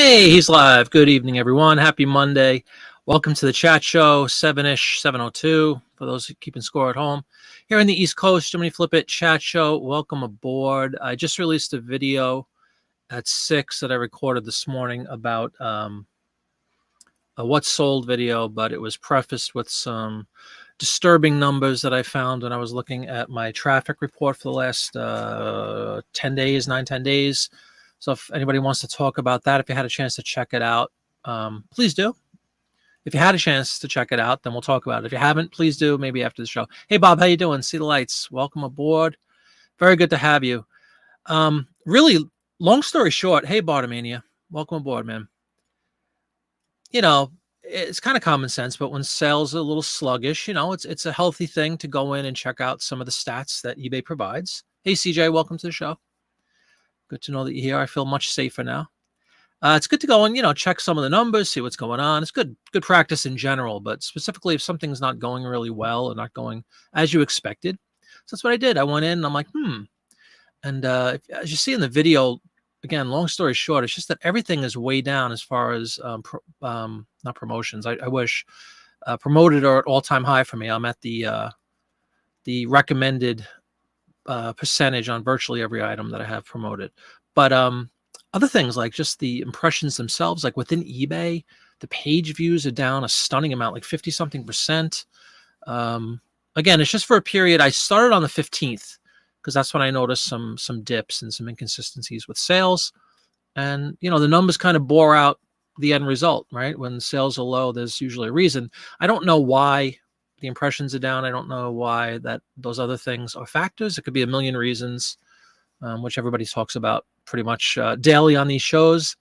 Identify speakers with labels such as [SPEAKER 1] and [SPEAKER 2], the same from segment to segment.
[SPEAKER 1] Hey, he's live. Good evening, everyone. Happy Monday. Welcome to the chat show, 7-ish, 7:02, for those keeping score at home. Here in the East Coast, Jiminy Flip It chat show. Welcome aboard. I just released a video at 6 that I recorded this morning about a What's Sold video, but it was prefaced with some disturbing numbers that I found when I was looking at my traffic report for the last 10 days, 10 days. So if anybody wants to talk about that, if you had a chance to check it out, please do. If you had a chance to check it out, then we'll talk about it. If you haven't, please do, maybe after the show. Hey, Bob, how you doing? See the lights. Welcome aboard. Very good to have you. Really, long story short, hey, Bartomania, welcome aboard, man. You know, it's kind of common sense, but when sales are a little sluggish, you know, it's a healthy thing to go in and check out some of the stats that eBay provides. Hey, CJ, welcome to the show. Good to know that you're here. I feel much safer now. It's good to go and, you know, check some of the numbers, see what's going on. It's good practice in general, but specifically if something's not going really well or not going as you expected. So that's what I did. I went in and I'm like, And as you see in the video, again, long story short, it's just that everything is way down as far as not promotions. I wish promoted are at all-time high for me. I'm at the recommended percentage on virtually every item that I have promoted. But other things like just the impressions themselves, like within eBay, the page views are down a stunning amount, like 50-something%. Again, it's just for a period. I started on the 15th because that's when I noticed some dips and some inconsistencies with sales. And, you know, the numbers kind of bore out the end result, right? When sales are low, there's usually a reason. I don't know why the impressions are down. I don't know why those other things are factors. It could be a million reasons, which everybody talks about pretty much daily on these shows.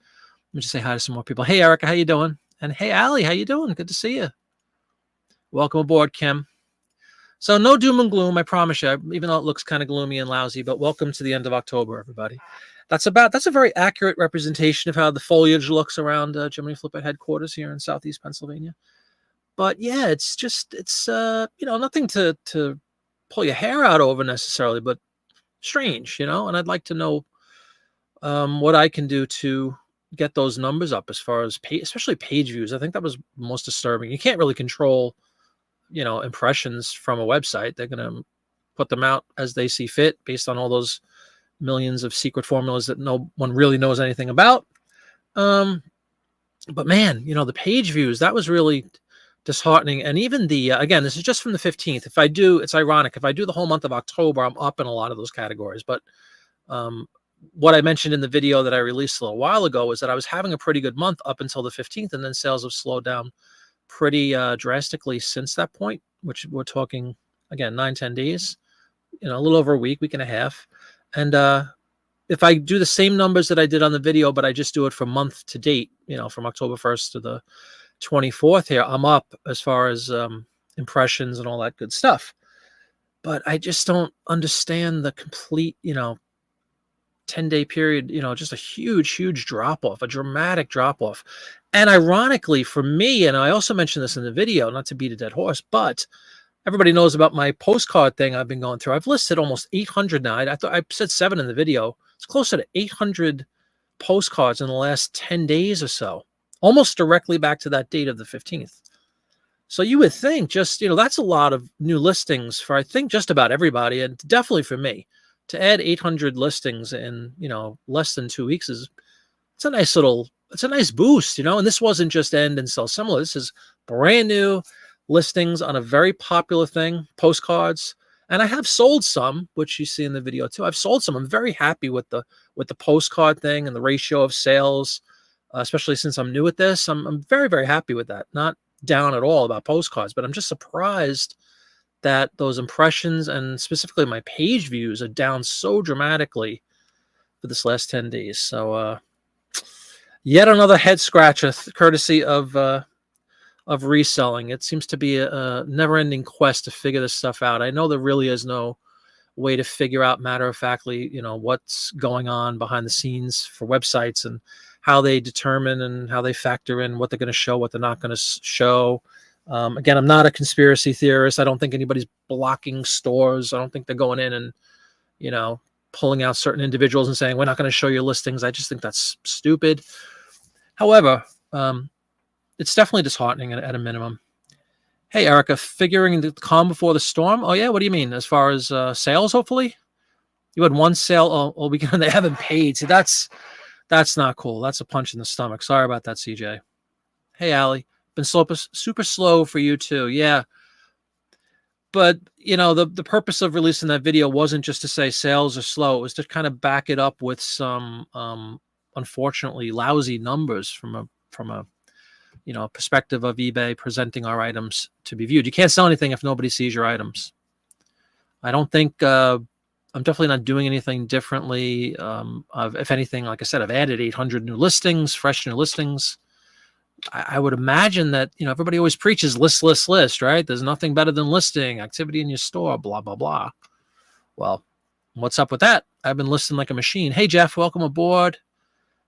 [SPEAKER 1] Let me just say hi to some more people. Hey, Erica, how you doing? And hey, Allie, how you doing? Good to see you. Welcome aboard, Kim. So no doom and gloom, I promise you, even though it looks kind of gloomy and lousy, but welcome to the end of October, everybody. That's a very accurate representation of how the foliage looks around Jiminy Flip It headquarters here in Southeast Pennsylvania. But yeah, it's you know, nothing to pull your hair out over necessarily, but strange, you know. And I'd like to know what I can do to get those numbers up as far as especially page views. I think that was most disturbing. You can't really control, you know, impressions from a website. They're going to put them out as they see fit based on all those millions of secret formulas that no one really knows anything about. But man, you know, the page views, that was really disheartening. And even the again, this is just from the 15th. If I do, it's ironic, if I do the whole month of October, I'm up in a lot of those categories. But what I mentioned in the video that I released a little while ago is that I was having a pretty good month up until the 15th, and then sales have slowed down pretty drastically since that point, which we're talking again 9-10 days, you know, a little over a week and a half. And if I do the same numbers that I did on the video, but I just do it from month to date, you know, from October 1st to the 24th here, I'm up as far as impressions and all that good stuff. But I just don't understand the complete, you know, 10-day period, you know, just a huge drop off, a dramatic drop off. And ironically for me, and I also mentioned this in the video, not to beat a dead horse, but everybody knows about my postcard thing I've been going through. I've listed almost 800 now. I thought I said 7 in the video. It's closer to 800 postcards in the last 10 days or so, almost directly back to that date of the 15th. So you would think just, you know, that's a lot of new listings for, I think, just about everybody, and definitely for me. To add 800 listings in, you know, less than 2 weeks it's a nice boost, you know. And this wasn't just end and sell similar. This is brand new listings on a very popular thing, postcards. And I have sold some, which you see in the video too. I've sold some. I'm very happy with the postcard thing and the ratio of sales, especially since I'm new at this. I'm very happy with that. Not down at all about postcards, but I'm just surprised that those impressions and specifically my page views are down so dramatically for this last 10 days. So yet another head scratcher, courtesy of reselling. It seems to be a never-ending quest to figure this stuff out. I know there really is no way to figure out matter-of-factly, you know, what's going on behind the scenes for websites and how they determine and how they factor in what they're going to show, what they're not going to show. Again, I'm not a conspiracy theorist. I don't think anybody's blocking stores. I don't think they're going in and, you know, pulling out certain individuals and saying, we're not going to show your listings. I just think that's stupid. However, it's definitely disheartening at a minimum. Hey, Erica, figuring the calm before the storm. Oh, yeah. What do you mean? As far as sales, hopefully? You had one sale all weekend. They haven't paid. See, that's not cool. That's a punch in the stomach. Sorry about that, CJ. Hey, Allie. Been super slow for you, too. Yeah. But, the purpose of releasing that video wasn't just to say sales are slow. It was to kind of back it up with some, unfortunately, lousy numbers from a perspective of eBay presenting our items to be viewed. You can't sell anything if nobody sees your items. I don't think I'm definitely not doing anything differently. If anything, like I said, I've added 800 new listings, fresh new listings. I would imagine that, everybody always preaches list, right? There's nothing better than listing, activity in your store, blah, blah, blah. Well, what's up with that? I've been listing like a machine. Hey, Jeff, welcome aboard.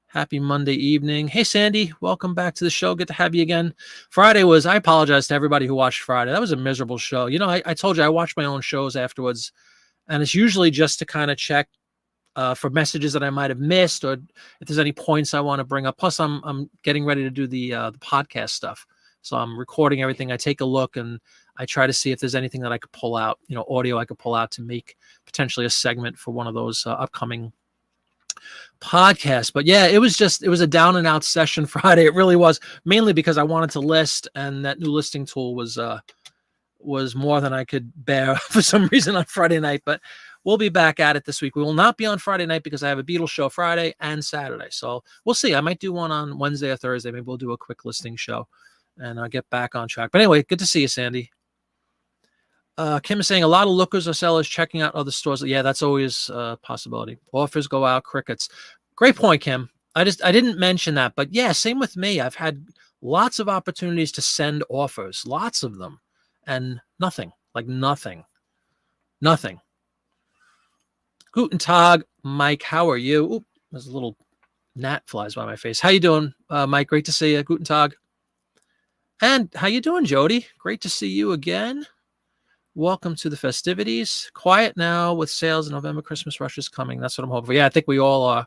[SPEAKER 1] Happy Monday evening. Hey, Sandy, welcome back to the show. Good to have you again. I apologize to everybody who watched Friday. That was a miserable show. I told you I watch my own shows afterwards, and it's usually just to kind of check for messages that I might have missed, or if there's any points I want to bring up. Plus, I'm getting ready to do the podcast stuff, so I'm recording everything. I take a look and I try to see if there's anything that I could pull out, audio I could pull out to make potentially a segment for one of those upcoming podcasts. But yeah, it was a down and out session Friday. It really was, mainly because I wanted to list, and that new listing tool was more than I could bear for some reason on Friday night. But we'll be back at it this week. We will not be on Friday night because I have a Beatles show Friday and Saturday. So we'll see. I might do one on Wednesday or Thursday. Maybe we'll do a quick listing show and I'll get back on track. But anyway, good to see you, Sandy. Kim is saying a lot of lookers or sellers checking out other stores. Yeah, that's always a possibility. Offers go out, crickets. Great point, Kim. I didn't mention that, but yeah, same with me. I've had lots of opportunities to send offers, lots of them, and nothing. Guten Tag, Mike. How are you? Oop, there's a little gnat flies by my face. How you doing, Mike? Great to see you. Guten Tag. And how you doing, Jody? Great to see you again. Welcome to the festivities. Quiet now with sales. November Christmas rush is coming. That's what I'm hoping for. Yeah, I think we all are.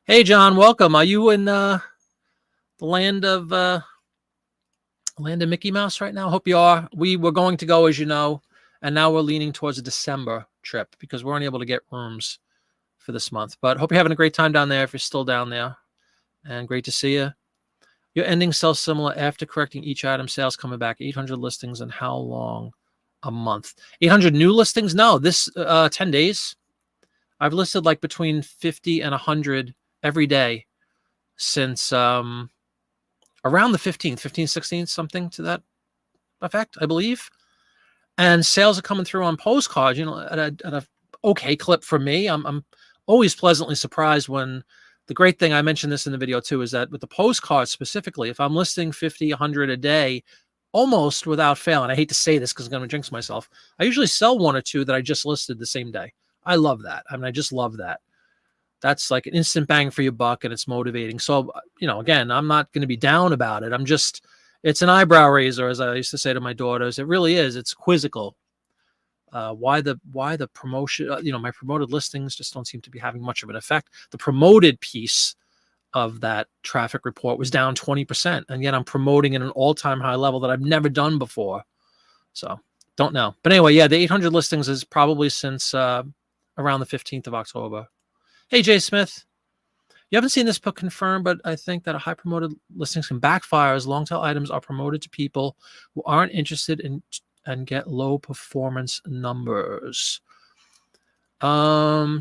[SPEAKER 1] Hey, John, welcome. Are you in the land of Mickey Mouse right now? Hope you are. We were going to go, as you know, and now we're leaning towards a December trip because we're unable to get rooms for this month. But hope you're having a great time down there if you're still down there. And great to see you. Your ending sells similar after correcting each item. Sales coming back. 800 listings and how long? A month. 800 new listings? No, this 10 days. I've listed like between 50 and 100 every day since around the 15th, 16th, something to that effect, I believe. And sales are coming through on postcards, at a okay clip for me. I'm always pleasantly surprised when the great thing, I mentioned this in the video too, is that with the postcards specifically, if I'm listing 50, 100 a day, almost without fail, and I hate to say this because I'm going to jinx myself, I usually sell one or two that I just listed the same day. I love that. I mean, I just love that. That's like an instant bang for your buck, and it's motivating. So, again, I'm not going to be down about it. It's an eyebrow raiser, as I used to say to my daughters. It really is. It's quizzical. Why the promotion, my promoted listings just don't seem to be having much of an effect. The promoted piece of that traffic report was down 20%. And yet I'm promoting at an all-time high level that I've never done before. So don't know. But anyway, yeah, the 800 listings is probably since around the 15th of October. Hey, Jay Smith. You haven't seen this book confirmed, but I think that a high promoted listings can backfire as long tail items are promoted to people who aren't interested in and get low performance numbers. Are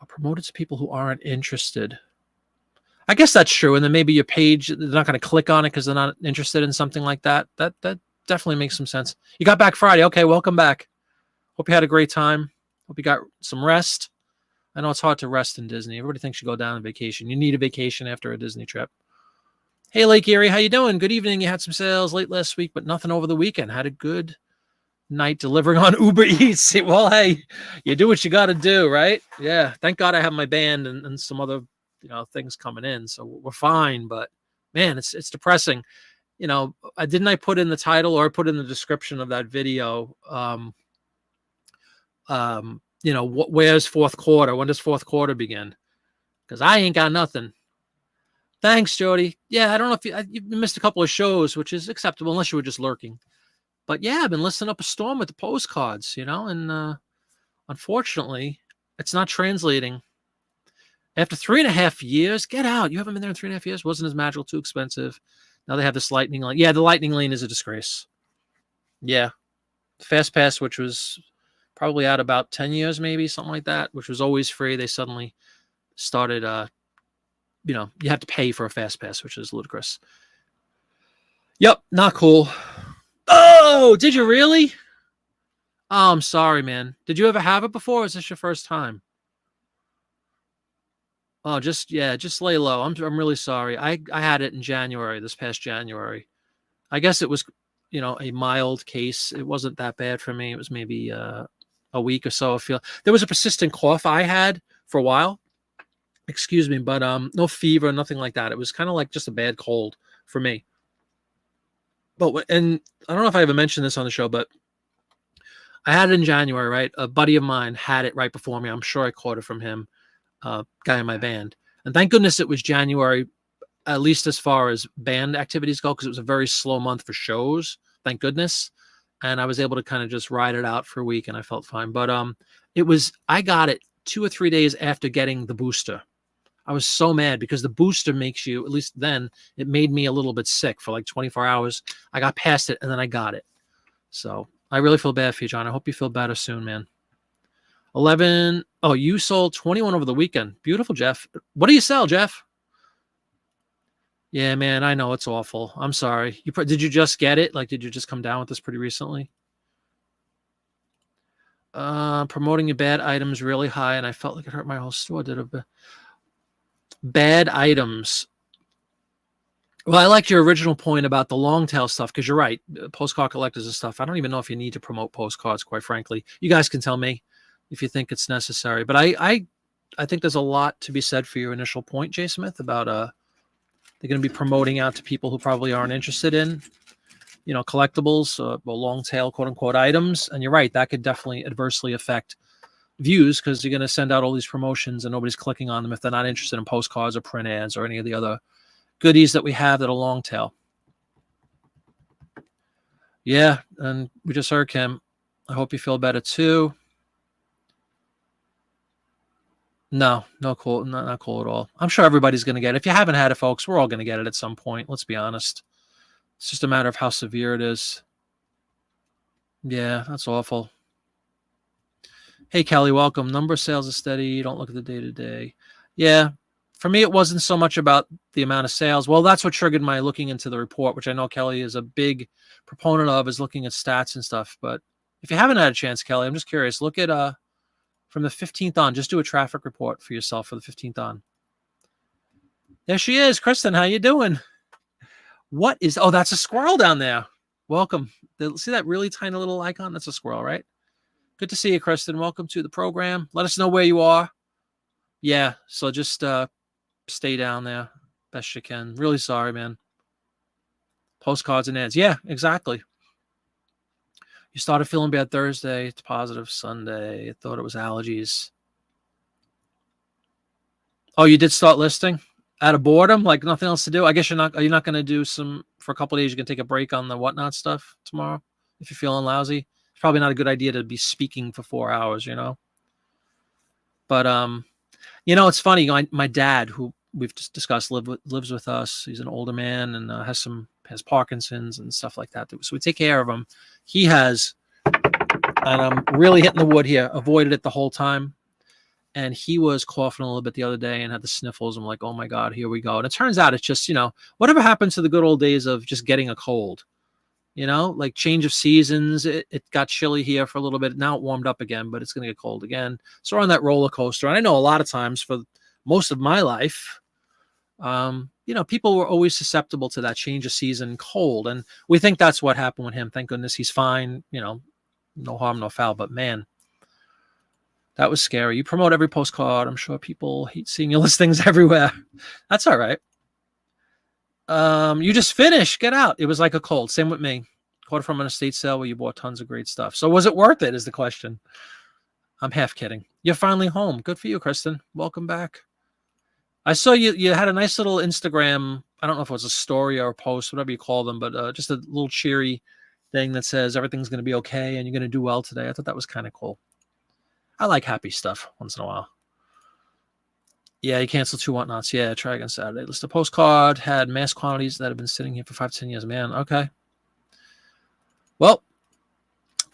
[SPEAKER 1] promoted to people who aren't interested. I guess that's true. And then maybe your page, they're not going to click on it because they're not interested in something like that. That definitely makes some sense. You got back Friday. Okay, welcome back. Hope you had a great time. Hope you got some rest. I know it's hard to rest in Disney. Everybody thinks you go down on vacation. You need a vacation after a Disney trip. Hey, Lake Erie, how you doing? Good evening. You had some sales late last week, but nothing over the weekend. Had a good night delivering on Uber Eats. Well, hey, you do what you got to do, right? Yeah. Thank God I have my band and some other, things coming in. So we're fine. But man, it's depressing. I put in the title or I put in the description of that video, where's fourth quarter? When does fourth quarter begin? Because I ain't got nothing. Thanks, Jody. Yeah, I don't know if you missed a couple of shows, which is acceptable unless you were just lurking. But yeah, I've been listening up a storm with the postcards, and unfortunately, it's not translating. After 3.5 years, get out. You haven't been there in 3.5 years? Wasn't as magical, too expensive. Now they have this lightning lane. Yeah, the lightning lane is a disgrace. Yeah. Fast Pass, which was probably out about 10 years, maybe, something like that, which was always free. They suddenly started, you have to pay for a Fast Pass, which is ludicrous. Yep, not cool. Oh, did you really? Oh, I'm sorry, man. Did you ever have it before? Or is this your first time? Oh, just lay low. I'm really sorry. I had it in January, this past January. I guess it was, a mild case. It wasn't that bad for me. It was maybe a week or so. There was a persistent cough I had for a while. Excuse me, but no fever, nothing like that. It was kind of like just a bad cold for me. And I don't know if I ever mentioned this on the show, but I had it in January, right? A buddy of mine had it right before me. I'm sure I caught it from him, guy in my band. And thank goodness it was January, at least as far as band activities go, because it was a very slow month for shows. Thank goodness. And I was able to kind of just ride it out for a week and I felt fine. But I got it 2 or 3 days after getting the booster. I was so mad because the booster makes you, at least then, it made me a little bit sick for like 24 hours. I got past it and then I got it. So I really feel bad for you, John. I hope you feel better soon, man. 11. Oh, you sold 21 over the weekend. Beautiful, Jeff. What do you sell, Jeff? Yeah, man, I know it's awful. I'm sorry. Did you just get it? Like, did you just come down with this pretty recently? Promoting your bad items really high, and I felt like it hurt my whole store. Bad items. Well, I like your original point about the long tail stuff, because you're right. Postcard collectors and stuff. I don't even know if you need to promote postcards, quite frankly. You guys can tell me if you think it's necessary. But I think there's a lot to be said for your initial point, Jay Smith, about they're going to be promoting out to people who probably aren't interested in, collectibles, long tail, quote unquote, items. And you're right. That could definitely adversely affect views, because you're going to send out all these promotions and nobody's clicking on them if they're not interested in postcards or print ads or any of the other goodies that we have that are long tail. Yeah, and we just heard Kim. I hope you feel better too. No cool, not cool at all. I'm sure everybody's going to get it. If you haven't had it, folks, we're all going to get it at some point. Let's be honest. It's just a matter of how severe it is. Yeah, that's awful. Hey, Kelly, welcome. Number of sales is steady. You don't look at the day-to-day. Yeah, for me, it wasn't so much about the amount of sales. Well, that's what triggered my looking into the report, which I know Kelly is a big proponent of, is looking at stats and stuff. But if you haven't had a chance, Kelly, I'm just curious. Look at from the 15th on. Just do a traffic report for yourself for the 15th on. There she is. Kristen, how you doing? What is... Oh, that's a squirrel down there. Welcome. See that really tiny little icon? That's a squirrel, right? Good to see you, Kristen. Welcome to the program. Let us know where you are. Yeah, so just stay down there best you can. Really sorry, man. Postcards and ads. Yeah, exactly. You started feeling bad Thursday. It's positive Sunday. I thought it was allergies. Oh, you did start listing? Out of boredom? Like nothing else to do? I guess you're not going to do some... For a couple of days, you can take a break on the whatnot stuff tomorrow if you're feeling lousy. It's probably not a good idea to be speaking for 4 hours, But, it's funny. My dad, who we've just discussed, lives with us. He's an older man and has Parkinson's and stuff like that. So we take care of him. He has, and I'm really hitting the wood here, avoided it the whole time. And he was coughing a little bit the other day and had the sniffles. I'm like, oh my God, here we go. And it turns out it's just, whatever happened to the good old days of just getting a cold, like change of seasons. It got chilly here for a little bit. Now it warmed up again, but it's going to get cold again. So we're on that roller coaster. And I know a lot of times for most of my life, people were always susceptible to that change of season cold. And we think that's what happened with him. Thank goodness he's fine, no harm, no foul. But man, that was scary. You promote every postcard. I'm sure people hate seeing your listings everywhere. That's all right. You just finished. Get out. It was like a cold. Same with me. Caught it from an estate sale where you bought tons of great stuff. So was it worth it is the question. I'm half kidding. You're finally home. Good for you, Kristen. Welcome back. I saw you had a nice little Instagram. I don't know if it was a story or a post, whatever you call them, but just a little cheery thing that says everything's going to be okay and you're going to do well today. I thought that was kind of cool. I like happy stuff once in a while. Yeah, you cancel 2 whatnots. Yeah, try again Saturday. List a postcard, had mass quantities that have been sitting here for 5 to 10 years. Man, okay. Well,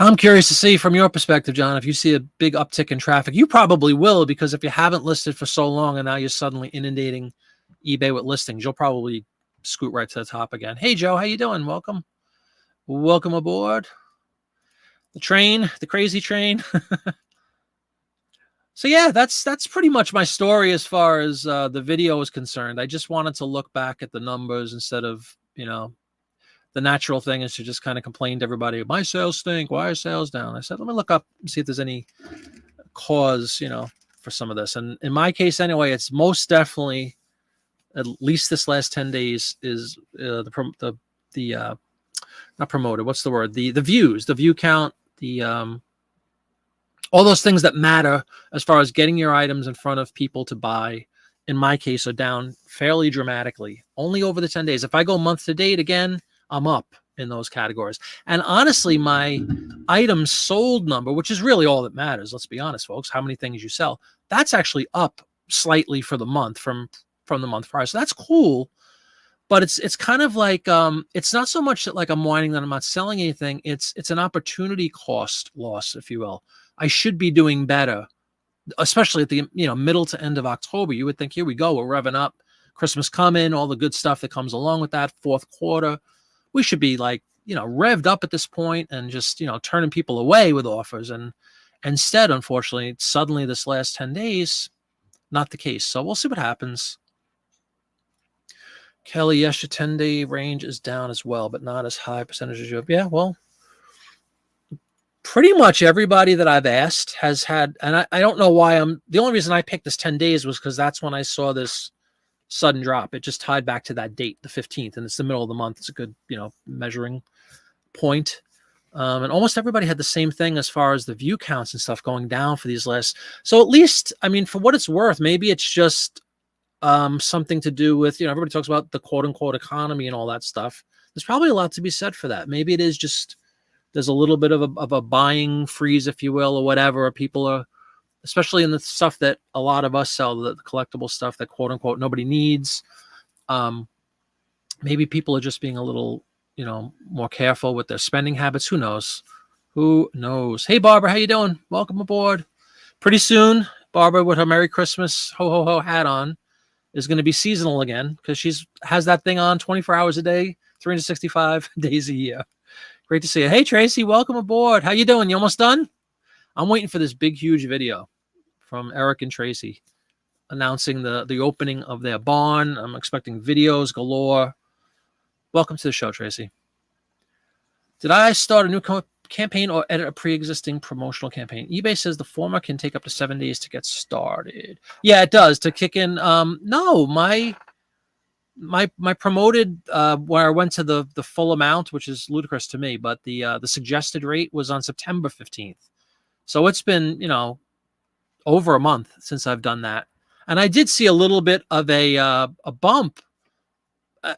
[SPEAKER 1] I'm curious to see from your perspective, John, if you see a big uptick in traffic. You probably will, because if you haven't listed for so long and now you're suddenly inundating eBay with listings, you'll probably scoot right to the top again. Hey, Joe, how you doing? Welcome. Welcome aboard. The train, the crazy train. So yeah, that's pretty much my story as far as the video is concerned. I just wanted to look back at the numbers instead of, the natural thing is to just kind of complain to everybody, my sales stink, why are sales down? I said, let me look up and see if there's any cause, for some of this. And in my case anyway, it's most definitely, at least this last 10 days, is the not promoted, what's the word? The views, the view count, the all those things that matter as far as getting your items in front of people to buy, in my case, are down fairly dramatically, only over the 10 days. If I go month to date again, I'm up in those categories. And honestly, my items sold number, which is really all that matters, let's be honest, folks, how many things you sell, that's actually up slightly for the month from the month prior. So that's cool. But it's kind of like, it's not so much that like I'm whining that I'm not selling anything. It's an opportunity cost loss, if you will. I should be doing better, especially at the middle to end of October. You would think, here we go, we're revving up, Christmas coming, all the good stuff that comes along with that, fourth quarter. We should be like, revved up at this point and just, turning people away with offers. And instead, unfortunately, suddenly this last 10 days, not the case. So we'll see what happens. Kelly, yes, your 10-day range is down as well, but not as high percentage as you have. Yeah, well, pretty much everybody that I've asked has had, and I don't know why the only reason I picked this 10 days was because that's when I saw this sudden drop. It just tied back to that date, the 15th, and it's the middle of the month. It's a good, measuring point. And almost everybody had the same thing as far as the view counts and stuff going down for these last. So at least, I mean, for what it's worth, maybe it's just something to do with, everybody talks about the quote unquote economy and all that stuff. There's probably a lot to be said for that. Maybe it is just, there's a little bit of a buying freeze, if you will, or whatever. People are, especially in the stuff that a lot of us sell, the collectible stuff that quote unquote nobody needs. Maybe people are just being a little, more careful with their spending habits. Who knows? Who knows? Hey, Barbara, how you doing? Welcome aboard. Pretty soon, Barbara with her Merry Christmas ho ho ho hat on is going to be seasonal again, because she's has that thing on 24 hours a day, 365 days a year. Great to see you. Hey, Tracy, welcome aboard. How you doing? You almost done? I'm waiting for this big, huge video from Eric and Tracy announcing the opening of their barn. I'm expecting videos galore. Welcome to the show, Tracy. Did I start a new campaign or edit a pre-existing promotional campaign? eBay says the former can take up to 7 days to get started. Yeah, it does, to kick in. No, my promoted, where I went to the full amount, which is ludicrous to me, but the suggested rate was on September 15th. So it's been, over a month since I've done that. And I did see a little bit of a bump.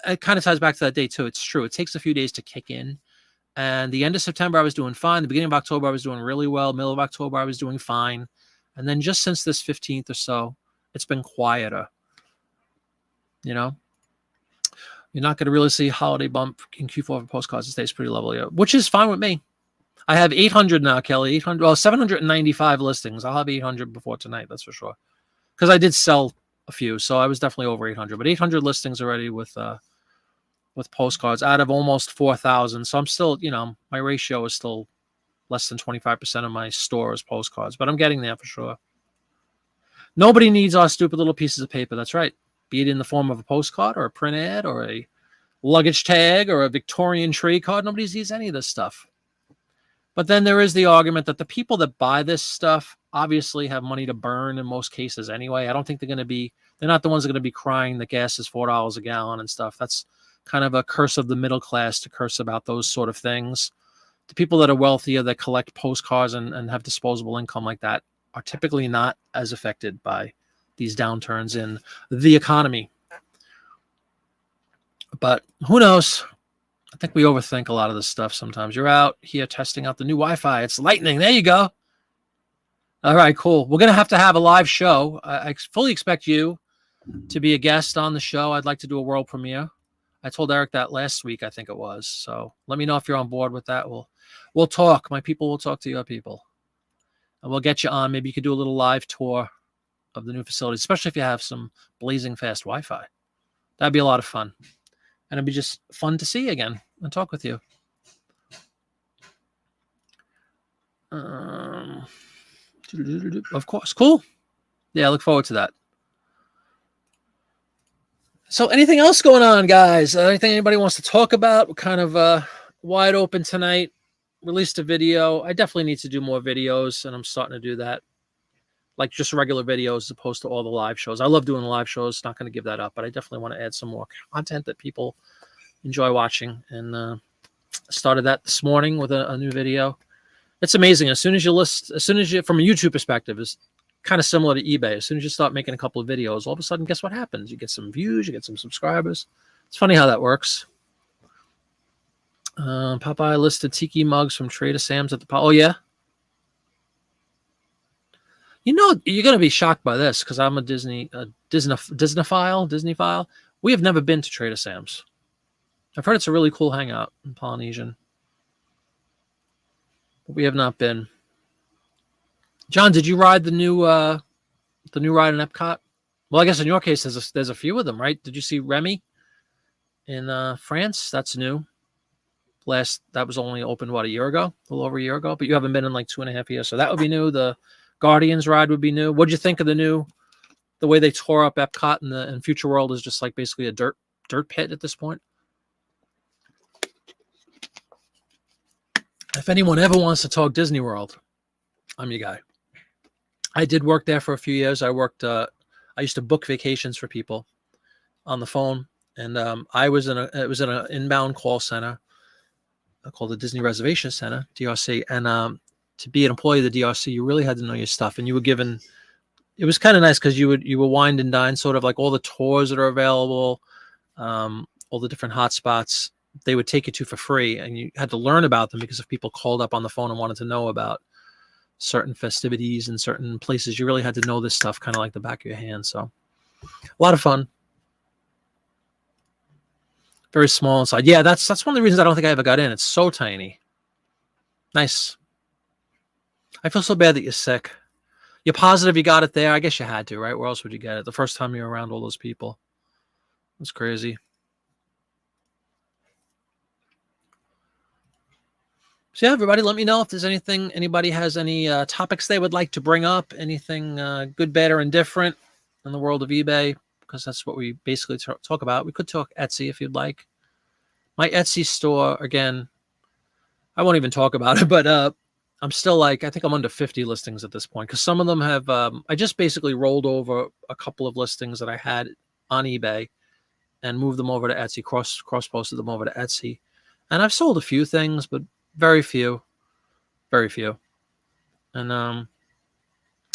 [SPEAKER 1] It kind of ties back to that day too. It's true. It takes a few days to kick in. And the end of September, I was doing fine. The beginning of October, I was doing really well. Middle of October, I was doing fine. And then just since this 15th or so, it's been quieter. You're not going to really see holiday bump in Q4 for postcards. It stays pretty level, which is fine with me. I have 800 now, Kelly. 795 listings. I'll have 800 before tonight, that's for sure. Because I did sell a few, so I was definitely over 800. But 800 listings already with postcards out of almost 4,000. So I'm still, my ratio is still less than 25% of my store is postcards. But I'm getting there for sure. Nobody needs our stupid little pieces of paper. That's right. Be it in the form of a postcard or a print ad or a luggage tag or a Victorian trade card. Nobody needs any of this stuff. But then there is the argument that the people that buy this stuff obviously have money to burn in most cases anyway. I don't think they're not the ones that are going to be crying that gas is $4 a gallon and stuff. That's kind of a curse of the middle class to curse about those sort of things. The people that are wealthier that collect postcards and have disposable income like that are typically not as affected by these downturns in the economy. But who knows? I think we overthink a lot of this stuff sometimes. You're out here testing out the new Wi-Fi. It's lightning. There you go. All right, cool. We're going to have a live show. I fully expect you to be a guest on the show. I'd like to do a world premiere. I told Eric that last week, I think it was. So let me know if you're on board with that. We'll talk. My people will talk to your people. And we'll get you on. Maybe you could do a little live tour of the new facility, especially if you have some blazing fast Wi-Fi. That'd be a lot of fun. And it'd be just fun to see you again and talk with you. Of course. Cool. Yeah, I look forward to that. So anything else going on, guys? Anything anybody wants to talk about? We're kind of wide open tonight. Released a video. I definitely need to do more videos, and I'm starting to do that. Like just regular videos as opposed to all the live shows. I love doing the live shows. Not going to give that up, but I definitely want to add some more content that people enjoy watching. And started that this morning with a new video. It's amazing. As soon as you, from a YouTube perspective, it's kind of similar to eBay. As soon as you start making a couple of videos, all of a sudden, guess what happens? You get some views, you get some subscribers. It's funny how that works. Popeye listed tiki mugs from Trader Sam's at the... Oh, yeah? You know, you're going to be shocked by this because I'm a Disney file. We have never been to Trader Sam's. I've heard it's a really cool hangout in Polynesian. But we have not been. John, did you ride the new ride in Epcot? Well, I guess in your case, there's a few of them, right? Did you see Remy in France? That's new. That was only opened, what, a little over a year ago? But you haven't been in like 2.5 years. So that would be new. The Guardians ride would be new. What'd you think of the way they tore up Epcot and Future World is just like basically a dirt pit at this point? If anyone ever wants to talk Disney World, I'm your guy. I did work there for a few years. I used to book vacations for people on the phone, and it was in an inbound call center called the Disney Reservation Center, DRC. And to be an employee of the DRC, you really had to know your stuff, and you were given. It was kind of nice because you were wined and dined, sort of like all the tours that are available, all the different hotspots. They would take you to for free, and you had to learn about them because if people called up on the phone and wanted to know about certain festivities and certain places, you really had to know this stuff kind of like the back of your hand. So a lot of fun. Very small inside. Yeah, that's one of the reasons I don't think I ever got in. It's so tiny. Nice. I feel so bad that you're sick. You're positive you got it there. I guess you had to, right? Where else would you get it? The first time you were around all those people. It's crazy. So yeah, everybody, let me know if there's anybody has any topics they would like to bring up, anything good, bad, or indifferent in the world of eBay, because that's what we basically talk about. We could talk Etsy if you'd like. My Etsy store, again, I won't even talk about it, but I'm still I think I'm under 50 listings at this point, because some of them have, I just basically rolled over a couple of listings that I had on eBay and moved them over to Etsy, cross-posted them over to Etsy. And I've sold a few things, but very few. And I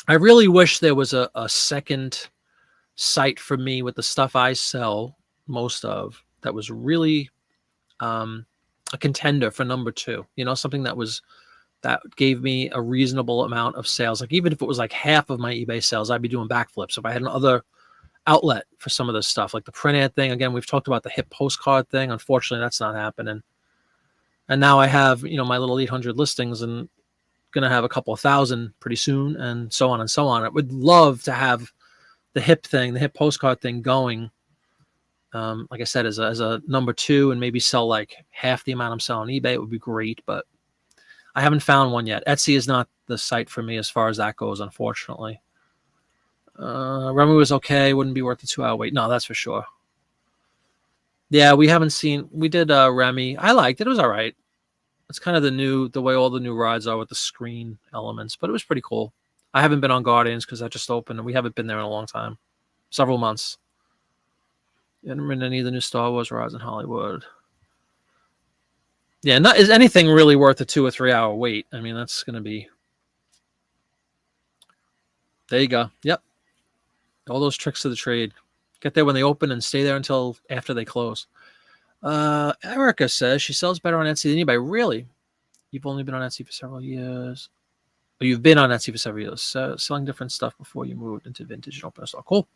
[SPEAKER 1] really wish there was a second site for me with the stuff I sell most of that was really a contender for number 2. Something that gave me a reasonable amount of sales. Like even if it was like half of my eBay sales, I'd be doing backflips. If I had another outlet for some of this stuff, like the print ad thing. Again, we've talked about the hip postcard thing. Unfortunately, that's not happening. And now I have, my little 800 listings and going to have a couple of thousand pretty soon, and so on and so on. I would love to have the hip postcard thing going. Like I said, as a number 2, and maybe sell like half the amount I'm selling on eBay. It would be great, but I haven't found one yet. Etsy is not the site for me as far as that goes, unfortunately. Remy was okay. Wouldn't be worth the 2-hour wait. No, that's for sure. Yeah, we did Remy. I liked it. It was all right. It's kind of the way all the new rides are with the screen elements, but it was pretty cool. I haven't been on Guardians because that just opened, and we haven't been there in a long time. Several months. You haven't been any of the new Star Wars rides in Hollywood. Yeah, is anything really worth a 2 or 3 hour wait? I mean, that's going to be... There you go. Yep. All those tricks of the trade. Get there when they open and stay there until after they close. Erica says she sells better on Etsy than anybody. Really? You've only been on Etsy for several years. Or you've been on Etsy for several years, selling different stuff before you moved into vintage and open a store. Cool.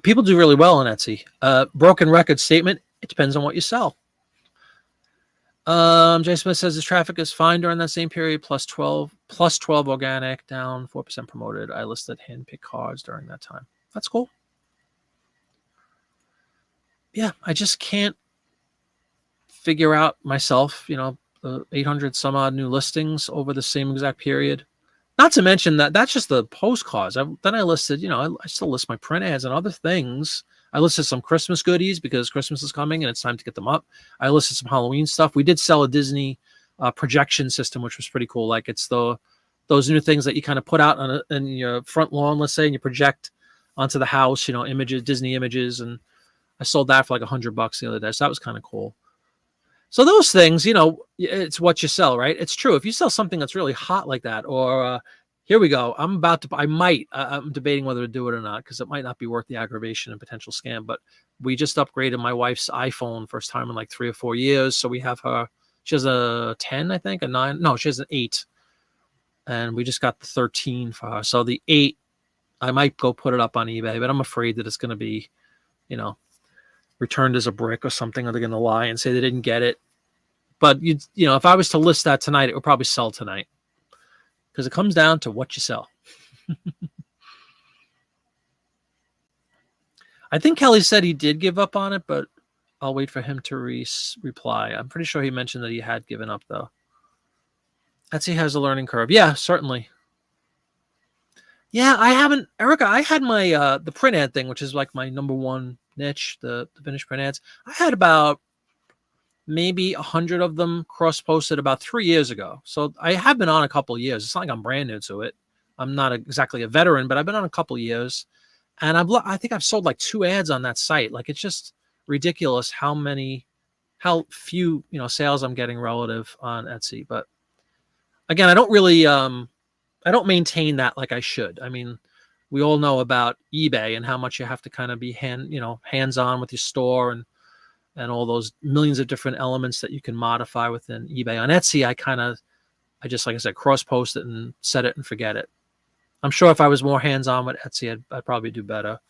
[SPEAKER 1] People do really well on Etsy. Broken record statement. It depends on what you sell. Jay Smith says his traffic is fine during that same period, plus 12 organic, down 4% promoted. I listed handpicked cards during that time. That's cool. Yeah, I just can't figure out myself, 800 some odd new listings over the same exact period. Not to mention that's just the postcards. Then I listed, I still list my print ads and other things. I listed some Christmas goodies because Christmas is coming and it's time to get them up. I listed some Halloween stuff. We did sell a Disney projection system, which was pretty cool. Like it's those new things that you kind of put out in your front lawn, let's say, and you project onto the house, images, Disney images. And I sold that for like $100 the other day. So that was kind of cool. So those things, it's what you sell, right? It's true. If you sell something that's really hot like that, or here we go, I'm debating whether to do it or not, because it might not be worth the aggravation and potential scam. But we just upgraded my wife's iPhone first time in like 3 or 4 years. So we have she has a 10, I think, a 9. No, she has an 8. And we just got the 13 for her. So the 8, I might go put it up on eBay, but I'm afraid that it's going to be, returned as a brick or something, or they're going to lie and say they didn't get it. But if I was to list that tonight, it would probably sell tonight, because it comes down to what you sell. I think Kelly said he did give up on it, but I'll wait for him to reply. I'm pretty sure he mentioned that he had given up, though. Etsy has a learning curve. Yeah, certainly. Yeah, I haven't, Erica. I had my the print ad thing, which is like my number one niche, the vintage print ads. I had about maybe 100 of them cross-posted about 3 years ago. So I have been on a couple of years. It's not like I'm brand new to it. I'm not exactly a veteran, but I've been on a couple of years, and I think I've sold like 2 ads on that site. Like, it's just ridiculous how few sales I'm getting relative on Etsy. But again, I don't really I don't maintain that like I should. I mean, we all know about eBay and how much you have to kind of be hands-on with your store and all those millions of different elements that you can modify within eBay. On Etsy, I just, like I said, cross-post it and set it and forget it. I'm sure if I was more hands-on with Etsy, I'd probably do better.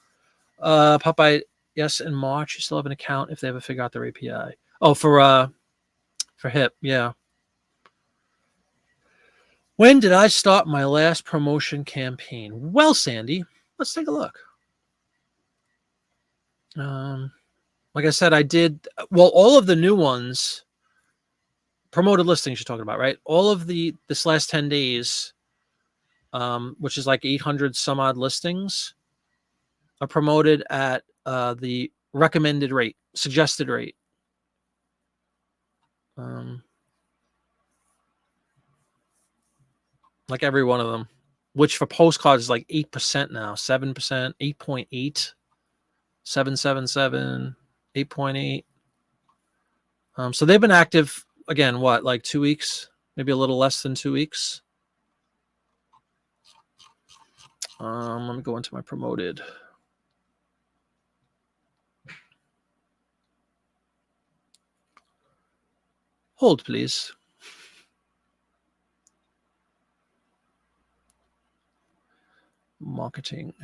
[SPEAKER 1] Popeye, yes, in March, you still have an account if they ever figure out their API. Oh, for HIP, yeah. When did I start my last promotion campaign? Well, Sandy, let's take a look. Like I said, I did, well, all of the new ones, promoted listings you're talking about, right? All of this last 10 days, which is like 800 some odd listings, are promoted at the recommended rate, suggested rate. Like every one of them, which for postcards is like 8% now, 7%, 8.8, 777, 8.8. So they've been active again, what, like 2 weeks, maybe a little less than 2 weeks. Let me go into my promoted. Hold, please. Marketing.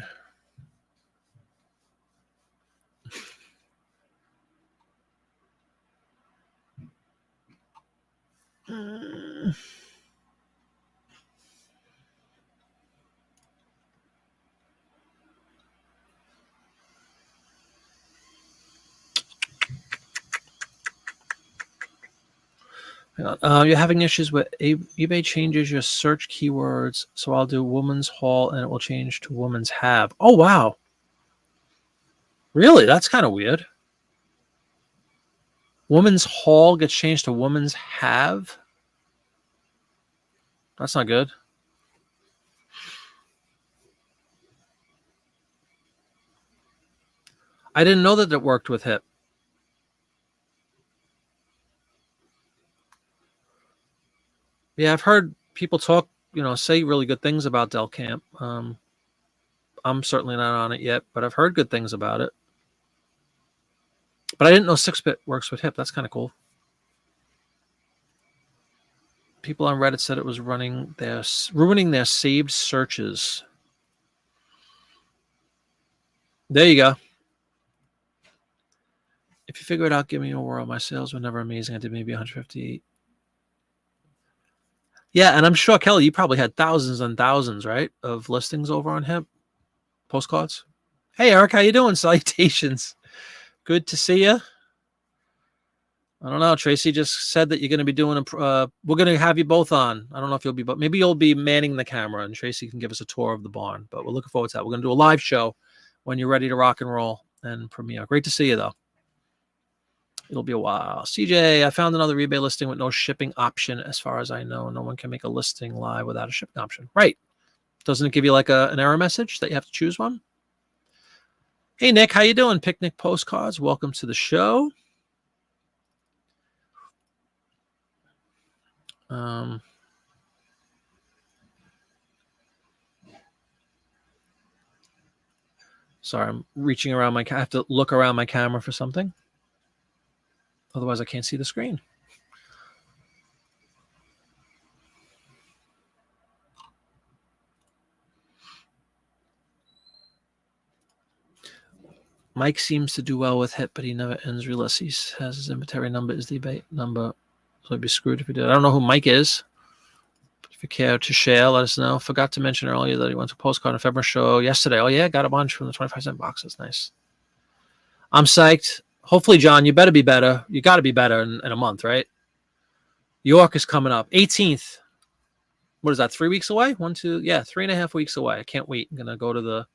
[SPEAKER 1] You're having issues with eBay changes your search keywords, so I'll do woman's haul and it will change to woman's have. Oh, wow. Really? That's kind of weird. Woman's haul gets changed to woman's have? That's not good. I didn't know that it worked with HIP. Yeah, I've heard people talk, say really good things about Del Camp. I'm certainly not on it yet, but I've heard good things about it. But I didn't know 6-bit works with HIP. That's kind of cool. People on Reddit said it was ruining their saved searches. There you go. If you figure it out, give me a whirl. My sales were never amazing. I did maybe 158. Yeah, and I'm sure, Kelly, you probably had thousands and thousands, right, of listings over on HIP, postcards. Hey, Eric, how you doing? Salutations. Good to see you. I don't know. Tracy just said that you're going to be doing we're going to have you both on. I don't know if you'll be, but maybe you'll be manning the camera and Tracy can give us a tour of the barn. But we're looking forward to that. We're going to do a live show when you're ready to rock and roll and premiere. Great to see you, though. It'll be a while. CJ, I found another eBay listing with no shipping option. As far as I know, no one can make a listing live without a shipping option. Right. Doesn't it give you like an error message that you have to choose one? Hey, Nick, how you doing? Picnic Postcards. Welcome to the show. Sorry, I'm reaching around I have to look around my camera for something. Otherwise, I can't see the screen. Mike seems to do well with HIP, but he never ends realist. He has his inventory number is the debate number. So I'd be screwed if he did. I don't know who Mike is. If you care to share, let us know. Forgot to mention earlier that he went to postcard ephemeral show yesterday. Oh, yeah, got a bunch from the 25-cent boxes. Nice. I'm psyched. Hopefully, John, you better be better. You got to be better in a month, right? York is coming up. 18th. What is that, 3 weeks away? 1, 2, yeah, 3.5 weeks away. I can't wait. I'm going to go to the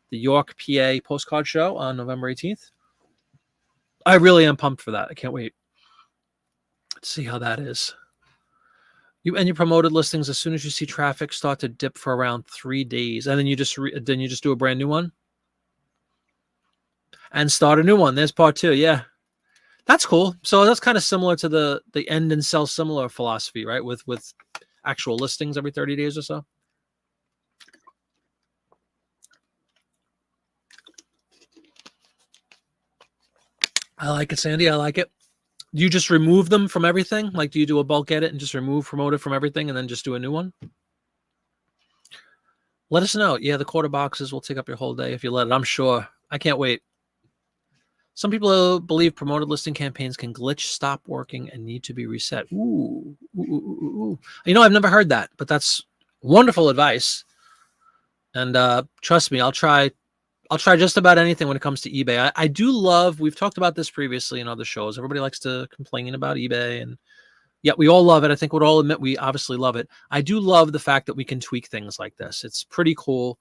[SPEAKER 1] York, PA postcard show on November 18th. I really am pumped for that. I can't wait. Let's see how that is. You promoted listings as soon as you see traffic start to dip for around 3 days, and then you just do a brand new one and start a new one. There's part 2. Yeah, that's cool. So that's kind of similar to the end and sell similar philosophy, right? With actual listings every 30 days or so. I like it, Sandy. I like it. Do you just remove them from everything? Like, do you do a bulk edit and just promote it from everything and then just do a new one? Let us know. Yeah, the quarter boxes will take up your whole day if you let it. I'm sure. I can't wait. Some people believe promoted listing campaigns can glitch, stop working, and need to be reset. Ooh. I've never heard that, but that's wonderful advice. And trust me, I'll try just about anything when it comes to eBay. I do love, we've talked about this previously in other shows. Everybody likes to complain about eBay, and yeah, we all love it. I think we'd all admit we obviously love it. I do love the fact that we can tweak things like this. It's pretty cool.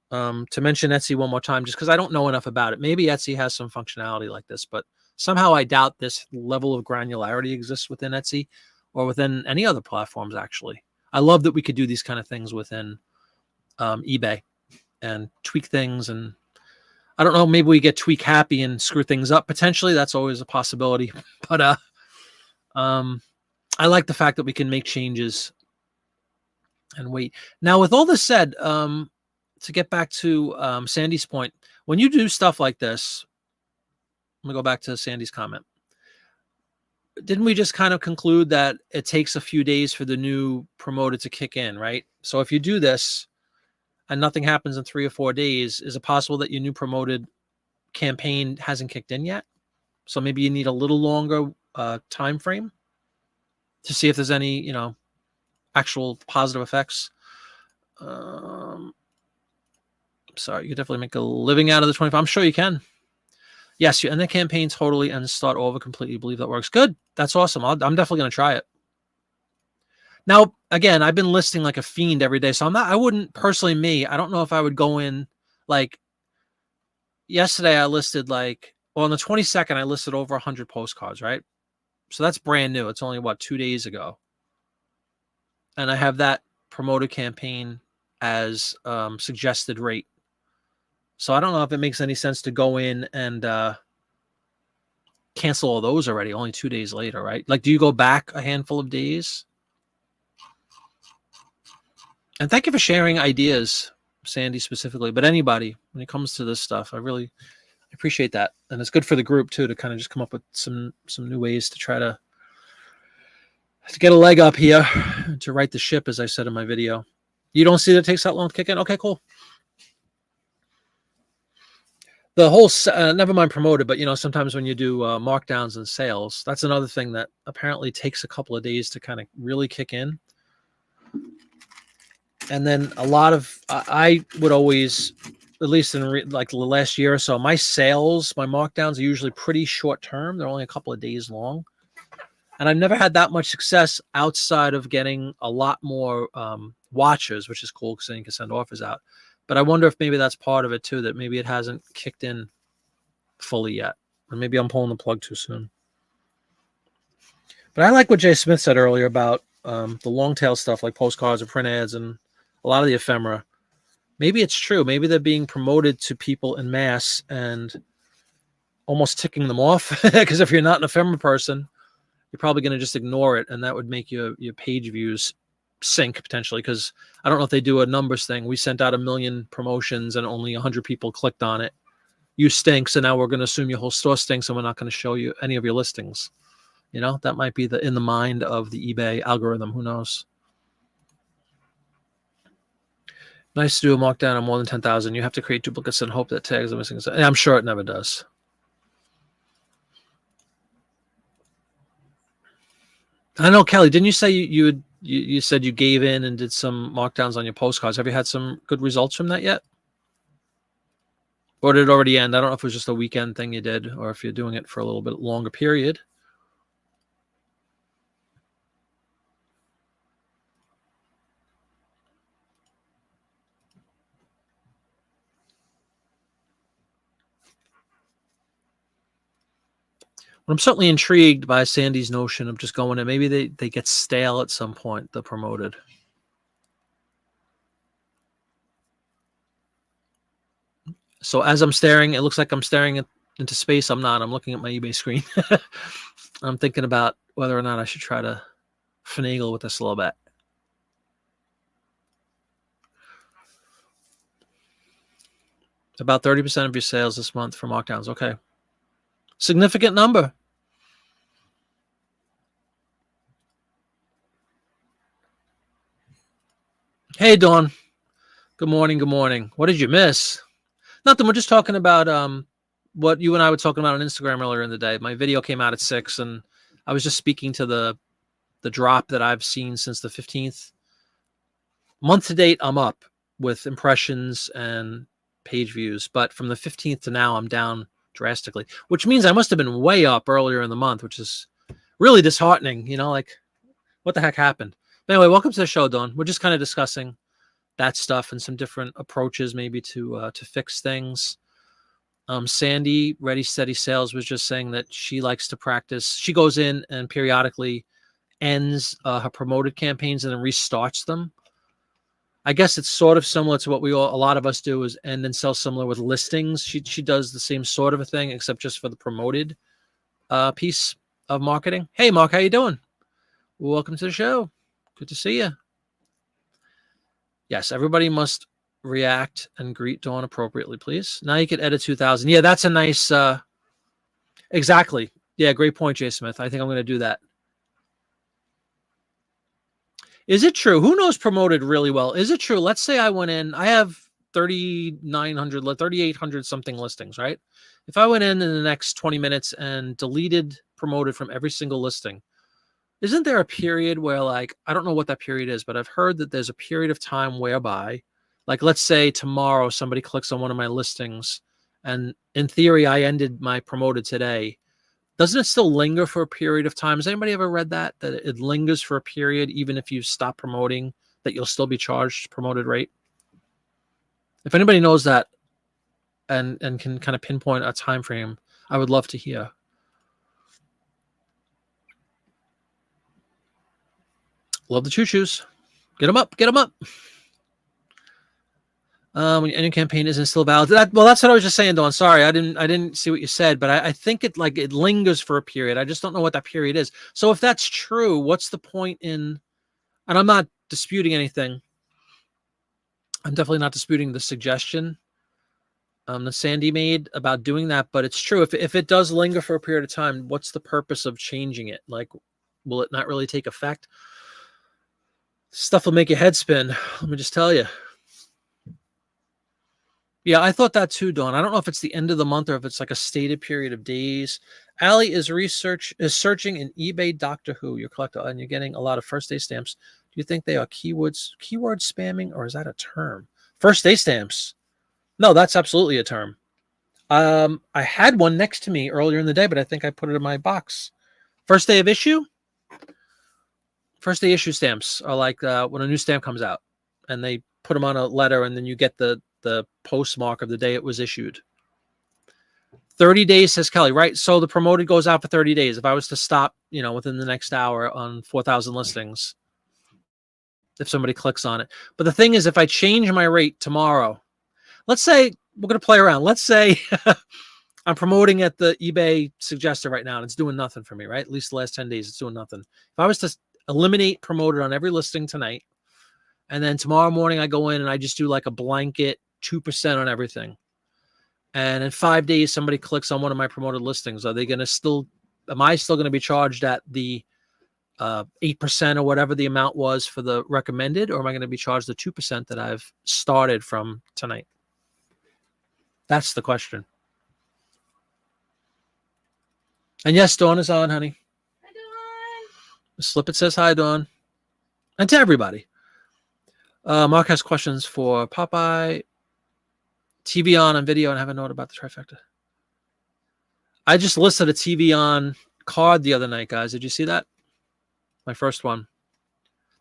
[SPEAKER 1] To mention Etsy one more time, just because I don't know enough about it. Maybe Etsy has some functionality like this, but somehow I doubt this level of granularity exists within Etsy or within any other platforms, actually. I love that we could do these kind of things within eBay and tweak things. And I don't know, maybe we get tweak happy and screw things up. Potentially, that's always a possibility. But I like the fact that we can make changes and wait. Now, with all this said, to get back to Sandy's point, when you do stuff like this, I'm going to go back to Sandy's comment. Didn't we just kind of conclude that it takes a few days for the new promoted to kick in, right? So if you do this and nothing happens in 3 or 4 days, is it possible that your new promoted campaign hasn't kicked in yet? So maybe you need a little longer time frame to see if there's any, actual positive effects. Sorry, you can definitely make a living out of the 25. I'm sure you can. Yes, you end the campaign totally and start over completely. Believe that works. Good. That's awesome. I'm definitely going to try it. Now, again, I've been listing like a fiend every day. So I wouldn't personally, I don't know if I would go in like yesterday. I listed on the 22nd, I listed over 100 postcards, right? So that's brand new. It's only 2 days ago. And I have that promoted campaign as suggested rate. So I don't know if it makes any sense to go in and cancel all those already, only 2 days later, right? Like, do you go back a handful of days? And thank you for sharing ideas, Sandy specifically, but anybody when it comes to this stuff. I really appreciate that, and it's good for the group too to kind of just come up with some new ways to try to get a leg up here, to right the ship, as I said in my video. You don't see that it takes that long to kick in? Okay, cool. The whole, never mind promoted, but sometimes when you do markdowns and sales, that's another thing that apparently takes a couple of days to kind of really kick in. And then a lot of, I would always, at least in like the last year or so, my sales, my markdowns are usually pretty short term. They're only a couple of days long. And I've never had that much success outside of getting a lot more watchers, which is cool because then you can send offers out. But I wonder if maybe that's part of it too, that maybe it hasn't kicked in fully yet. Or maybe I'm pulling the plug too soon. But I like what Jay Smith said earlier about the long tail stuff like postcards or print ads and a lot of the ephemera. Maybe it's true. Maybe they're being promoted to people in mass and almost ticking them off. Because if you're not an ephemera person, you're probably going to just ignore it, and that would make your page views sink potentially, because I don't know if they do a numbers thing. We sent out 1 million promotions and only 100 people clicked on it. You stink, so now we're going to assume your whole store stinks and we're not going to show you any of your listings. That might be in the mind of the eBay algorithm. Who knows? Nice to do a markdown on more than 10,000. You have to create duplicates and hope that tags are missing. I'm sure it never does. I know, Kelly, didn't you say you said you gave in and did some markdowns on your postcards? Have you had some good results from that yet? Or did it already end? I don't know if it was just a weekend thing you did or if you're doing it for a little bit longer period. I'm certainly intrigued by Sandy's notion of just going in. Maybe they get stale at some point, the promoted. So as I'm staring, it looks like I'm staring into space. I'm not. I'm looking at my eBay screen. I'm thinking about whether or not I should try to finagle with this a little bit. About 30% of your sales this month for markdowns. Okay. Significant number. Hey, Dawn. Good morning. Good morning. What did you miss? Nothing. We're just talking about what you and I were talking about on Instagram earlier in the day. My video came out at 6, and I was just speaking to the drop that I've seen since the 15th. Month to date, I'm up with impressions and page views, but from the 15th to now, I'm down drastically, which means I must have been way up earlier in the month, which is really disheartening. Like, what the heck happened? But anyway, welcome to the show, Dawn. We're just kind of discussing that stuff and some different approaches maybe to fix things. Sandy, Ready Steady Sales, was just saying that she likes to practice. She goes in and periodically ends her promoted campaigns and then restarts them. I guess it's sort of similar to what a lot of us do, is end and sell similar with listings. She does the same sort of a thing, except just for the promoted piece of marketing. Hey, Mark, how you doing? Welcome to the show. Good to see you. Yes, everybody must react and greet Dawn appropriately, please. Now you can edit 2000. Yeah, that's a nice, exactly. Yeah, great point, Jay Smith. I think I'm going to do that. Is it true? Who knows promoted really well? Is it true? Let's say I went in, I have 3,900, 3,800 something listings, right? If I went in the next 20 minutes and deleted promoted from every single listing, isn't there a period where, like, I don't know what that period is, but I've heard that there's a period of time whereby, like, let's say tomorrow somebody clicks on one of my listings and in theory I ended my promoted today. Doesn't it still linger for a period of time? Has anybody ever read that it lingers for a period even if you stop promoting, that you'll still be charged promoted rate? If anybody knows that and can kind of pinpoint a time frame, I would love to hear. Love the choo-choos. Get them up. Get them up. When your ending campaign isn't still valid. Well, that's what I was just saying, Dawn. Sorry, I didn't see what you said, but I think it lingers for a period. I just don't know what that period is. So if that's true, what's the point in? And I'm not disputing anything. I'm definitely not disputing the suggestion that Sandy made about doing that, but it's true. If it does linger for a period of time, what's the purpose of changing it? Like, will it not really take effect? Stuff will make your head spin. Let me just tell you. Yeah, I thought that too, Dawn. I don't know if it's the end of the month or if it's like a stated period of days. Allie is searching in eBay Doctor Who, your collector, and you're getting a lot of first day stamps. Do you think they are keyword spamming, or is that a term? First day stamps. No, that's absolutely a term. I had one next to me earlier in the day, but I think I put it in my box. First day of issue? First day issue stamps are like when a new stamp comes out, and they put them on a letter, and then you get the postmark of the day it was issued. 30 days, says Kelly, right? So the promoted goes out for 30 days. If I was to stop, within the next hour on 4,000 listings, if somebody clicks on it. But the thing is, if I change my rate tomorrow, let's say we're going to play around. Let's say I'm promoting at the eBay suggested right now, and it's doing nothing for me, right? At least the last 10 days, it's doing nothing. If I was to eliminate promoted on every listing tonight, and then tomorrow morning I go in and I just do like a blanket 2% on everything, and in 5 days somebody clicks on one of my promoted listings, am I still going to be charged at the 8% or whatever the amount was for the recommended, or am I going to be charged the 2% that I've started from tonight? That's the question. And yes, Dawn is on, honey.
[SPEAKER 2] Hi, Dawn.
[SPEAKER 1] Slip it says hi, Dawn. And to everybody. Mark has questions for Popeye. TV on video, and I have a note about the trifecta. I just listed a TV on card the other night, guys. Did you see that? My first one.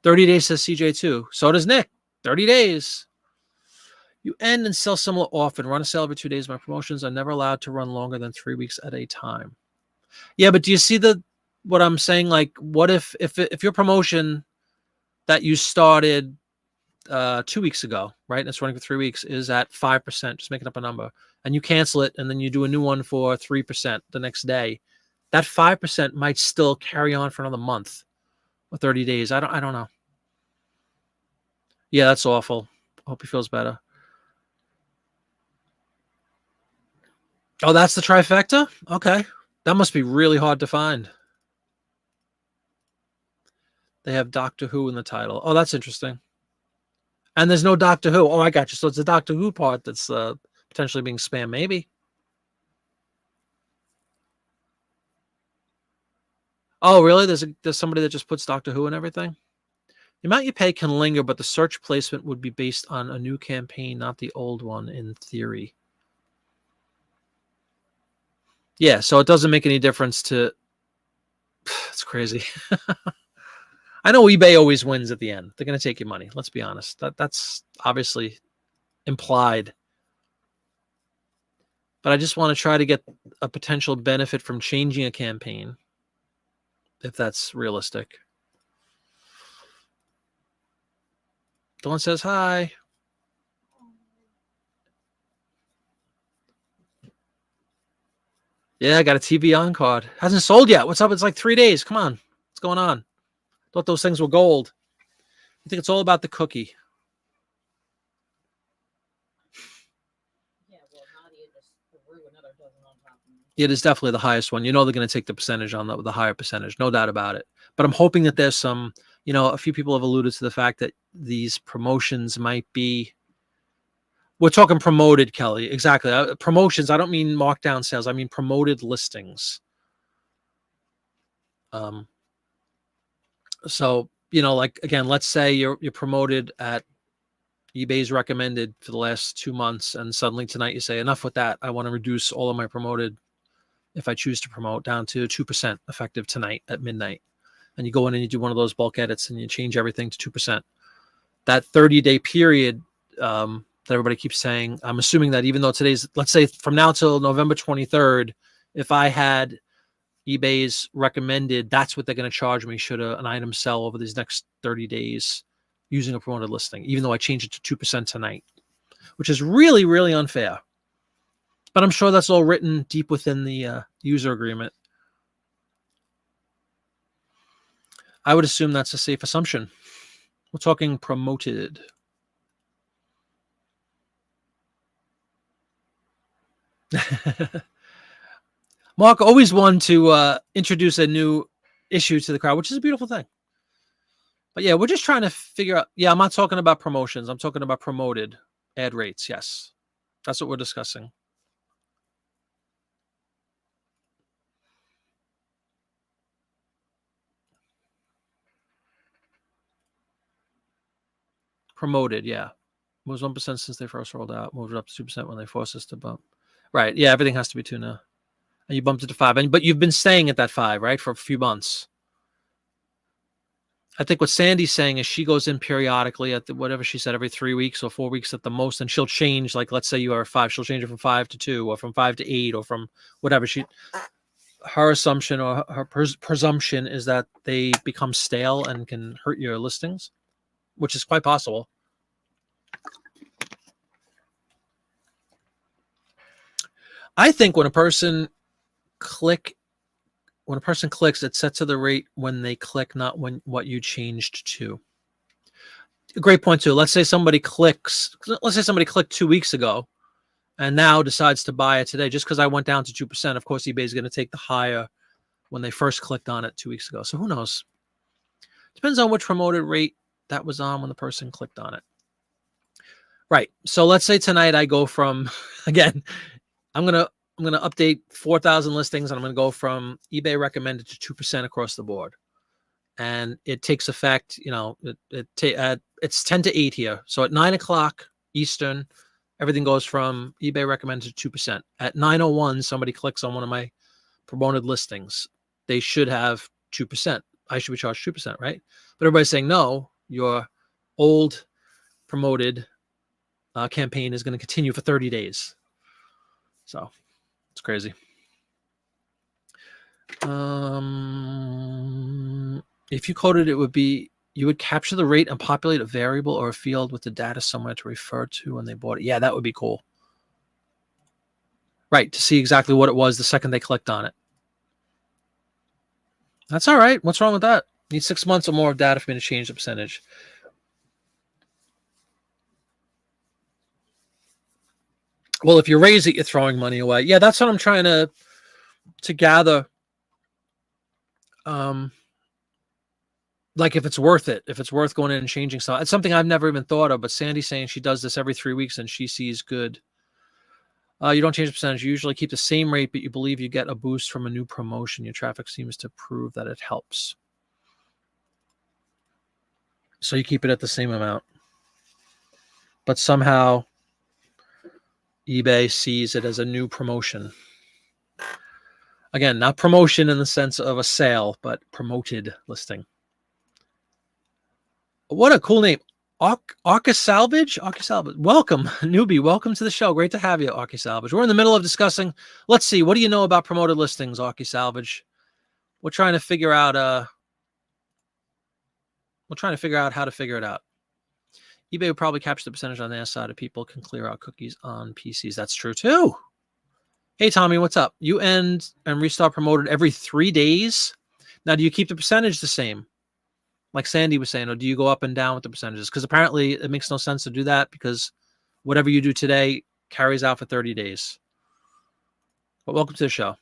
[SPEAKER 1] 30 days, says CJ too. So does Nick. 30 days. You end and sell similar often. Run a sale every 2 days. My promotions are never allowed to run longer than 3 weeks at a time. Yeah, but do you see what I'm saying? Like, what if your promotion that you started 2 weeks ago, right? And it's running for 3 weeks, is at 5%, just making up a number, and you cancel it, and then you do a new one for 3% the next day. That 5% might still carry on for another month or 30 days. I don't know. Yeah, that's awful. Hope he feels better. Oh, that's the trifecta? Okay. That must be really hard to find. They have Doctor Who in the title. Oh, that's interesting. And there's no Doctor Who. Oh, I got you. So it's the Doctor Who part that's potentially being spam, maybe. Oh, really? There's somebody that just puts Doctor Who and everything? The amount you pay can linger, but the search placement would be based on a new campaign, not the old one, in theory. Yeah, so it doesn't make any difference to... It's crazy. I know eBay always wins at the end. They're going to take your money. Let's be honest. That's obviously implied. But I just want to try to get a potential benefit from changing a campaign, if that's realistic. Dawn says hi. Yeah, I got a TV on card. Hasn't sold yet. What's up? It's like 3 days. Come on. What's going on? Thought those things were gold. I think it's all about the cookie.
[SPEAKER 2] Yeah, well, Nadia just threw another dozen on top of me.
[SPEAKER 1] It is definitely the highest one. You know they're going to take the percentage on the higher percentage. No doubt about it. But I'm hoping that there's some, a few people have alluded to the fact that these promotions might be... We're talking promoted, Kelly. Exactly. Promotions. I don't mean markdown sales. I mean promoted listings. So, like, again, let's say you're promoted at eBay's recommended for the last 2 months, and suddenly tonight you say, enough with that. I want to reduce all of my promoted, if I choose to promote, down to 2% effective tonight at midnight. And you go in and you do one of those bulk edits and you change everything to 2%. That 30-day period that everybody keeps saying, I'm assuming that even though today's, let's say from now till November 23rd, if I had eBay's recommended, that's what they're going to charge me should an item sell over these next 30 days using a promoted listing, even though I changed it to 2% tonight, which is really, really unfair. But I'm sure that's all written deep within the user agreement. I would assume that's a safe assumption. We're talking promoted. Mark always one to introduce a new issue to the crowd, which is a beautiful thing. But yeah, we're just trying to figure out. Yeah, I'm not talking about promotions. I'm talking about promoted ad rates. Yes, that's what we're discussing. Promoted, yeah. Was 1% since they first rolled out. Moved it up to 2% when they forced us to bump. Right. Yeah, everything has to be 2 now. And you bumped it to 5. But you've been staying at that 5, right, for a few months. I think what Sandy's saying is she goes in periodically at whatever she said, every 3 weeks or 4 weeks at the most, and she'll change. Like, let's say you are 5, she'll change it from 5 to 2, or from 5 to 8, or from whatever. Her assumption or her presumption is that they become stale and can hurt your listings, which is quite possible. I think when a person clicks, it sets to the rate when they click, not when what you changed to. A great point too. Let's say somebody clicked 2 weeks ago and now decides to buy it today just because I went down to 2%. Of course, eBay is going to take the higher when they first clicked on it 2 weeks ago. So who knows? Depends on which promoted rate that was on when the person clicked on it. Right. So let's say tonight I go from, again, I'm gonna update 4,000 listings, and I'm gonna go from eBay recommended to 2% across the board, and it takes effect. It's 10 to 8 here, so at 9 o'clock Eastern, everything goes from eBay recommended to 2%. At 9:01, somebody clicks on one of my promoted listings, they should have 2%. I should be charged 2%, right? But everybody's saying no. Your old promoted campaign is going to continue for 30 days. So it's crazy. If you coded it, you would capture the rate and populate a variable or a field with the data somewhere to refer to when they bought it. Yeah, that would be cool. Right, to see exactly what it was the second they clicked on it. That's all right. What's wrong with that? Need 6 months or more of data for me to change the percentage. Well, if you raise it, you're throwing money away. Yeah, that's what I'm trying to gather. Like if it's worth it, if it's worth going in and changing something. It's something I've never even thought of, but Sandy's saying she does this every 3 weeks and she sees good. You don't change the percentage. You usually keep the same rate, but you believe you get a boost from a new promotion. Your traffic seems to prove that it helps. So you keep it at the same amount. But somehow eBay sees it as a new promotion. Again, not promotion in the sense of a sale, but promoted listing. What a cool name. Arca Salvage? Arca Salvage. Welcome, newbie. Welcome to the show. Great to have you, Arca Salvage. We're in the middle of discussing. Let's see. What do you know about promoted listings, Arca Salvage? We're trying to figure out how to figure it out. eBay would probably capture the percentage on their side if people can clear out cookies on PCs. That's true too. Hey, Tommy, what's up? You end and restart promoted every 3 days. Now, do you keep the percentage the same? Like Sandy was saying, or do you go up and down with the percentages? Because apparently it makes no sense to do that because whatever you do today carries out for 30 days. But welcome to the show.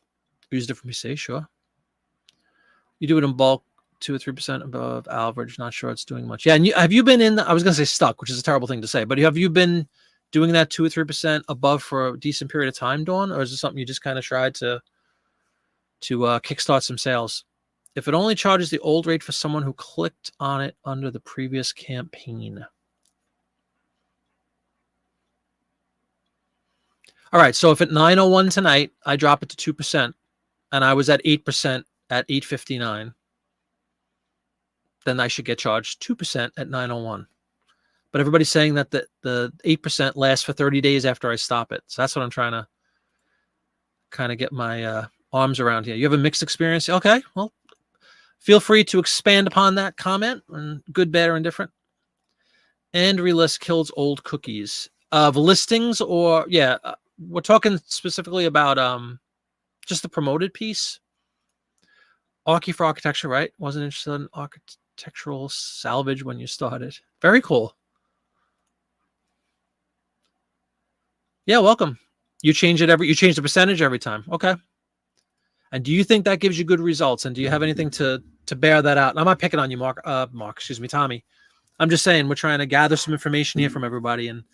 [SPEAKER 1] Use different PC, sure. You do it in bulk, 2 or 3% above average. Not sure it's doing much. Yeah, and have you been in? I was going to say stuck, which is a terrible thing to say, but have you been doing that 2 or 3% above for a decent period of time, Dawn, or is it something you just kind of tried to kickstart some sales? If it only charges the old rate for someone who clicked on it under the previous campaign. All right, so if at 9:01 tonight, I drop it to 2%, and I was at 8% at 8:59, then I should get charged 2% at 9:01. But everybody's saying that the 8% lasts for 30 days after I stop it. So that's what I'm trying to kind of get my arms around here. You have a mixed experience? Okay, well, feel free to expand upon that comment, and good, bad, or indifferent. And relist kills old cookies. Of listings or, yeah, we're talking specifically about just the promoted piece. Archie for architecture, right? Wasn't interested in architectural salvage when you started. Very cool. Yeah, welcome. You change the percentage every time. Okay. And do you think that gives you good results? And do you have anything to bear that out? And I'm not picking on you, Tommy. I'm just saying we're trying to gather some information here from everybody, and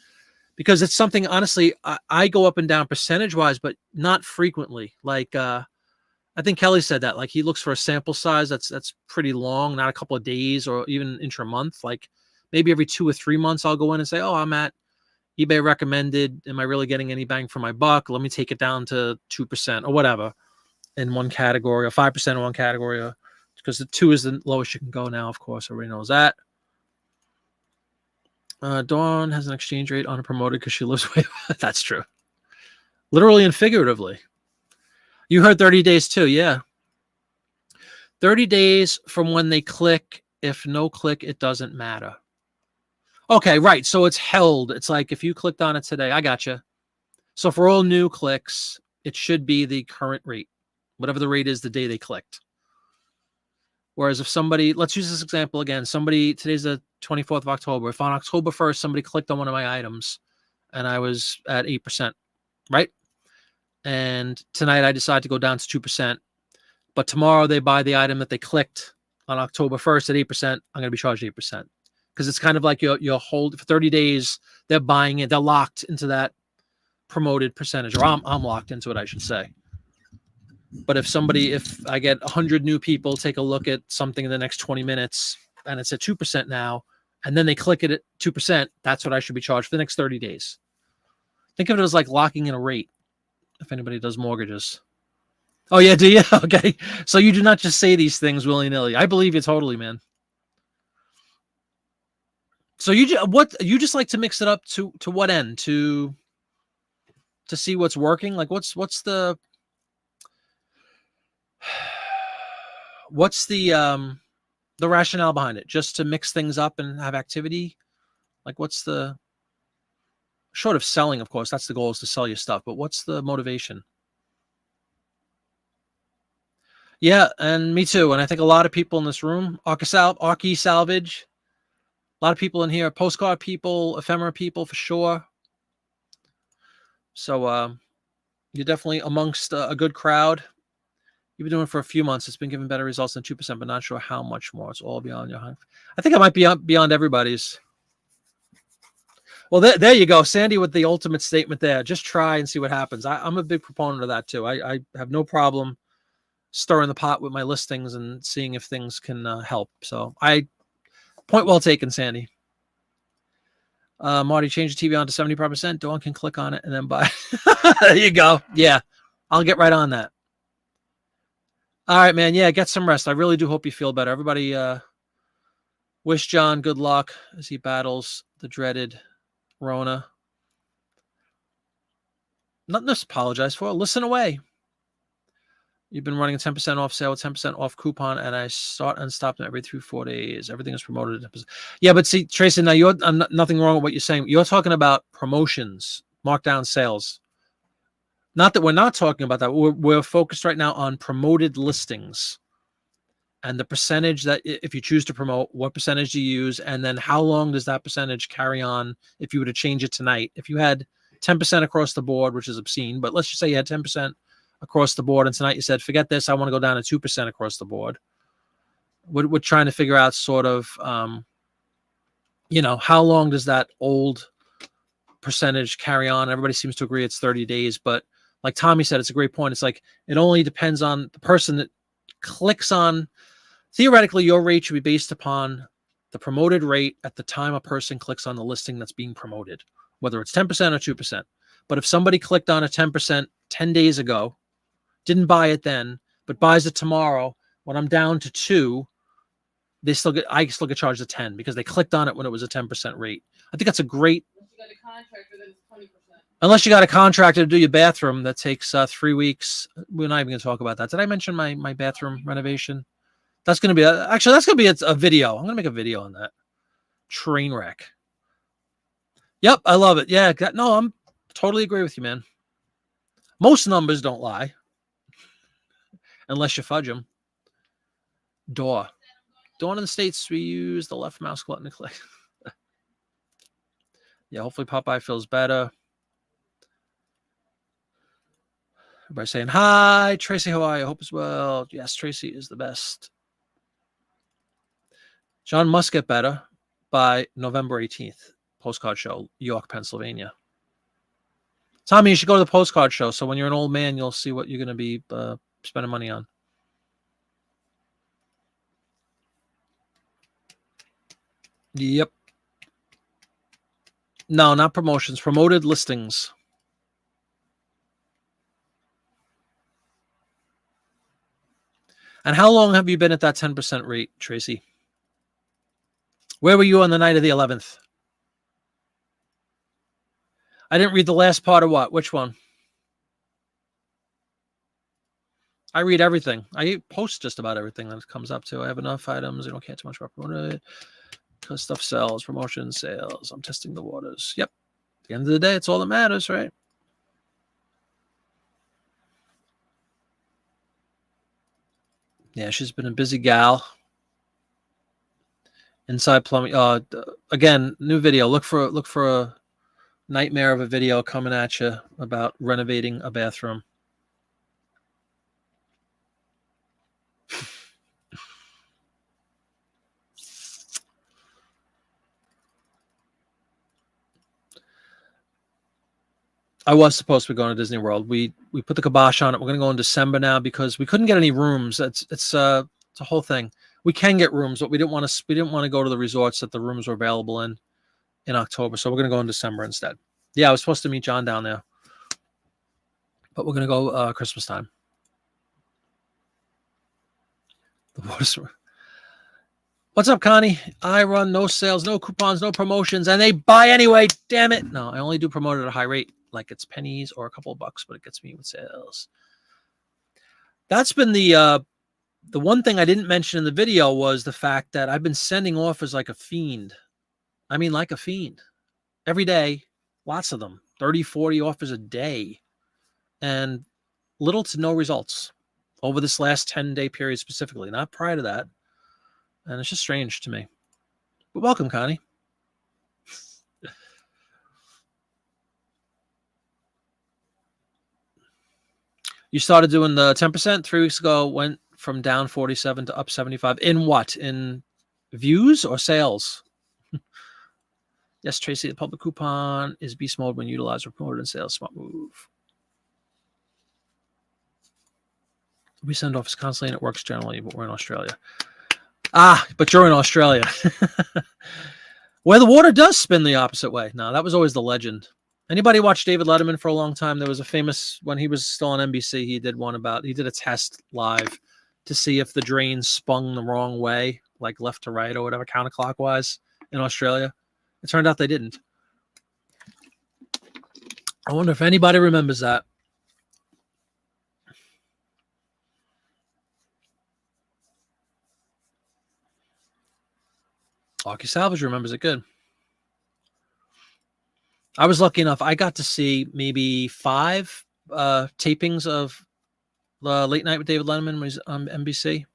[SPEAKER 1] because it's something, honestly, I go up and down percentage wise, but not frequently. Like I think Kelly said that, like he looks for a sample size that's pretty long, not a couple of days or even intra-month. Like maybe every 2 or 3 months I'll go in and say, oh, I'm at eBay recommended. Am I really getting any bang for my buck? Let me take it down to 2% or whatever in one category, or 5% in one category, because the 2 is the lowest you can go now, of course. Everybody knows that. Dawn has an exchange rate on a promoted because she lives way. That's true. Literally and figuratively. You heard 30 days too, yeah. 30 days from when they click. If no click, it doesn't matter. Okay, right. So it's held. It's like if you clicked on it today, I gotcha. So for all new clicks, it should be the current rate, whatever the rate is the day they clicked. Whereas if somebody, let's use this example again, today's the 24th of October. If on October 1st, somebody clicked on one of my items and I was at 8%, right? And tonight I decide to go down to 2%. But tomorrow they buy the item that they clicked on October 1st at 8%. I'm going to be charged 8%. Because it's kind of like you'll hold for 30 days. They're buying it. They're locked into that promoted percentage, or I'm locked into it, I should say. But if I get 100 new people take a look at something in the next 20 minutes and it's at 2% now, and then they click it at 2%, that's what I should be charged for the next 30 days. Think of it as like locking in a rate if anybody does mortgages. Oh, yeah, do you? Okay. So you do not just say these things willy-nilly. I believe you totally, man. So you just like to mix it up to what end? To see what's working? Like what's the rationale behind it? Just to mix things up and have activity? Like what's the, short of selling, of course, that's the goal, is to sell your stuff, but what's the motivation? Yeah, and me too. And I think a lot of people in this room, Arky Salvage, a lot of people in here, postcard people, ephemera people for sure. So you're definitely amongst a good crowd. You've been doing it for a few months. It's been giving better results than 2%, but not sure how much more. It's all beyond your hunt. I think it might be beyond everybody's. Well, there you go. Sandy with the ultimate statement there. Just try and see what happens. I'm a big proponent of that too. I have no problem stirring the pot with my listings and seeing if things can help. So point well taken, Sandy. Marty, change the TV on to 75%. Dawn can click on it and then buy. There you go. Yeah, I'll get right on that. All right, man. Yeah, get some rest. I really do hope you feel better. Everybody wish John good luck as he battles the dreaded Rona. Nothing to apologize for. Listen away. You've been running a 10% off sale, 10% off coupon, and I start and stop them every 3-4 days. Everything is promoted. Yeah, but see, Tracy, now I'm nothing wrong with what you're saying. You're talking about promotions, markdown sales. Not that we're not talking about that. We're focused right now on promoted listings and the percentage that if you choose to promote, what percentage do you use, and then how long does that percentage carry on if you were to change it tonight? If you had 10% across the board, which is obscene, but let's just say you had 10% across the board, and tonight you said, forget this, I want to go down to 2% across the board. We're trying to figure out sort of, how long does that old percentage carry on? Everybody seems to agree it's 30 days, but like Tommy said, it's a great point. It's like, it only depends on the person that clicks on. Theoretically, your rate should be based upon the promoted rate at the time a person clicks on the listing that's being promoted, whether it's 10% or 2%. But if somebody clicked on a 10% 10 days ago, didn't buy it then, but buys it tomorrow, when I'm down to 2, I still get charged a 10 because they clicked on it when it was a 10% rate. I think that's a great. Unless you got a contractor to do your bathroom, that takes 3 weeks. We're not even going to talk about that. Did I mention my bathroom renovation? That's going to be a video. I'm going to make a video on that. Train wreck. Yep, I love it. Yeah, no, I'm totally agree with you, man. Most numbers don't lie. Unless you fudge them. Dawn in the States, we use the left mouse button to click. Yeah, hopefully Popeye feels better. Everybody's saying, hi, Tracy, how are you? Hope as well. Yes, Tracy is the best. John must get better by November 18th. Postcard show, York, Pennsylvania. Tommy, you should go to the postcard show. So when you're an old man, you'll see what you're going to be spending money on. Yep. No, not promotions. Promoted listings. And how long have you been at that 10% rate, Tracy? Where were you on the night of the 11th? I didn't read the last part of what? Which one? I read everything. I post just about everything that comes up to. I have enough items. I don't care too much about promoting because stuff sells, promotion, sales. I'm testing the waters. Yep. At the end of the day, it's all that matters, right? Yeah, she's been a busy gal. Inside plumbing. Again, new video. Look for a nightmare of a video coming at you about renovating a bathroom. I was supposed to be going to Disney World. We put the kibosh on it. We're going to go in December now because we couldn't get any rooms. It's a whole thing. We can get rooms, but we didn't want to go to the resorts that the rooms were available in October. So we're going to go in December instead. Yeah, I was supposed to meet John down there, but we're going to go Christmas time. The water's... What's up, Connie? I run no sales, no coupons, no promotions, and they buy anyway. Damn it. No, I only do promote at a high rate, like it's pennies or a couple of bucks, but it gets me with sales. That's been the one thing I didn't mention in the video was the fact that I've been sending offers like a fiend. I mean, like a fiend. Every day, lots of them, 30, 40 offers a day, and little to no results over this last 10-day period specifically, not prior to that. And it's just strange to me. But welcome, Connie. You started doing the 10% 3 weeks ago, went from down 47 to up 75. In what? In views or sales? Yes, Tracy, the public coupon is beast mode when utilized or promoted in sales. Smart move. We send offers constantly and it works generally, but we're in Australia. Ah, but you're in Australia. Where the water does spin the opposite way. No, that was always the legend. Anybody watch David Letterman for a long time? There was a famous, when he was still on NBC, he did a test live to see if the drains spun the wrong way, like left to right or whatever, counterclockwise in Australia. It turned out they didn't. I wonder if anybody remembers that. Arky Salvage remembers it good. I was lucky enough. I got to see maybe 5 tapings of Late Night with David Letterman when he was on NBC.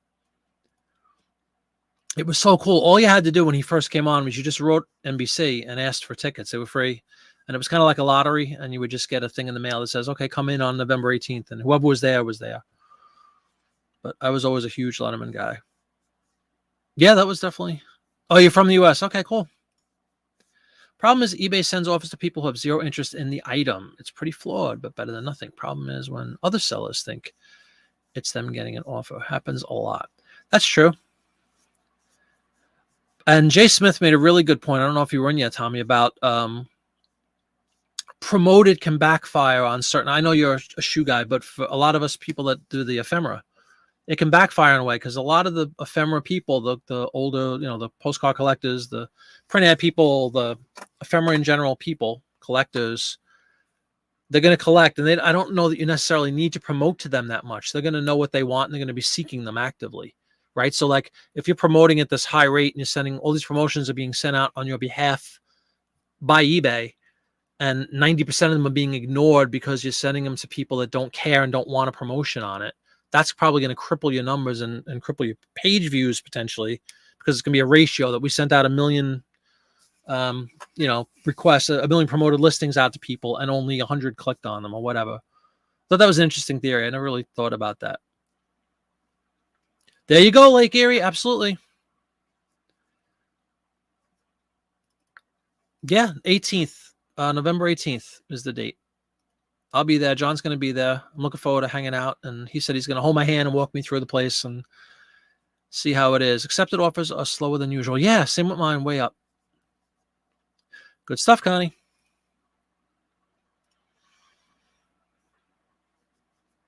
[SPEAKER 1] It was so cool. All you had to do when he first came on was you just wrote NBC and asked for tickets. They were free. And it was kind of like a lottery. And you would just get a thing in the mail that says, okay, come in on November 18th. And whoever was there was there. But I was always a huge Letterman guy. Yeah, that was definitely... Oh, you're from the U.S. Okay, cool. Problem is eBay sends offers to people who have zero interest in the item. It's pretty flawed, but better than nothing. Problem is when other sellers think it's them getting an offer. Happens a lot. That's true. And Jay Smith made a really good point. I don't know if you were in yet, Tommy, about promoted can backfire on certain... I know you're a shoe guy, but for a lot of us people that do the ephemera, it can backfire in a way because a lot of the ephemera people, the older, the postcard collectors, the print ad people, the ephemera in general people, collectors, they're going to collect. And I don't know that you necessarily need to promote to them that much. They're going to know what they want and they're going to be seeking them actively, right? So like if you're promoting at this high rate and you're sending all these promotions are being sent out on your behalf by eBay, and 90% of them are being ignored because you're sending them to people that don't care and don't want a promotion on it. That's probably going to cripple your numbers and cripple your page views potentially because it's going to be a ratio that we sent out 1 million, requests, 1 million promoted listings out to people and only 100 clicked on them or whatever. Thought that was an interesting theory. I never really thought about that. There you go, Lake Erie. Absolutely. Yeah, 18th. November 18th is the date. I'll be there. John's going to be there. I'm looking forward to hanging out. And he said he's going to hold my hand and walk me through the place and see how it is. Accepted offers are slower than usual. Yeah, same with mine. Way up. Good stuff, Connie.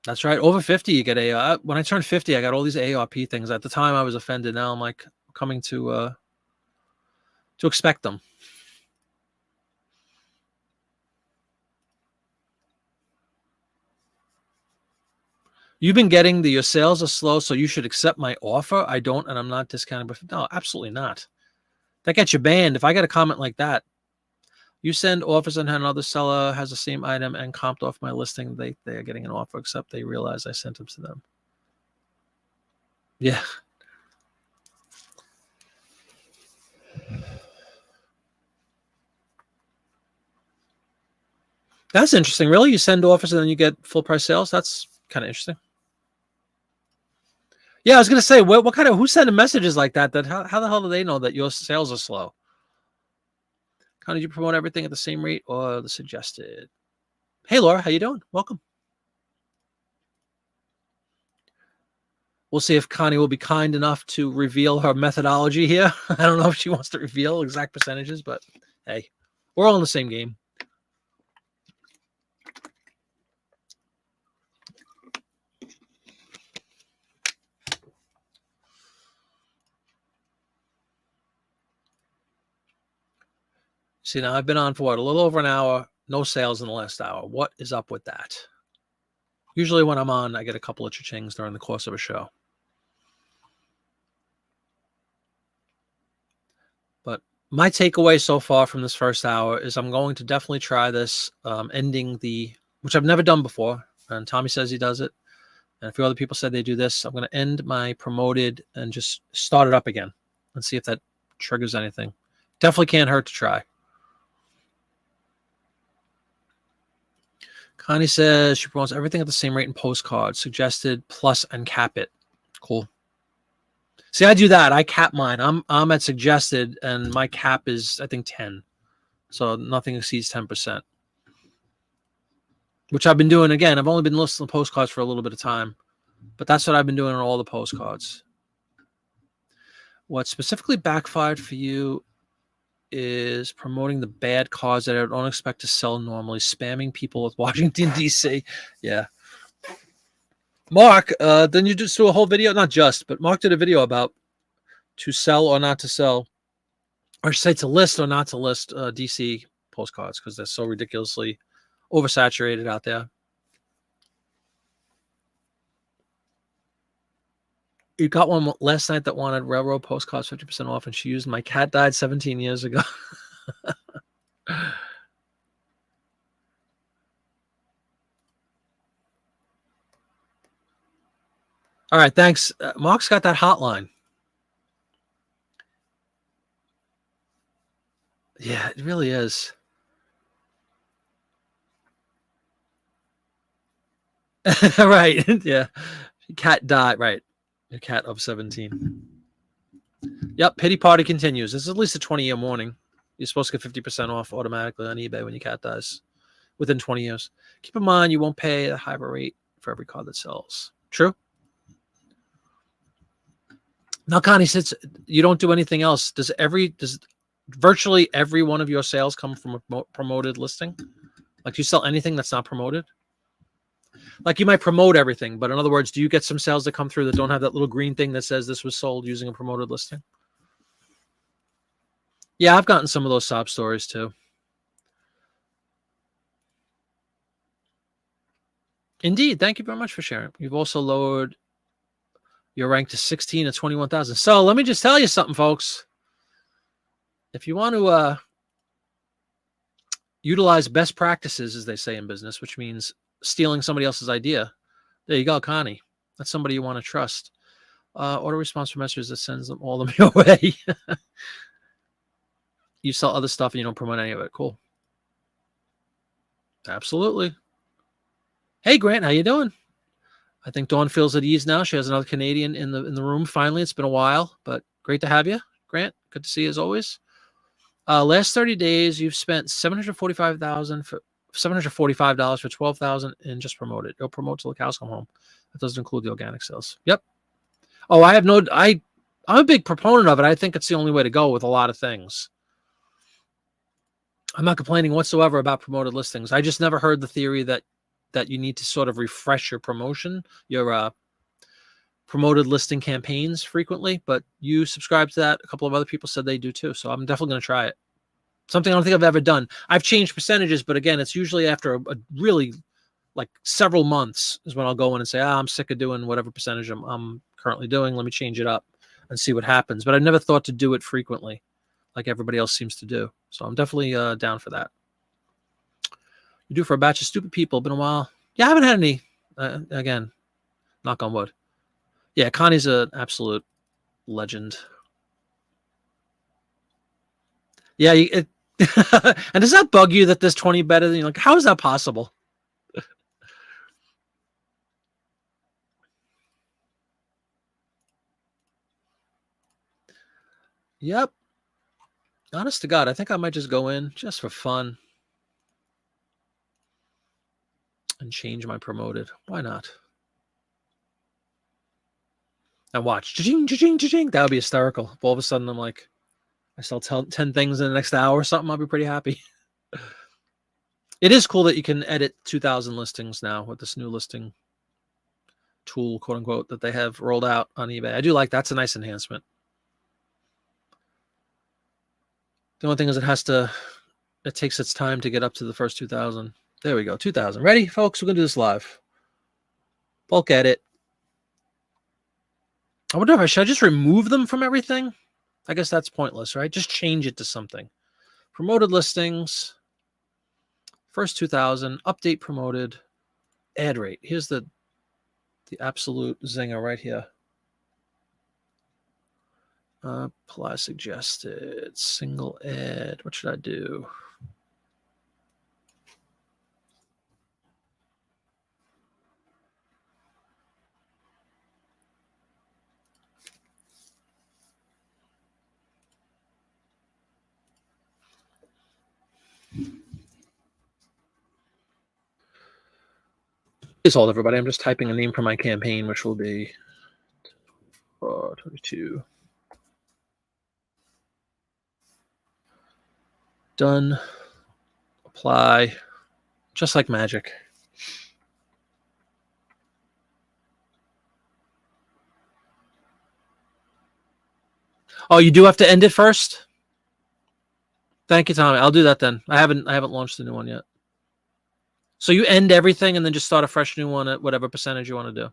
[SPEAKER 1] That's right. Over 50, you get AR. When I turned 50, I got all these AARP things. At the time, I was offended. Now I'm like coming to expect them. You've been getting your sales are slow, so you should accept my offer. I don't, and I'm not discounting. But no, absolutely not. That gets you banned. If I get a comment like that, you send offers and another seller has the same item and comped off my listing, they are getting an offer, except they realize I sent them to them. Yeah. That's interesting. Really? You send offers and then you get full price sales? That's kind of interesting. Yeah, I was going to say, what kind of, who's sending messages like that? How the hell do they know that your sales are slow? How did you promote everything at the same rate or the suggested? Hey, Laura, how you doing? Welcome. We'll see if Connie will be kind enough to reveal her methodology here. I don't know if she wants to reveal exact percentages, but hey, we're all in the same game. See, now I've been on for what, a little over an hour, no sales in the last hour. What is up with that? Usually when I'm on, I get a couple of cha-chings during the course of a show. But my takeaway so far from this first hour is I'm going to definitely try this ending which I've never done before. And Tommy says he does it. And a few other people said they do this. I'm going to end my promoted and just start it up again and see if that triggers anything. Definitely can't hurt to try. Connie says she promotes everything at the same rate in postcards, suggested, plus, and cap it. Cool. See, I do that. I cap mine. I'm at suggested, and my cap is, I think, 10. So nothing exceeds 10%. Which I've been doing. Again, I've only been listing postcards for a little bit of time. But that's what I've been doing on all the postcards. What specifically backfired for you is promoting the bad cards that I don't expect to sell normally, spamming people with Washington, D.C. Yeah. Mark, didn't you just do a whole video? Not just, but Mark did a video about to sell or not to sell, or say to list or not to list DC postcards because they're so ridiculously oversaturated out there. You got one last night that wanted railroad postcards 50% off, and she used my cat died 17 years ago. All right, thanks. Mark's got that hotline. Yeah, it really is. Right. Yeah. Cat died. Right. A cat of 17. Yep. Pity party continues. This is at least a 20-year warning. You're supposed to get 50% off automatically on eBay when your cat dies within 20 years. Keep in mind, you won't pay a higher rate for every card that sells. True. Now, Connie says you don't do anything else. Does virtually every one of your sales come from a promoted listing? Like, do you sell anything that's not promoted? Like, you might promote everything, but in other words, do you get some sales that come through that don't have that little green thing that says this was sold using a promoted listing? Yeah, I've gotten some of those sob stories too. Indeed. Thank you very much for sharing. You've also lowered your rank to 16 to 21,000. So let me just tell you something, folks. If you want to utilize best practices, as they say in business, which means stealing somebody else's idea, there you go, Connie. That's somebody you want to trust. Order response for messages that sends them all your way. You sell other stuff and you don't promote any of it. Cool. Absolutely. Hey, Grant, how you doing? I think Dawn feels at ease now. She has another Canadian in the room. Finally, it's been a while, but great to have you, Grant. Good to see you as always. Last 30 days, you've spent $745 for 12,000 and just promoted. You'll promote till the cows come home. That doesn't include the organic sales. Yep. Oh, I'm a big proponent of it. I think it's the only way to go with a lot of things. I'm not complaining whatsoever about promoted listings. I just never heard the theory that you need to sort of refresh your promoted listing campaigns frequently, but you subscribe to that. A couple of other people said they do too. So I'm definitely going to try it. Something I don't think I've ever done. I've changed percentages, but again, it's usually after a really like several months is when I'll go in and say, I'm sick of doing whatever percentage I'm currently doing. Let me change it up and see what happens. But I've never thought to do it frequently like everybody else seems to do. So I'm definitely down for that. You do for a batch of stupid people. Been a while. Yeah, I haven't had any. Again, knock on wood. Yeah, Connie's an absolute legend. Yeah, and does that bug you that there's 20 better than you? Like, how is that possible? Yep. Honest to God, I think I might just go in just for fun and change my promoted. Why not? And watch. Cha-ching, cha-ching, cha-ching. That would be hysterical. If all of a sudden I'm like, I sell 10 things in the next hour or something, I'll be pretty happy. It is cool that you can edit 2,000 listings now with this new listing tool, quote unquote, that they have rolled out on eBay. I do like that's a nice enhancement. The only thing is it takes its time to get up to the first 2,000. There we go, 2,000. Ready, folks? We're going to do this live. Bulk edit. I wonder should I just remove them from everything? I guess that's pointless, right? Just change it to something. Promoted listings. First 2,000. Update promoted. Ad rate. Here's the absolute zinger right here. Apply suggested. Single ad. What should I do? Please hold, everybody. I'm just typing a name for my campaign, which will be 22. Done. Apply. Just like magic. Oh, you do have to end it first? Thank you, Tommy. I'll do that then. I haven't launched the new one yet. So you end everything and then just start a fresh new one at whatever percentage you want to do.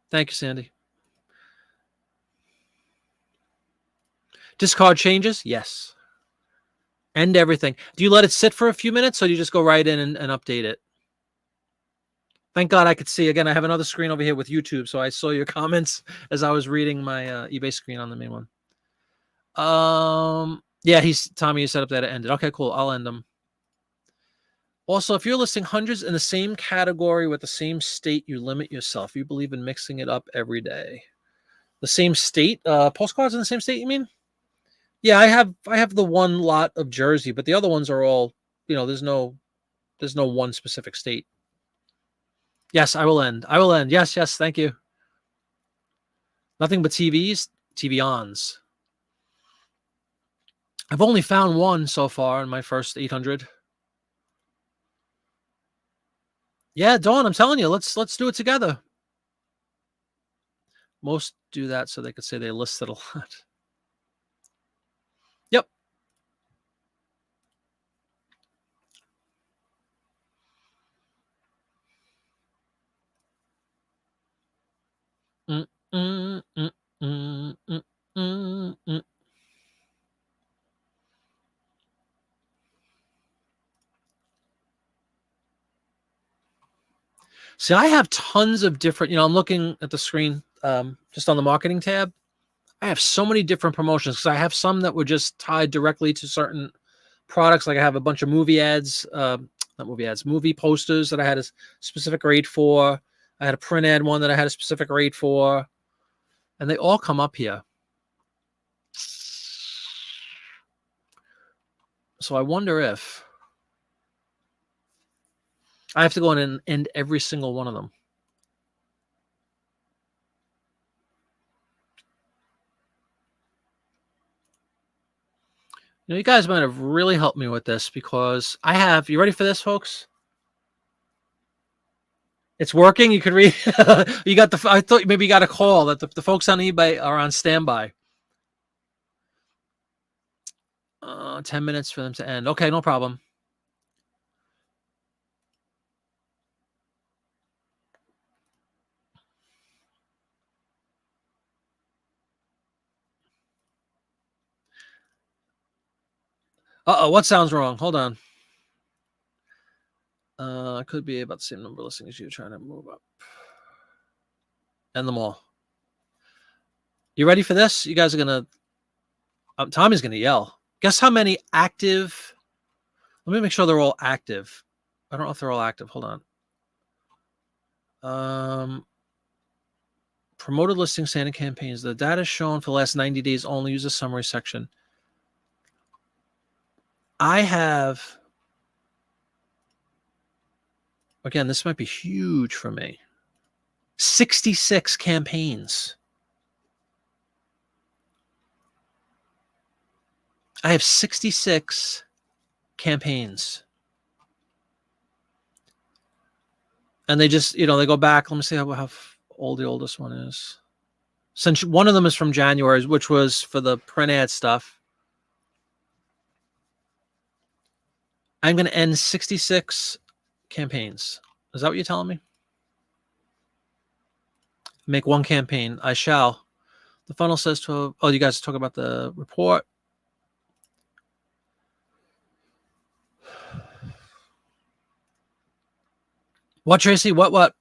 [SPEAKER 1] Thank you, Sandy. Discard changes? Yes. End everything. Do you let it sit for a few minutes or do you just go right in and update it? Thank God I could see. Again, I have another screen over here with YouTube, so I saw your comments as I was reading my eBay screen on the main one. Yeah, Tommy, you set up that it ended. Okay, cool. I'll end them. Also, if you're listing hundreds in the same category with the same state, you limit yourself. You believe in mixing it up every day. The same state? Postcards in the same state, you mean? Yeah, I have the one lot of Jersey, but the other ones are all, there's no one specific state. Yes, I will end. I will end. Yes, thank you. Nothing but TVs, TV-ons. I've only found one so far in my first 800. Yeah, Dawn, I'm telling you, let's do it together. Most do that so they could say they listed a lot. Yep. See, I have tons of different, I'm looking at the screen just on the marketing tab. I have so many different promotions because I have some that were just tied directly to certain products. Like I have a bunch of movie ads, not movie ads, movie posters that I had a specific rate for. I had a print ad one that I had a specific rate for, and they all come up here. So I wonder if I have to go in and end every single one of them. You know, you guys might have really helped me with this because I have, you ready for this, folks? It's working. You could read, you got the, I thought maybe you got a call that the folks on eBay are on standby. 10 minutes for them to end. Okay, no problem. Uh-oh, what sounds wrong? Hold on. Could be about the same number of listings as you trying to move up. End them all. You ready for this? You guys are going to, Tommy's going to yell. Guess how many active, let me make sure they're all active. I don't know if they're all active. Hold on. Promoted listing standing campaigns. The data shown for the last 90 days only. Use the summary section. I have, again, this might be huge for me. 66 campaigns. I have 66 campaigns. And they just, they go back. Let me see how old the oldest one is. Since one of them is from January, which was for the print ad stuff. I'm going to end 66 campaigns. Is that what you're telling me? Make one campaign. I shall. The funnel says 12. Oh, you guys talk about the report. What, Tracy? What?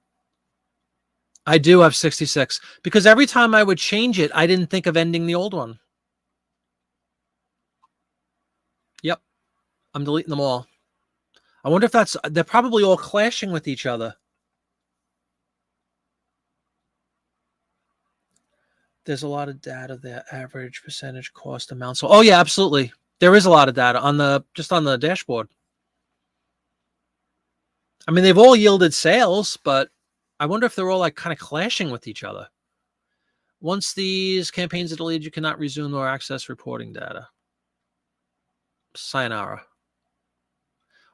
[SPEAKER 1] I do have 66 because every time I would change it, I didn't think of ending the old one. Yep. I'm deleting them all. I wonder if they're probably all clashing with each other. There's a lot of data there. Average percentage cost amount. So, oh yeah, absolutely. There is a lot of data just on the dashboard. I mean, they've all yielded sales, but I wonder if they're all like kind of clashing with each other. Once these campaigns are deleted, you cannot resume or access reporting data. Sayonara.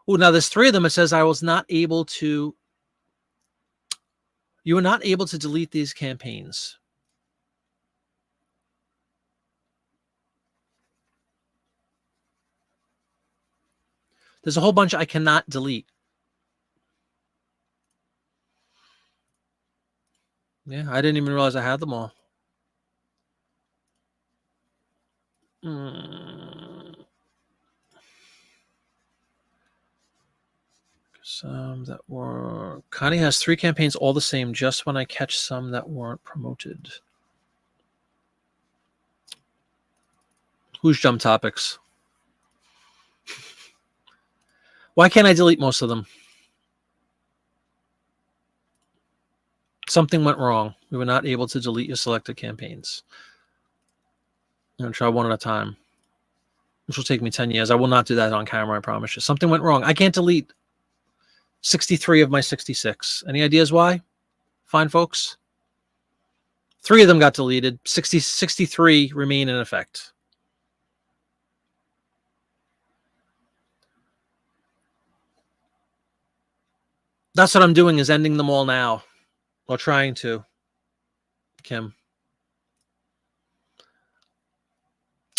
[SPEAKER 1] Oh, now there's 3 of them. It says I was not able to. You were not able to delete these campaigns. There's a whole bunch I cannot delete. Yeah, I didn't even realize I had them all. Some that were... Connie has 3 campaigns all the same, just when I catch some that weren't promoted. Who's Jump Topics? Why can't I delete most of them? Something went wrong. We were not able to delete your selected campaigns. I'm going to try one at a time, which will take me 10 years. I will not do that on camera, I promise you. Something went wrong. I can't delete 63 of my 66. Any ideas why? Fine, folks. 3 of them got deleted. 63 remain in effect. That's what I'm doing, is ending them all now. Or trying to. Kim.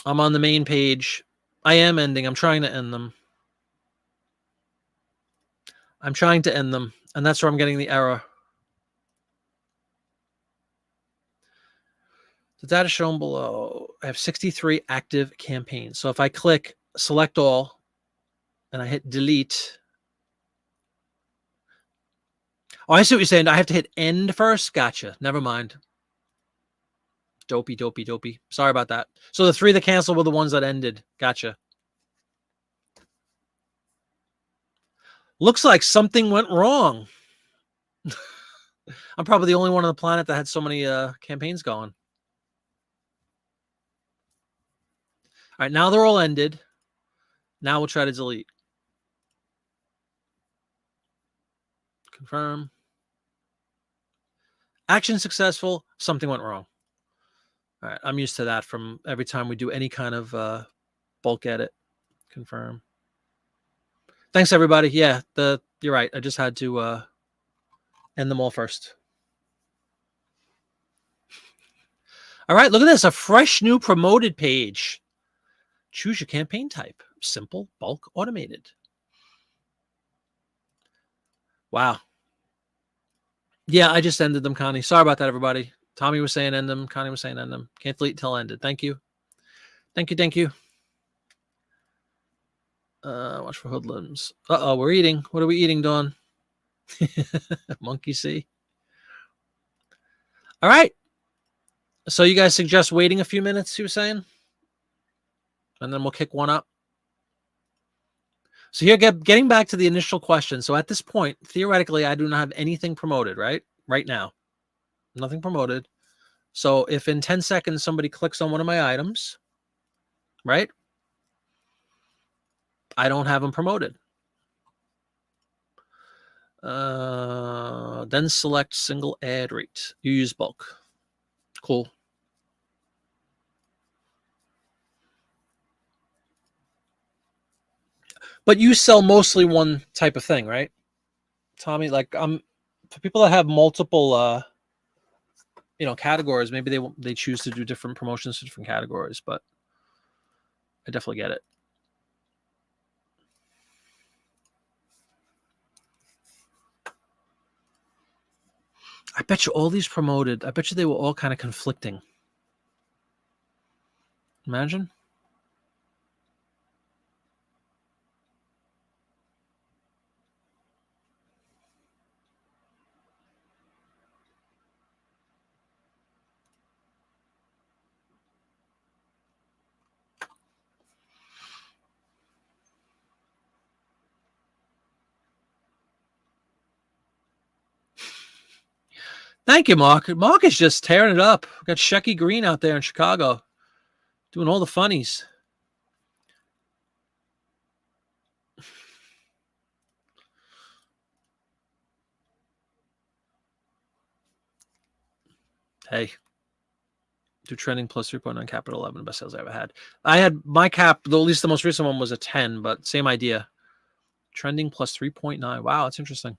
[SPEAKER 1] I'm on the main page. I am ending. I'm trying to end them. I'm trying to end them. And that's where I'm getting the error. The data shown below. I have 63 active campaigns. So if I click select all and I hit delete. Oh, I see what you're saying. I have to hit end first. Gotcha. Never mind. Dopey. Sorry about that. So the 3 that canceled were the ones that ended. Gotcha. Looks like something went wrong. I'm probably the only one on the planet that had so many campaigns going. All right, now they're all ended. Now we'll try to delete. Confirm. Action successful. Something went wrong. All right, I'm used to that from every time we do any kind of bulk edit. Confirm. Thanks, everybody. Yeah, you're right. I just had to end them all first. All right, look at this. A fresh new promoted page. Choose your campaign type. Simple, bulk, automated. Wow. Yeah, I just ended them, Connie. Sorry about that, everybody. Tommy was saying end them. Connie was saying end them. Can't delete until ended. Thank you. Thank you. Thank you. Watch for hoodlums. Uh-oh, we're eating. What are we eating, Dawn? Monkey see. All right. So you guys suggest waiting a few minutes, you were saying? And then we'll kick one up. So here, getting back to the initial question. So at this point, theoretically, I do not have anything promoted, right? Right now. Nothing promoted. So if in 10 seconds somebody clicks on one of my items, right? I don't have them promoted. Then select single ad rate. You use bulk. Cool. But you sell mostly one type of thing, right, Tommy? Like for people that have multiple categories, maybe they choose to do different promotions for different categories, but I definitely get it. I bet you all these promoted, I bet you they were all kind of conflicting. Imagine. Thank you, Mark. Mark is just tearing it up. We got Shecky Green out there in Chicago doing all the funnies. Hey, do trending plus 3.9 cap at 11, best sales I ever had. I had my cap, though at least the most recent one was a 10, but same idea. Trending plus 3.9. Wow, that's interesting.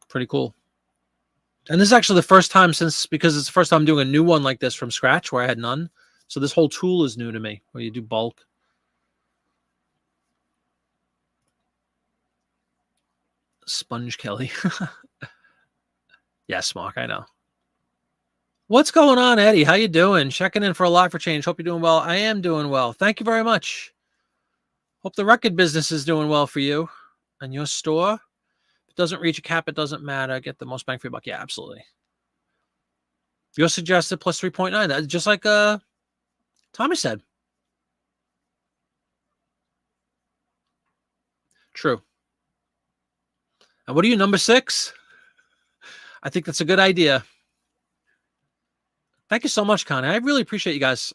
[SPEAKER 1] Pretty cool. And this is actually the first time because it's the first time I'm doing a new one like this from scratch where I had none. So this whole tool is new to me where you do bulk. Sponge Kelly. Yes, Mark, I know. What's going on, Eddie? How you doing? Checking in for a Live for Change. Hope you're doing well. I am doing well. Thank you very much. Hope the record business is doing well for you and your store. If it doesn't reach a cap, it doesn't matter. Get the most bang for your buck. Yeah, absolutely. You're suggested plus 3.9. That's just like Tommy said. True. And what are you, number 6? I think that's a good idea. Thank you so much, Connie. I really appreciate you guys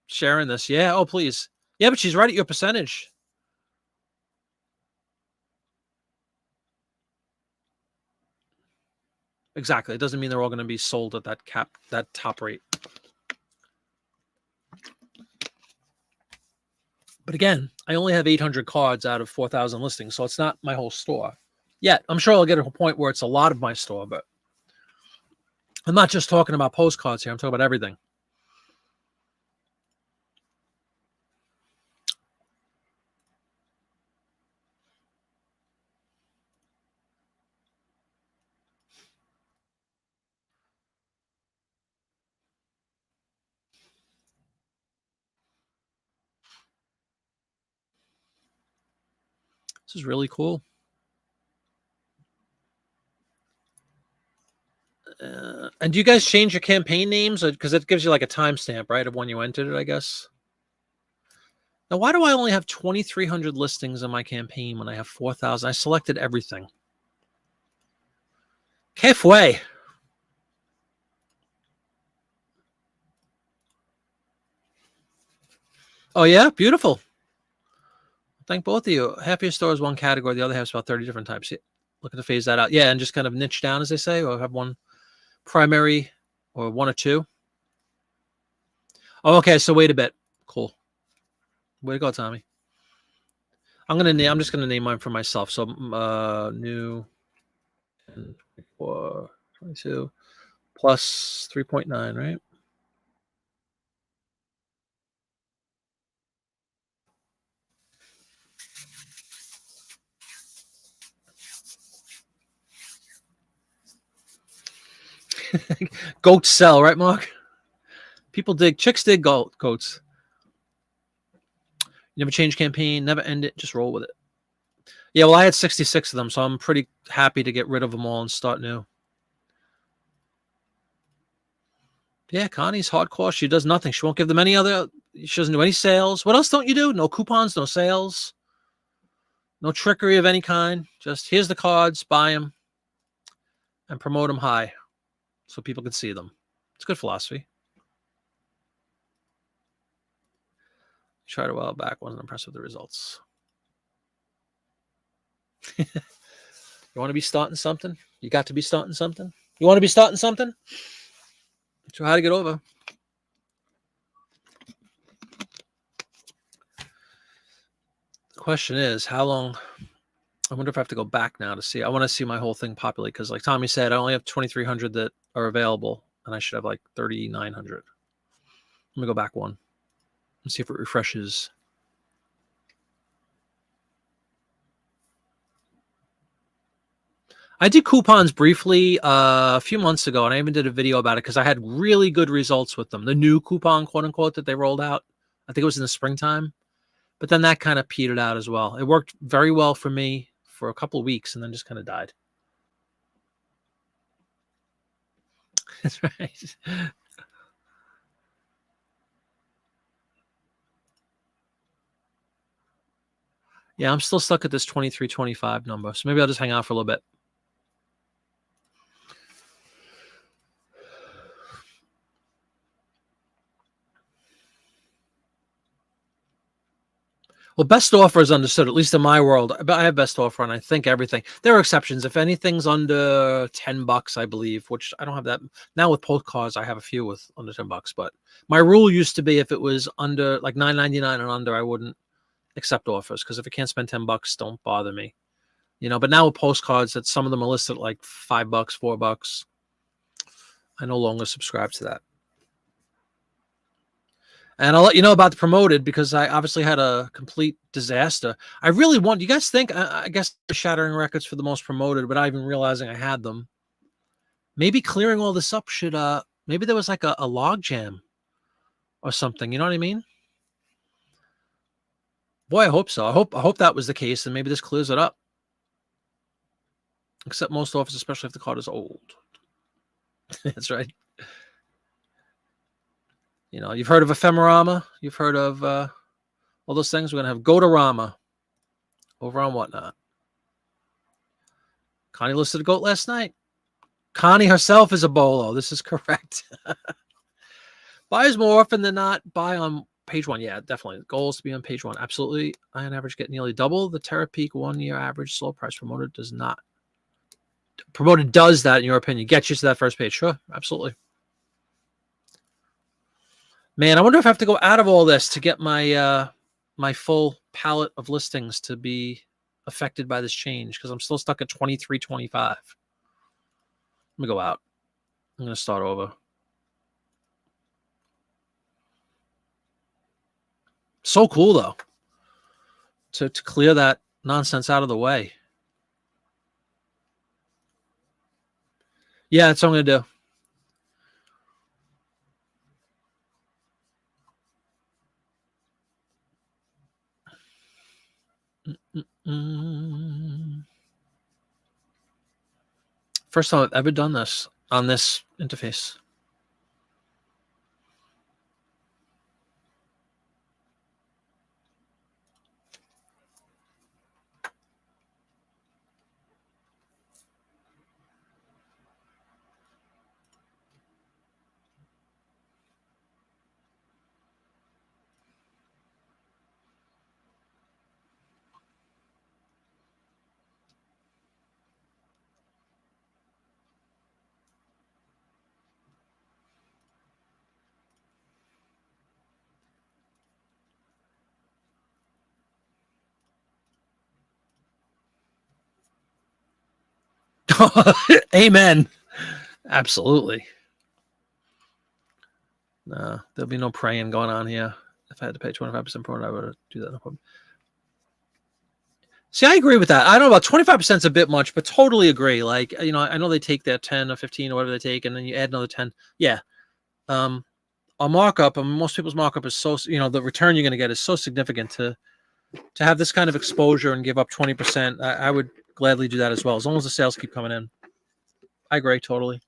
[SPEAKER 1] sharing this. Yeah. Oh, please. Yeah, but she's right at your percentage. Exactly. It doesn't mean they're all going to be sold at that cap, that top rate. But again, I only have 800 cards out of 4,000 listings, so it's not my whole store yet. I'm sure I'll get to a point where it's a lot of my store, but I'm not just talking about postcards here. I'm talking about everything. This is really cool. And do you guys change your campaign names? Because it gives you like a timestamp, right, of when you entered it, I guess. Now, why do I only have 2,300 listings in my campaign when I have 4,000? I selected everything. Que fue? Oh, yeah? Beautiful. Thank both of you. Half your store is one category. The other half is about 30 different types. Looking to phase that out. Yeah, and just kind of niche down, as they say, or have one primary or one or two. Oh, okay. So wait a bit. Cool. Way to go, Tommy. I'm just gonna name mine for myself. So new 24, 22 plus 3.9, right? Goats sell, right, Mark? Chicks dig goats. Never change campaign, never end it, just roll with it. Yeah, well, I had 66 of them, so I'm pretty happy to get rid of them all and start new. Yeah, Connie's hardcore. She does nothing. She won't give them any other. She doesn't do any sales. What else don't you do? No coupons, no sales, no trickery of any kind. Just here's the cards, buy them, and promote them high so people can see them. It's good philosophy. Tried a while back. Wasn't impressed with the results. You want to be starting something? You got to be starting something? You want to be starting something? So how to get over? The question is, how long? I wonder if I have to go back now to see. I want to see my whole thing populate because, like Tommy said, I only have 2,300 that are available, and I should have like 3,900. Let me go back one and see if it refreshes. I did coupons briefly a few months ago, and I even did a video about it because I had really good results with them. The new coupon, quote unquote, that they rolled out. I think it was in the springtime. But then that kind of petered out as well. It worked very well for me for a couple of weeks and then just kind of died. That's right. Yeah, I'm still stuck at this 2325 number. So maybe I'll just hang out for a little bit. Well, best offer is understood, at least in my world. But I have best offer on, I think, everything. There are exceptions. If anything's under $10, I believe, which I don't have that. Now with postcards, I have a few with under $10. But my rule used to be if it was under like $9.99 and under, I wouldn't accept offers because if it can't spend $10, don't bother me. But now with postcards, that some of them are listed at like $5, $4. I no longer subscribe to that. And I'll let you know about the promoted because I obviously had a complete disaster. I really want, you guys think, I guess shattering records for the most promoted without even realizing I had them. Maybe clearing all this up should, maybe there was like a log jam or something. You know what I mean? Boy, I hope so. I hope that was the case and maybe this clears it up. Except most offers, especially if the card is old. That's right. You've heard of Ephemerama. You've heard of all those things. We're going to have Goatorama over on Whatnot. Connie listed a goat last night. Connie herself is a bolo. This is correct. Buyers more often than not buy on page one. Yeah, definitely. The goal is to be on page one. Absolutely. I on average get nearly double the Terra Peak 1 year average. Slow price promoted does not. Promoted does that, in your opinion. Get you to that first page. Sure. Absolutely. Man, I wonder if I have to go out of all this to get my my full palette of listings to be affected by this change because I'm still stuck at 2325. Let me go out. I'm going to start over. So cool, though, to clear that nonsense out of the way. Yeah, that's what I'm going to do. First time I've ever done this on this interface. Amen. Absolutely. No, there'll be no praying going on here. If I had to pay 25% for it, I would do that. No problem. See, I agree with that. I don't know about 25% is a bit much, but totally agree. Like, you know, I know they take that 10 or 15 or whatever they take, and then you add another 10. Yeah. Our markup, and most people's markup is so, you know, the return you're going to get is so significant to have this kind of exposure and give up 20%. I would gladly do that as well, as long as the sales keep coming in. I agree totally.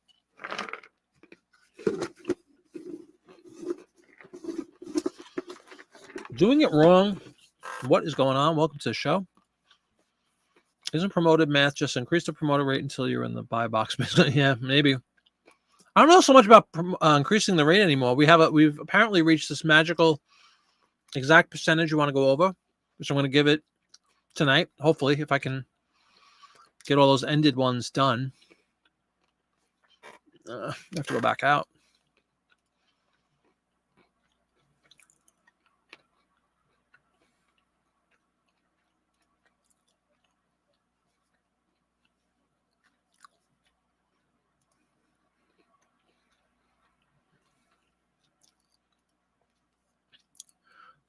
[SPEAKER 1] Doing it wrong. What is going on? Welcome to the show. Isn't promoted math just increase the promoted rate until you're in the buy box? Yeah, maybe. I don't know so much about increasing the rate anymore. We've apparently reached this magical exact percentage you want to go over, which I'm going to give it tonight. Hopefully, if I can get all those ended ones done. I have to go back out.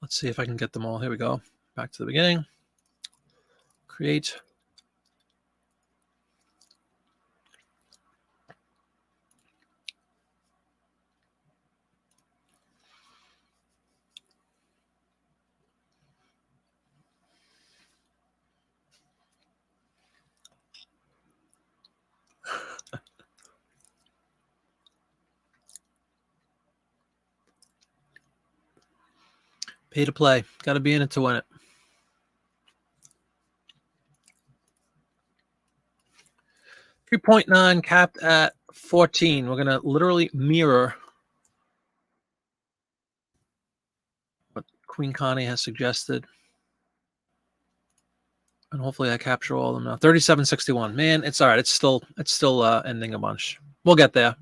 [SPEAKER 1] Let's see if I can get them all. Here we go. Back to the beginning. Create. Pay to play. Got to be in it to win it. $3.9 capped at 14. We're going to literally mirror what Queen Connie has suggested. And hopefully I capture all of them now. 37.61. Man, it's all right. It's still ending a bunch. We'll get there.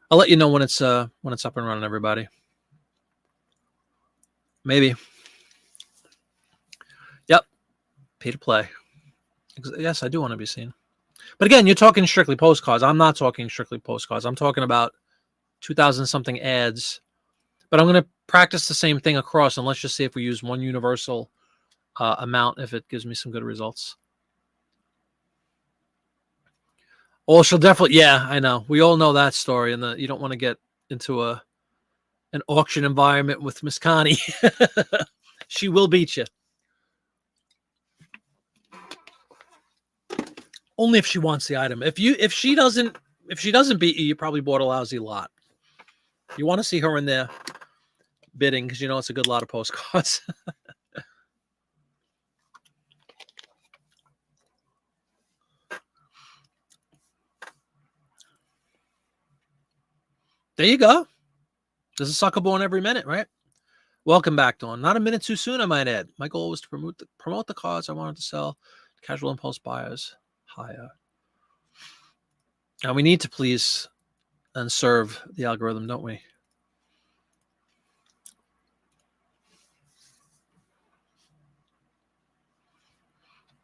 [SPEAKER 1] I'll let you know when it's up and running, everybody. Maybe. Yep. Pay to play. Yes, I do want to be seen. But again, you're talking strictly postcards. I'm not talking strictly postcards. I'm talking about 2,000 something ads. But I'm going to practice the same thing across, and let's just see if we use one universal amount, if it gives me some good results. Oh, she'll definitely. Yeah, I know. We all know that story, and you don't want to get into an auction environment with Miss Connie. She will beat you. Only if she wants the item. If she doesn't beat you, you probably bought a lousy lot. You want to see her in there bidding because you know it's a good lot of postcards. There you go. There's a sucker born every minute, right? Welcome back, Dawn. Not a minute too soon, I might add. My goal was to promote the cards I wanted to sell to casual impulse buyers higher. Now we need to please and serve the algorithm, don't we?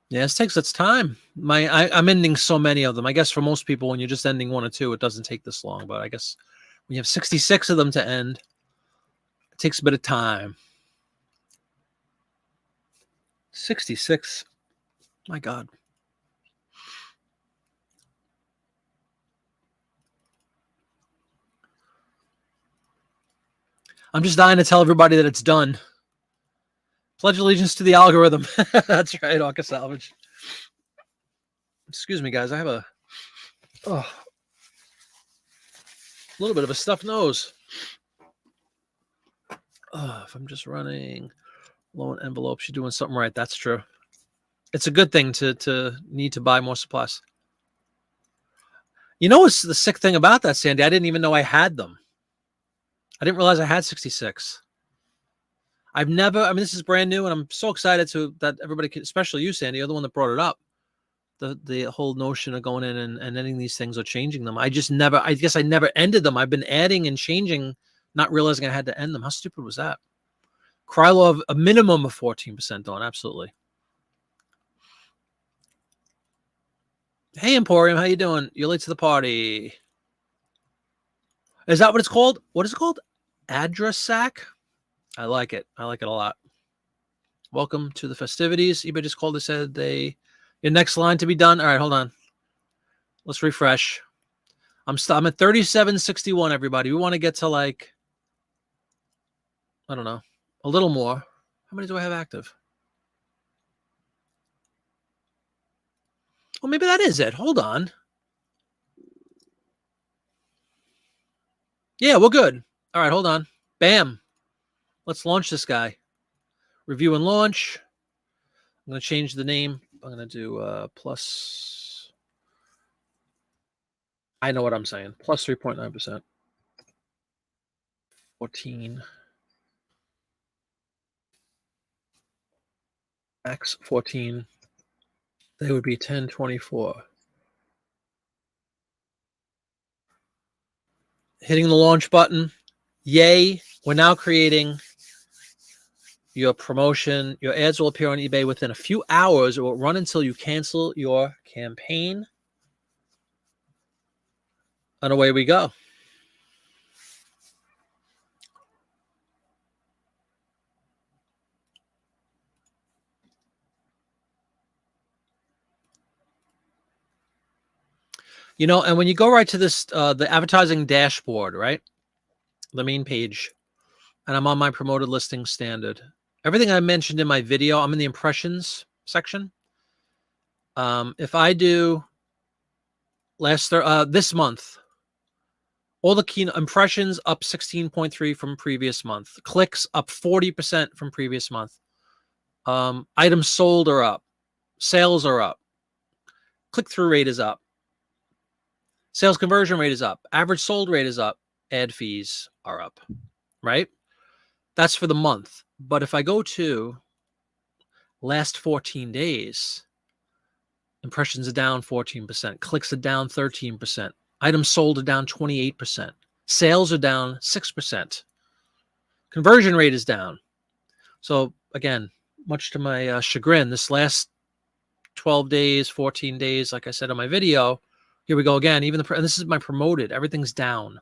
[SPEAKER 1] Yeah, it takes its time. I'm ending so many of them. I guess for most people, when you're just ending one or two, it doesn't take this long. But I guess when you have 66 of them to end, it takes a bit of time. 66. My God. I'm just dying to tell everybody that it's done. Pledge allegiance to the algorithm. That's right, Orca Salvage. Excuse me, guys. I have a little bit of a stuffed nose. If I'm just running low on envelopes, you're doing something right. That's true. It's a good thing to need to buy more supplies. You know what's the sick thing about that, Sandy? I didn't even know I had them. I didn't realize I had 66. I've never, I mean, this is brand new, and I'm so excited that everybody, especially you, Sandy, you're the one that brought it up. The whole notion of going in and ending these things or changing them. I guess I never ended them. I've been adding and changing, not realizing I had to end them. How stupid was that? Krylo of a minimum of 14% on, absolutely. Hey, Emporium, how you doing? You're late to the party. Is that what it's called? What is it called? Address sack? I like it. I like it a lot. Welcome to the festivities. eBay just called and said your next line to be done. All right, hold on. Let's refresh. I'm at 3761, everybody. We want to get to like, I don't know, a little more. How many do I have active? Well, maybe that is it. Hold on. Yeah, we're good. All right, hold on. Bam. Let's launch this guy. Review and launch. I'm going to change the name. I'm going to do plus. I know what I'm saying. Plus 3.9%. 14. Max 14. They would be 1024. Hitting the launch button. Yay. We're now creating your promotion. Your ads will appear on eBay within a few hours. It will run until you cancel your campaign. And away we go. You know, and when you go right to this, the advertising dashboard, right? The main page, and I'm on my promoted listing standard. Everything I mentioned in my video, I'm in the impressions section. If I do this month, all the key impressions up 16.3 from previous month. Clicks up 40% from previous month. Items sold are up. Sales are up. Click-through rate is up. Sales conversion rate is up. Average sold rate is up. Ad fees are up, right? That's for the month. But if I go to last 14 days, impressions are down 14%. Clicks are down 13%. Items sold are down 28%. Sales are down 6%. Conversion rate is down. So again, much to my chagrin, this last 12 days, 14 days, like I said in my video, here we go again. Even and this is my promoted. Everything's down.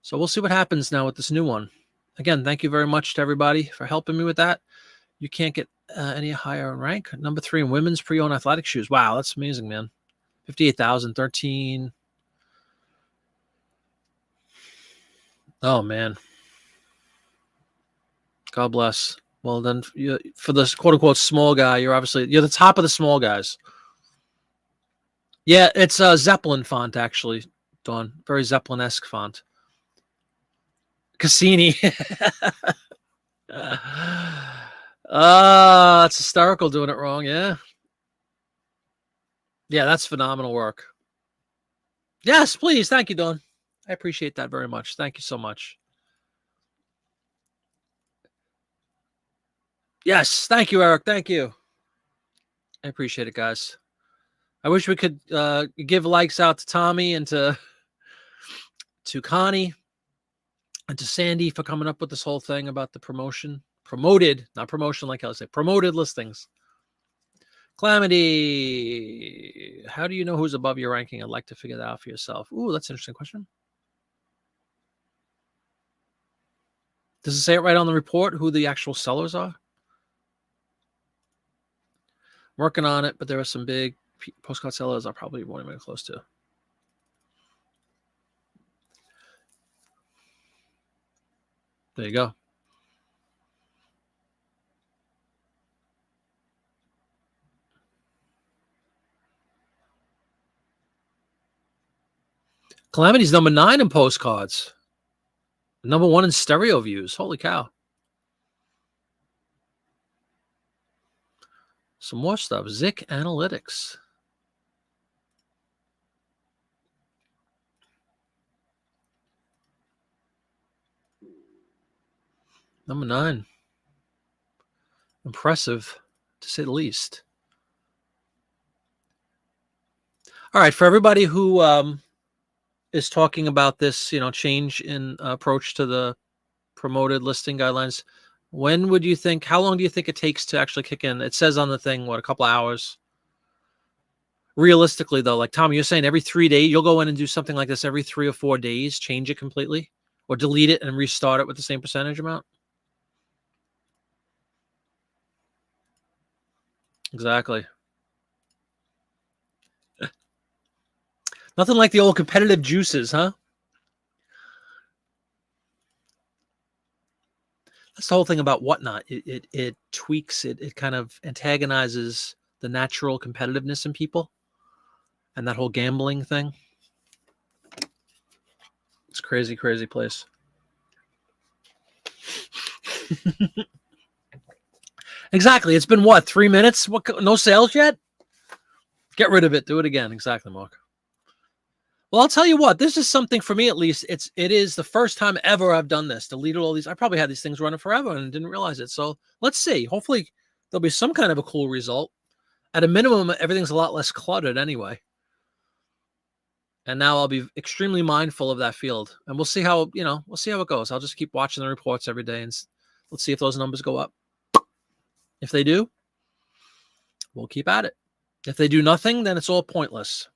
[SPEAKER 1] So we'll see what happens now with this new one. Again, thank you very much to everybody for helping me with that. You can't get any higher in rank. Number 3 in women's pre-owned athletic shoes. Wow, that's amazing, man. 58,000, 13. Oh, man. God bless. Well, then, for this quote-unquote small guy, you're the top of the small guys. Yeah, it's a Zeppelin font, actually, Dawn. Very Zeppelin-esque font. Cassini. It's hysterical doing it wrong, yeah. Yeah, that's phenomenal work. Yes, please. Thank you, Dawn. I appreciate that very much. Thank you so much. Yes, thank you, Eric. Thank you. I appreciate it, guys. I wish we could give likes out to Tommy and to Connie and to Sandy for coming up with this whole thing about the promoted, not promotion like I said, promoted listings. Calamity, how do you know who's above your ranking? I'd like to figure that out for yourself. Ooh, that's an interesting question. Does it say it right on the report who the actual sellers are? I'm working on it, but there are some big postcard sellers I probably won't even get close to. There you go. Calamity's number 9 in postcards. Number 1 in stereo views. Holy cow. Some more stuff. Zik Analytics. Number 9. Impressive, to say the least. All right, for everybody who is talking about this, change in approach to the promoted listing guidelines, when would you think, how long do you think it takes to actually kick in? It says on the thing, what, a couple of hours? Realistically, though, like Tom, you're saying every 3 days, you'll go in and do something like this every 3 or 4 days, change it completely, or delete it and restart it with the same percentage amount? Exactly. Nothing like the old competitive juices, huh? That's the whole thing about Whatnot. It tweaks, it kind of antagonizes the natural competitiveness in people and that whole gambling thing. It's crazy, crazy place. Exactly. It's been what, 3 minutes? What? No sales yet? Get rid of it. Do it again. Exactly, Mark. Well, I'll tell you what. This is something for me, at least. It is the first time ever I've done this. Deleted all these. I probably had these things running forever and didn't realize it. So let's see. Hopefully, there'll be some kind of a cool result. At a minimum, everything's a lot less cluttered anyway. And now I'll be extremely mindful of that field, and we'll see how it goes. I'll just keep watching the reports every day, and let's see if those numbers go up. If they do, we'll keep at it. If they do nothing, then it's all pointless.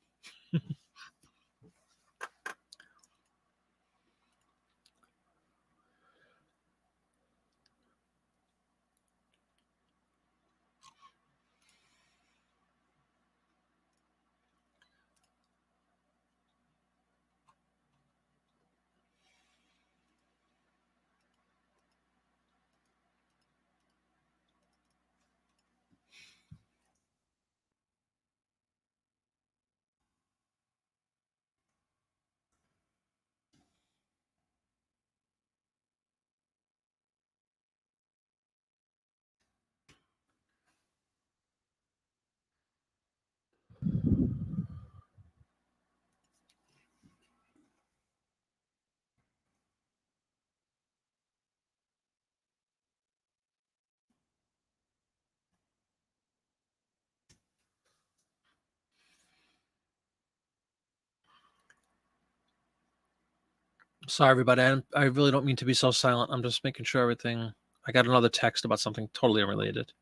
[SPEAKER 1] Sorry, everybody. I really don't mean to be so silent. I'm just making sure everything. I got another text about something totally unrelated.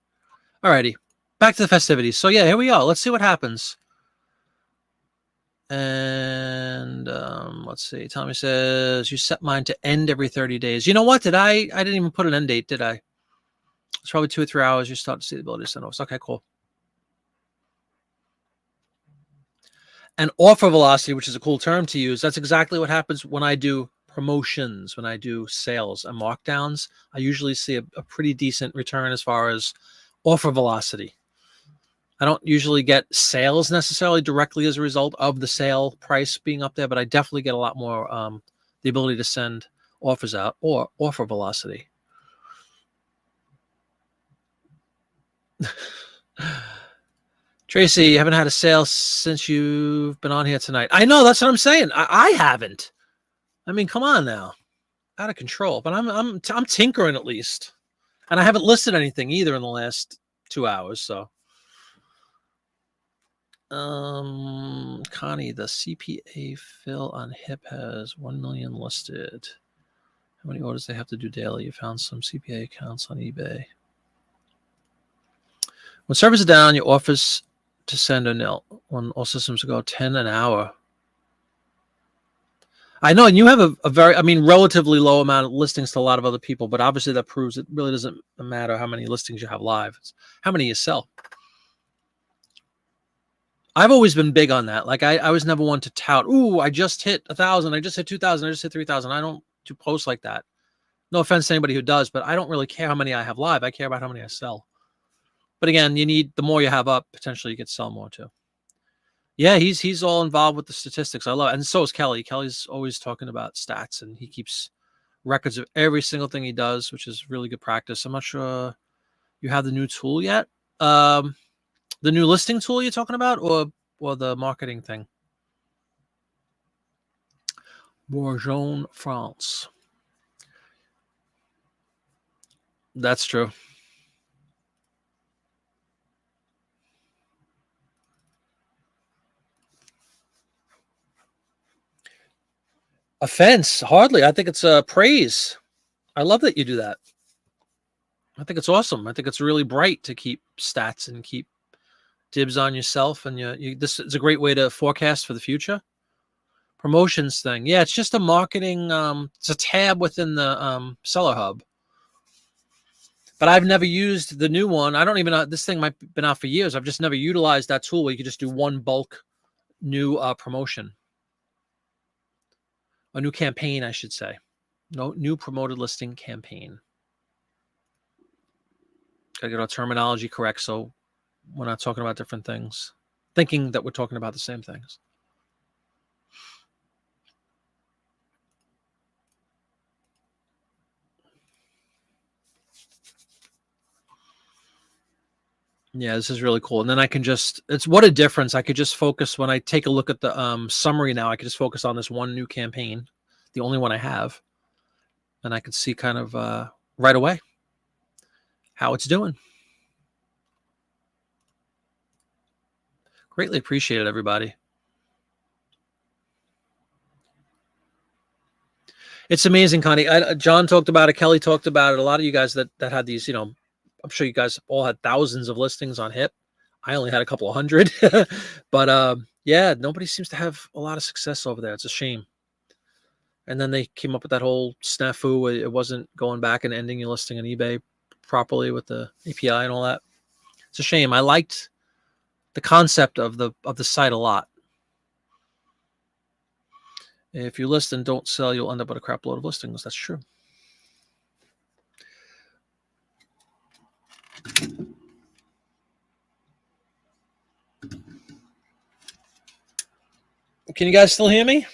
[SPEAKER 1] Alrighty, back to the festivities. So yeah, here we are. Let's see what happens. And let's see. Tommy says you set mine to end every 30 days. You know what? I didn't even put an end date, did I? It's probably 2 or 3 hours. You start to see the ability to send offers. Okay, cool. And offer velocity, which is a cool term to use, that's exactly what happens when I do promotions, when I do sales and markdowns. I usually see a pretty decent return as far as offer velocity. I don't usually get sales necessarily directly as a result of the sale price being up there, but I definitely get a lot more the ability to send offers out or offer velocity. Tracy, you haven't had a sale since you've been on here tonight. I know, that's what I'm saying. I haven't. I mean, come on now, out of control. But I'm tinkering at least, and I haven't listed anything either in the last 2 hours. So, Connie, the CPA fill on HIP has 1 million listed. How many orders they have to do daily? You found some CPA accounts on eBay. When servers are down, your offers to send are nil. When all systems go 10 an hour. I know, and you have a very, relatively low amount of listings to a lot of other people, but obviously that proves it really doesn't matter how many listings you have live. It's how many you sell. I've always been big on that. Like I was never one to tout, ooh, I just hit 1,000, I just hit 2,000, I just hit 3,000. I don't do posts like that. No offense to anybody who does, but I don't really care how many I have live. I care about how many I sell. But again, the more you have up, potentially you could sell more too. Yeah, he's all involved with the statistics. I love it. And so is Kelly. Kelly's always talking about stats, and he keeps records of every single thing he does, which is really good practice. I'm not sure you have the new tool yet. The new listing tool you're talking about, or the marketing thing? Bourgeon, France. That's true. Offense? Hardly. I think it's praise. I love that you do that. I think it's awesome. I think it's really bright to keep stats and keep dibs on yourself. And this is a great way to forecast for the future. Promotions thing. Yeah, it's just a marketing. It's a tab within the Seller Hub. But I've never used the new one. I don't even know. This thing might have been out for years. I've just never utilized that tool where you could just do one bulk new promotion. A new campaign, I should say. No new promoted listing campaign. Gotta get our terminology correct so we're not talking about different things, thinking that we're talking about the same things. Yeah, this is really cool. And then I can it's what a difference. I could just focus when I take a look at the summary now. I could just focus on this one new campaign, the only one I have. And I could see kind of right away how it's doing. Greatly appreciate it, everybody. It's amazing, Connie. John talked about it. Kelly talked about it. A lot of you guys that had these, I'm sure you guys all had thousands of listings on HIP. I only had a couple of hundred, but yeah, nobody seems to have a lot of success over there. It's a shame. And then they came up with that whole snafu. It wasn't going back and ending your listing on eBay properly with the API and all that. It's a shame. I liked the concept of the site a lot. If you list and don't sell, you'll end up with a crap load of listings. That's true. Can you guys still hear me?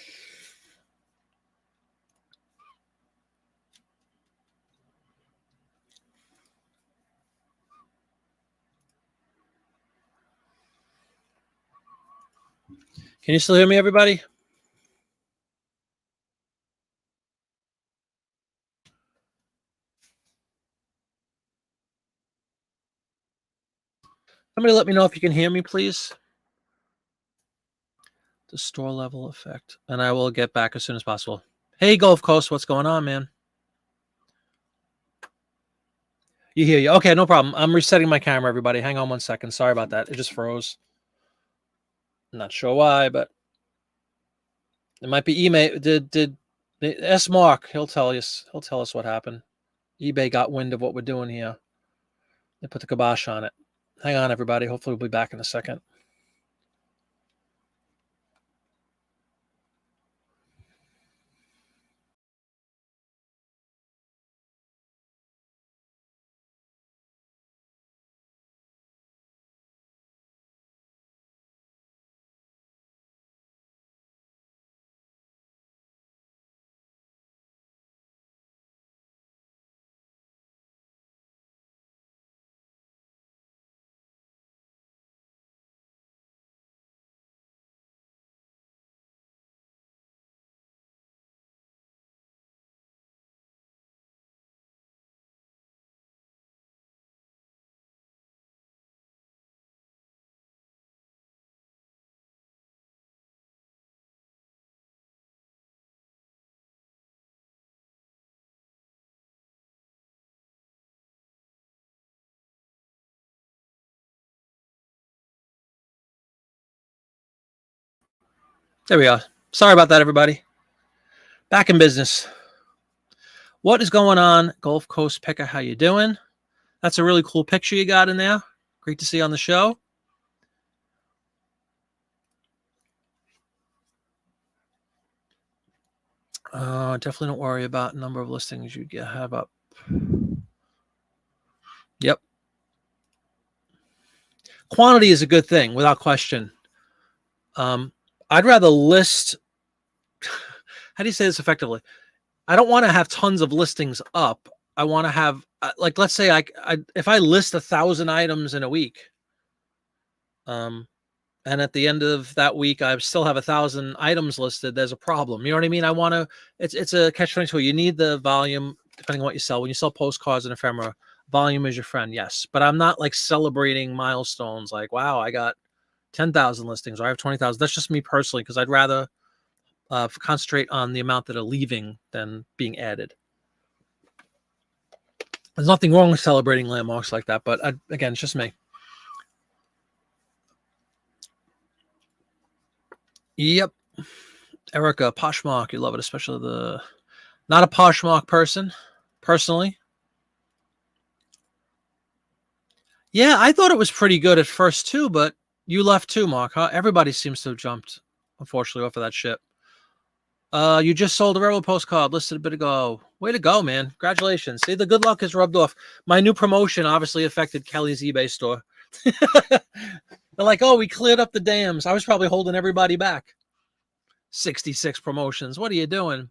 [SPEAKER 1] Can you still hear me, everybody? Somebody let me know if you can hear me, please. The store level effect. And I will get back as soon as possible. Hey, Gulf Coast, what's going on, man? You hear you. Okay, no problem. I'm resetting my camera, everybody. Hang on 1 second. Sorry about that. It just froze. I'm not sure why, but it might be email. Did S Mark? He'll tell us. He'll tell us what happened. eBay got wind of what we're doing here. They put the kibosh on it. Hang on, everybody. Hopefully we'll be back in a second. There we are. Sorry about that, everybody. Back in business. What is going on, Gulf Coast Picker? How you doing? That's a really cool picture you got in there. Great to see you on the show. Definitely don't worry about number of listings you have up. Yep. Quantity is a good thing, without question. I'd rather list. How do you say this effectively? I don't want to have tons of listings up. I want to have like, let's say if I list 1,000 items in a week, and at the end of that week I still have 1,000 items listed, there's a problem. You know what I mean? I want to. It's a catch-22. You need the volume depending on what you sell. When you sell postcards and ephemera, volume is your friend. Yes, but I'm not like celebrating milestones. Like, wow, I got 10,000 listings or I have 20,000. That's just me personally, because I'd rather concentrate on the amount that are leaving than being added. There's nothing wrong with celebrating landmarks like that, but again, it's just me. Yep. Erica, Poshmark, you love it, especially not a Poshmark person, personally. Yeah, I thought it was pretty good at first too, but you left too, Mark, huh? Everybody seems to have jumped, unfortunately, off of that ship. You just sold a railroad postcard listed a bit ago. Way to go, man. Congratulations. See, the good luck has rubbed off. My new promotion obviously affected Kelly's eBay store. They're like, oh, we cleared up the dams. I was probably holding everybody back. 66 promotions. What are you doing?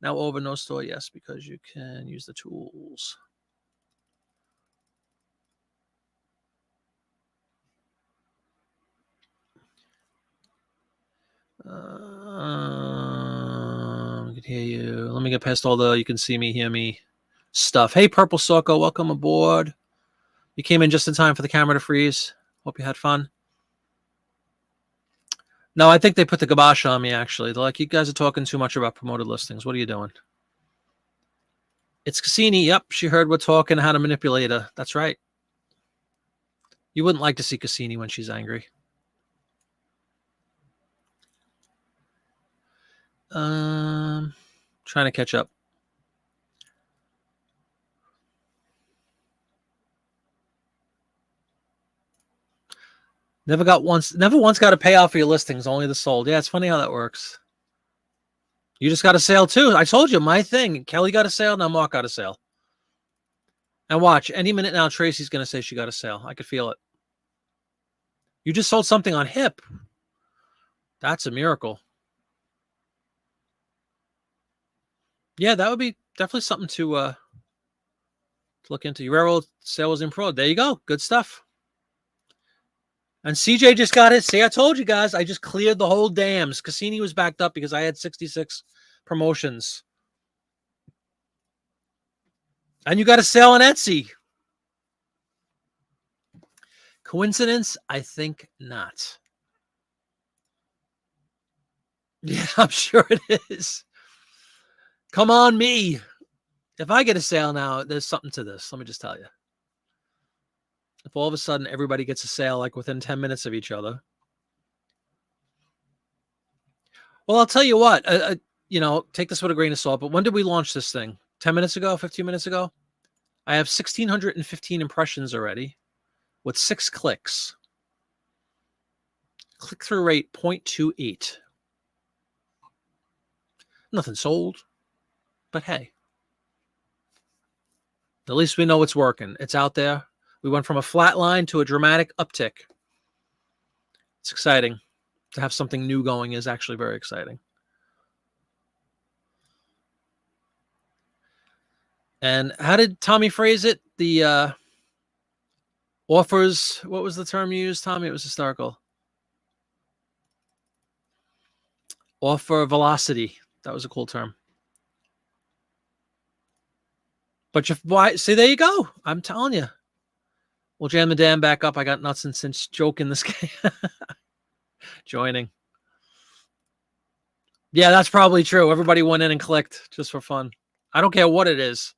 [SPEAKER 1] Now over no store, yes, because you can use the tools. I can hear you. Let me get past all the you can see me, hear me stuff. Hey, Purple Sorko, welcome aboard. You came in just in time for the camera to freeze. Hope you had fun. No, I think they put the kibosh on me, actually. They're like, you guys are talking too much about promoted listings. What are you doing? It's Cassini. Yep, she heard we're talking how to manipulate her. That's right. You wouldn't like to see Cassini when she's angry. Trying to catch up. Never once got a payout for your listings, only the sold. Yeah, it's funny how that works. You just got a sale too. I told you my thing. Kelly got a sale, now Mark got a sale. And watch, any minute now, Tracy's going to say she got a sale. I could feel it. You just sold something on HIP. That's a miracle. Yeah, that would be definitely something to look into. Your railroad sale was in pro. There you go. Good stuff. And CJ just got it. See, I told you guys. I just cleared the whole dams. Cassini was backed up because I had 66 promotions. And you got a sale on Etsy. Coincidence? I think not. Yeah, I'm sure it is. Come on, me. If I get a sale now, there's something to this. Let me just tell you. If all of a sudden everybody gets a sale like within 10 minutes of each other. Well, I'll tell you what, take this with a grain of salt, but when did we launch this thing? 10 minutes ago, 15 minutes ago? I have 1,615 impressions already with 6 clicks. Click-through rate 0.28. Nothing sold, but hey. At least we know it's working. It's out there. We went from a flat line to a dramatic uptick. It's exciting. To have something new going is actually very exciting. And how did Tommy phrase it? The offers, what was the term you used, Tommy? It was hysterical. Offer velocity. That was a cool term. But see, there you go. I'm telling you. We'll jam the dam back up. I got nuts and since joking this game. Joining. Yeah, that's probably true. Everybody went in and clicked just for fun. I don't care what it is.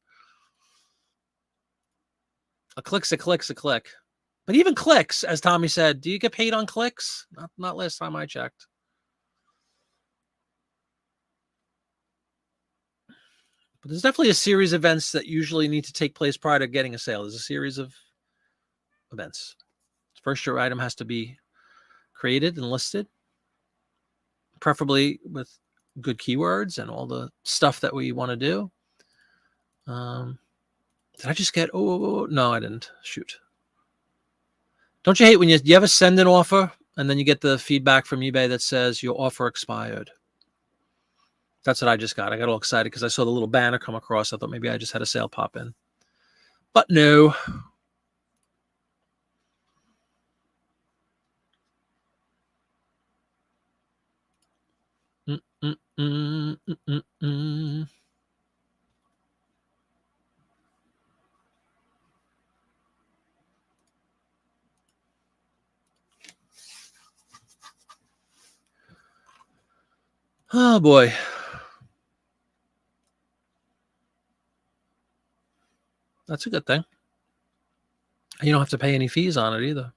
[SPEAKER 1] A click's a click's a click. But even clicks, as Tommy said, do you get paid on clicks? Not last time I checked. But there's definitely a series of events that usually need to take place prior to getting a sale. There's a series of events. First, your item has to be created and listed, preferably with good keywords and all the stuff that we want to do. Did I just get, no, I didn't. Shoot. Don't you hate when you ever send an offer and then you get the feedback from eBay that says your offer expired. That's what I just got. I got all excited because I saw the little banner come across. I thought maybe I just had a sale pop in. But no. Oh, boy. That's a good thing. You don't have to pay any fees on it either.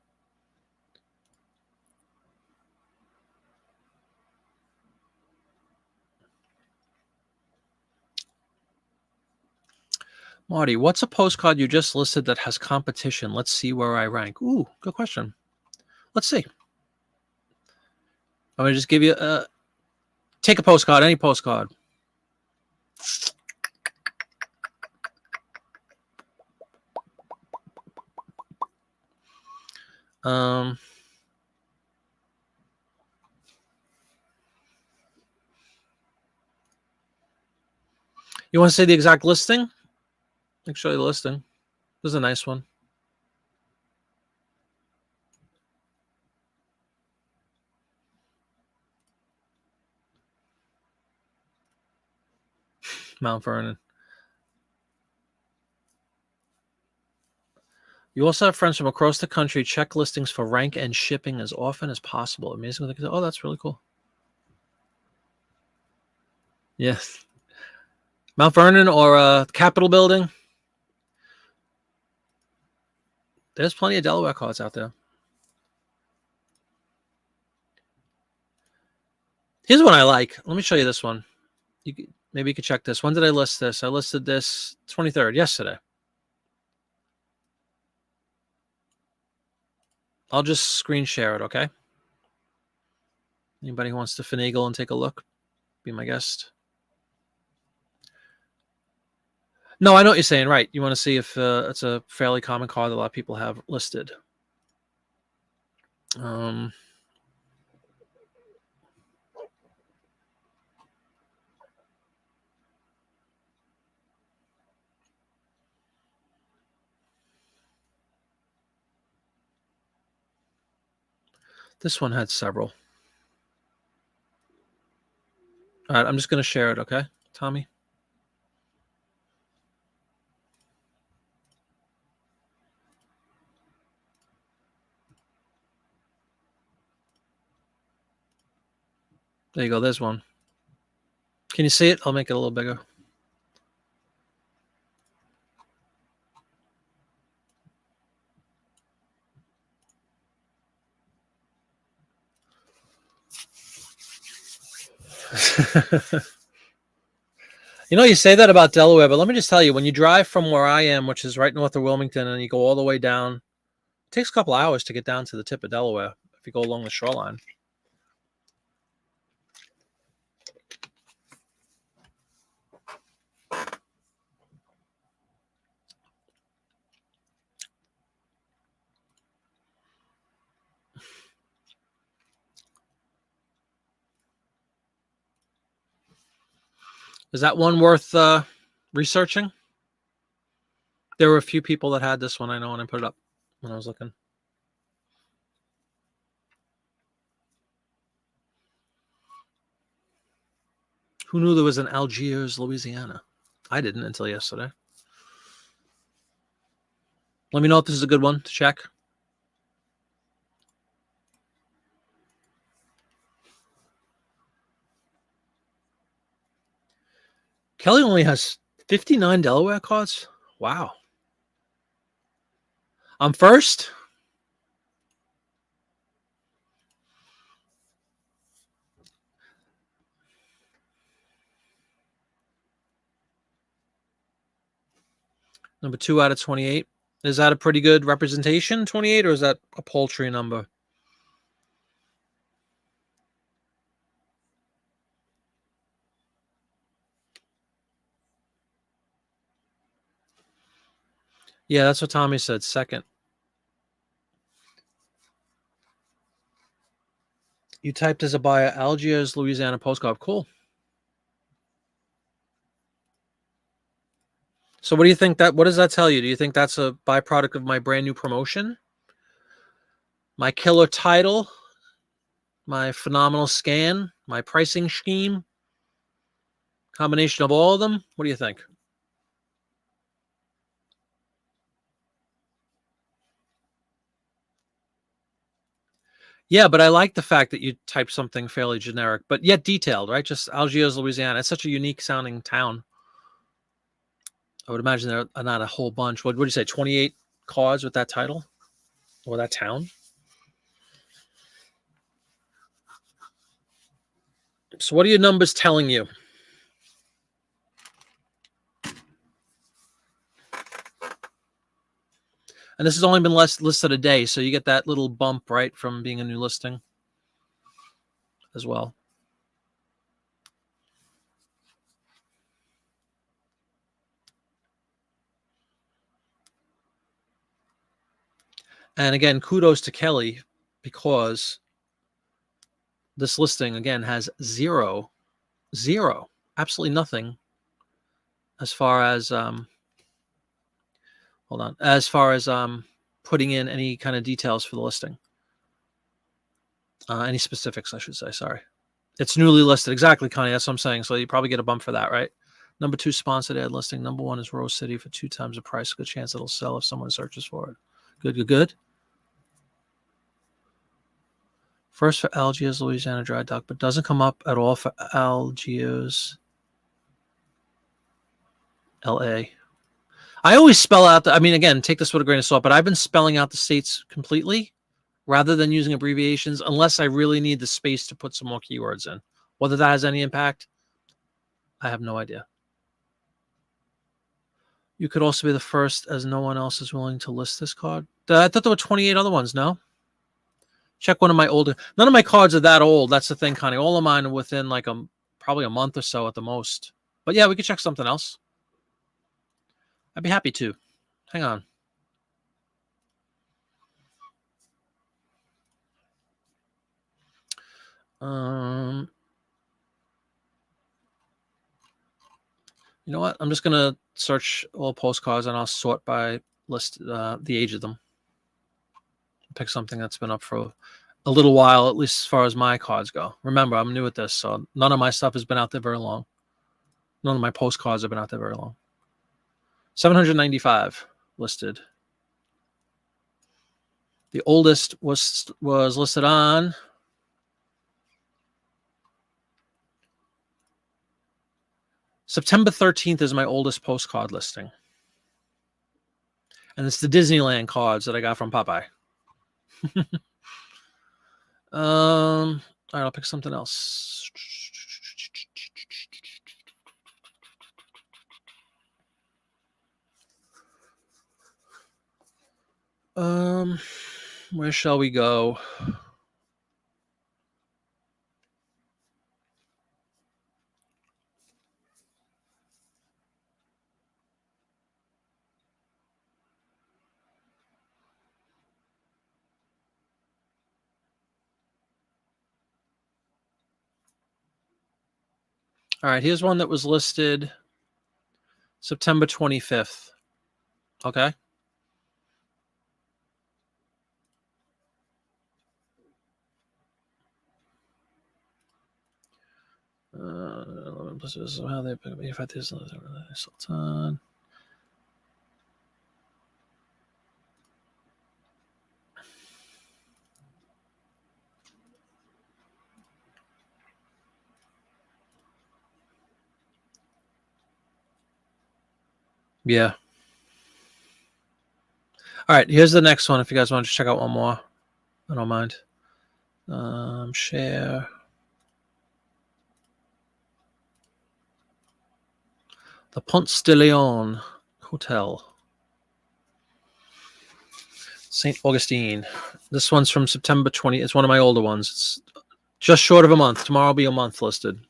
[SPEAKER 1] Marty, what's a postcard you just listed that has competition? Let's see where I rank. Ooh, good question. Let's see. I'm going to just give you take a postcard, any postcard. You want to say the exact listing? I can show you the listing. This is a nice one. Mount Vernon. You also have friends from across the country. Check listings for rank and shipping as often as possible. Amazing. Oh, that's really cool. Yes. Mount Vernon or Capitol Building. There's plenty of Delaware cards out there. Here's one I like. Let me show you this one. Maybe you could check this. When did I list this? I listed this 23rd, yesterday. I'll just screen share it, okay? Anybody who wants to finagle and take a look, be my guest. No, I know what you're saying, right. You want to see if it's a fairly common card that a lot of people have listed. This one had several. All right, I'm just going to share it, okay, Tommy? There you go. There's one. Can you see it? I'll make it a little bigger. You know, you say that about Delaware, but let me just tell you, when you drive from where I am, which is right north of Wilmington, and you go all the way down, it takes a couple hours to get down to the tip of Delaware if you go along the shoreline. Is that one worth researching? There were a few people that had this one, I know, when I put it up when I was looking. Who knew there was an Algiers, Louisiana? I didn't until yesterday. Let me know if this is a good one to check. Kelly only has 59 Delaware cards. Wow. I'm first. Number 2 out of 28. Is that a pretty good representation, 28, or is that a paltry number? Yeah, that's what Tommy said, second. You typed as a buyer, Algiers, Louisiana postcard. Cool. So what do you think what does that tell you? Do you think that's a byproduct of my brand new promotion? My killer title? My phenomenal scan? My pricing scheme? Combination of all of them? What do you think? Yeah, but I like the fact that you typed something fairly generic, but yet detailed, right? Just Algiers, Louisiana. It's such a unique sounding town. I would imagine there are not a whole bunch. What would you say? 28 cards with that title or that town? So what are your numbers telling you? And this has only been listed a day, so you get that little bump, right, from being a new listing as well. And again, kudos to Kelly, because this listing, again, has zero, absolutely nothing as far as, hold on, as far as putting in any kind of details for the listing. Any specifics, I should say, sorry. It's newly listed. Exactly, Connie, that's what I'm saying. So you probably get a bump for that, right? Number 2 sponsored ad listing. Number 1 is Rose City for 2 times the price. Good chance it'll sell if someone searches for it. Good, good, good. First for Algiers, Louisiana dry dock, but doesn't come up at all for Algiers, LA. I always spell out I mean, again, take this with a grain of salt, but I've been spelling out the states completely rather than using abbreviations unless I really need the space to put some more keywords in. Whether that has any impact, I have no idea. You could also be the first, as no one else is willing to list this card. I thought there were 28 other ones, no? Check one of my older. None of my cards are that old. That's the thing, Connie. All of mine are within like probably a month or so at the most. But yeah, we could check something else. I'd be happy to. Hang on. You know what? I'm just gonna search all postcards and I'll sort by the age of them. Pick something that's been up for a little while, at least as far as my cards go. Remember, I'm new at this, so none of my stuff has been out there very long. None of my postcards have been out there very long. 795 listed. The oldest was listed on September 13th is my oldest postcard listing. And it's the Disneyland cards that I got from Popeye. All right, I'll pick something else. Where shall we go? All right, here's one that was listed September 25th. Okay. How they if I did Sultan. Yeah. All right, here's the next one. If you guys want to check out one more, I don't mind. Share. The Ponce de Leon Hotel. St. Augustine. This one's from September 20. It's one of my older ones. It's just short of a month. Tomorrow will be a month listed.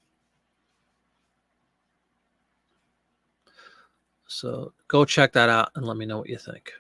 [SPEAKER 1] So go check that out and let me know what you think.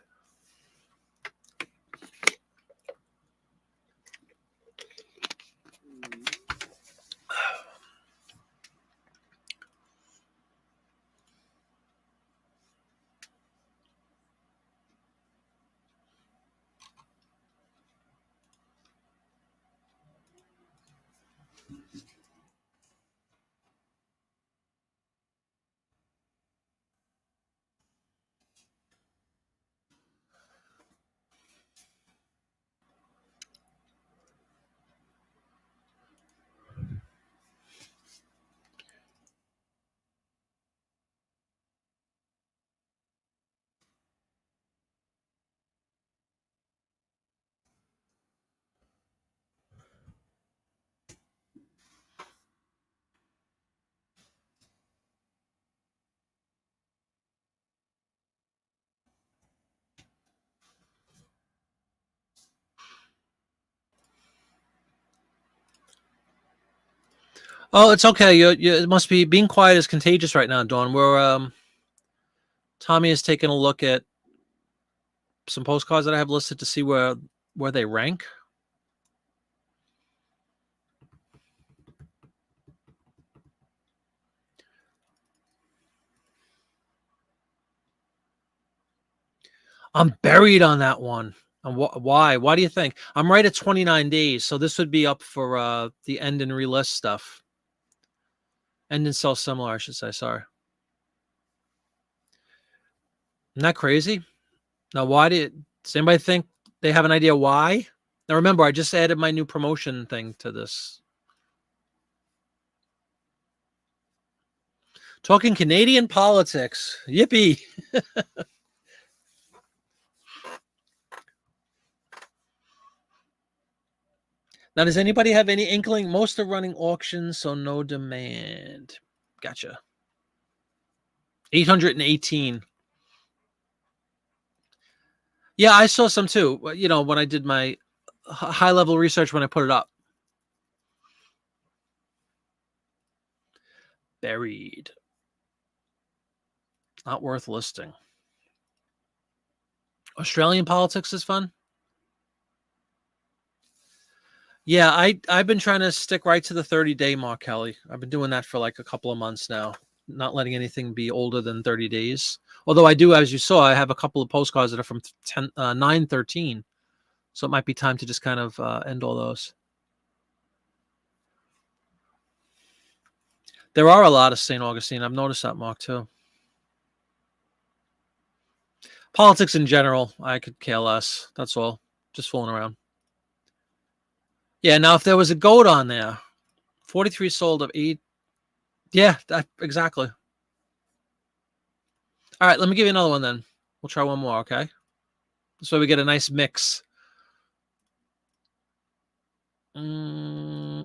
[SPEAKER 1] Oh, it's okay. It must be being quiet is contagious right now, Dawn. We're Tommy is taking a look at some postcards that I have listed to see where they rank. I'm buried on that one. And why? Why do you think? I'm right at 29 days, so this would be up for the end and relist stuff. End and sell similar, I should say. Sorry. Isn't that crazy? Now, does anybody think they have an idea why? Now, remember, I just added my new promotion thing to this. Talking Canadian politics. Yippee. Now, does anybody have any inkling? Most are running auctions, so no demand. Gotcha. 818. Yeah, I saw some too. When I did my high level research when I put it up. Buried. Not worth listing. Australian politics is fun. Yeah, I've been trying to stick right to the 30-day mark, Kelly. I've been doing that for like a couple of months now, not letting anything be older than 30 days. Although I do, as you saw, I have a couple of postcards that are from 9/13. So it might be time to just kind of end all those. There are a lot of St. Augustine. I've noticed that, Mark, too. Politics in general, I could care less. That's all. Just fooling around. Yeah, now if there was a goat on there, 43 sold of 8. Yeah, exactly. All right, let me give you another one then. We'll try one more, okay? This way we get a nice mix. And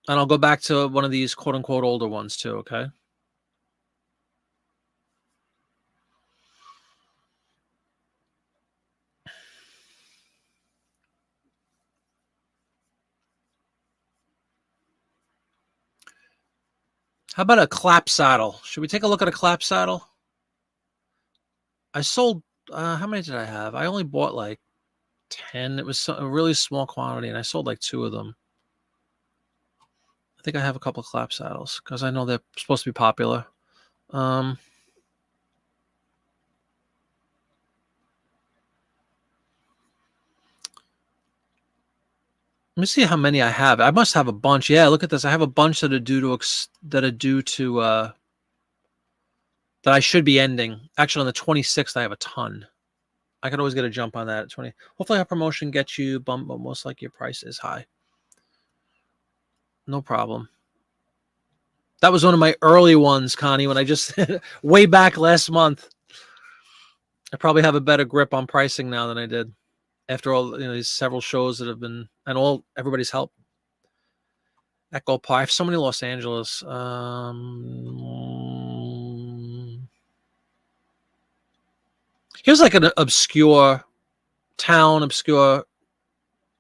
[SPEAKER 1] I'll go back to one of these quote-unquote older ones too, okay? How about a clap saddle? Should we take a look at a clap saddle? I sold, how many did I have? I only bought like 10. It was a really small quantity, and I sold like 2 of them. I think I have a couple of clap saddles because I know they're supposed to be popular. Let me see how many I have. I must have a bunch. Yeah, look at this. I have a bunch that are due to that I should be ending. Actually, on the 26th, I have a ton. I could always get a jump on that at 20. Hopefully, our promotion gets you bumped, but most likely your price is high. No problem. That was one of my early ones, Connie, when I just way back last month. I probably have a better grip on pricing now than I did after all these several shows that have been and everybody's help. Echo Park. I have so many Los Angeles. Here's like an obscure town,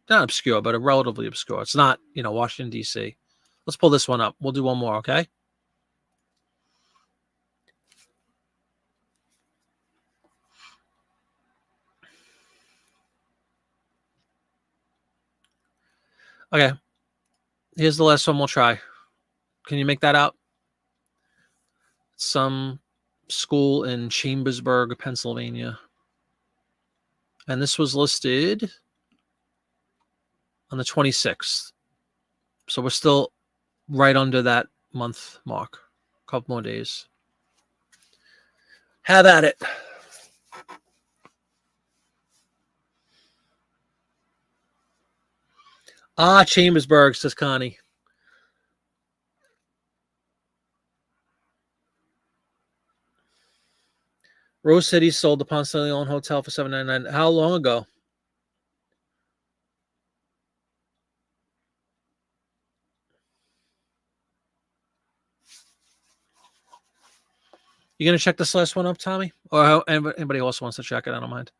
[SPEAKER 1] not obscure, but a relatively obscure. It's not, Washington, D.C. Let's pull this one up. We'll do one more, okay? Okay. Here's the last one we'll try. Can you make that out? Some school in Chambersburg, Pennsylvania. And this was listed on the 26th. So we're still right under that month mark. A couple more days. Have at it. Chambersburg, says Connie. Rose City sold the Ponce de Leon Hotel for $799. How long ago? You gonna check this last one up, Tommy? Or anybody else wants to check it? I don't mind.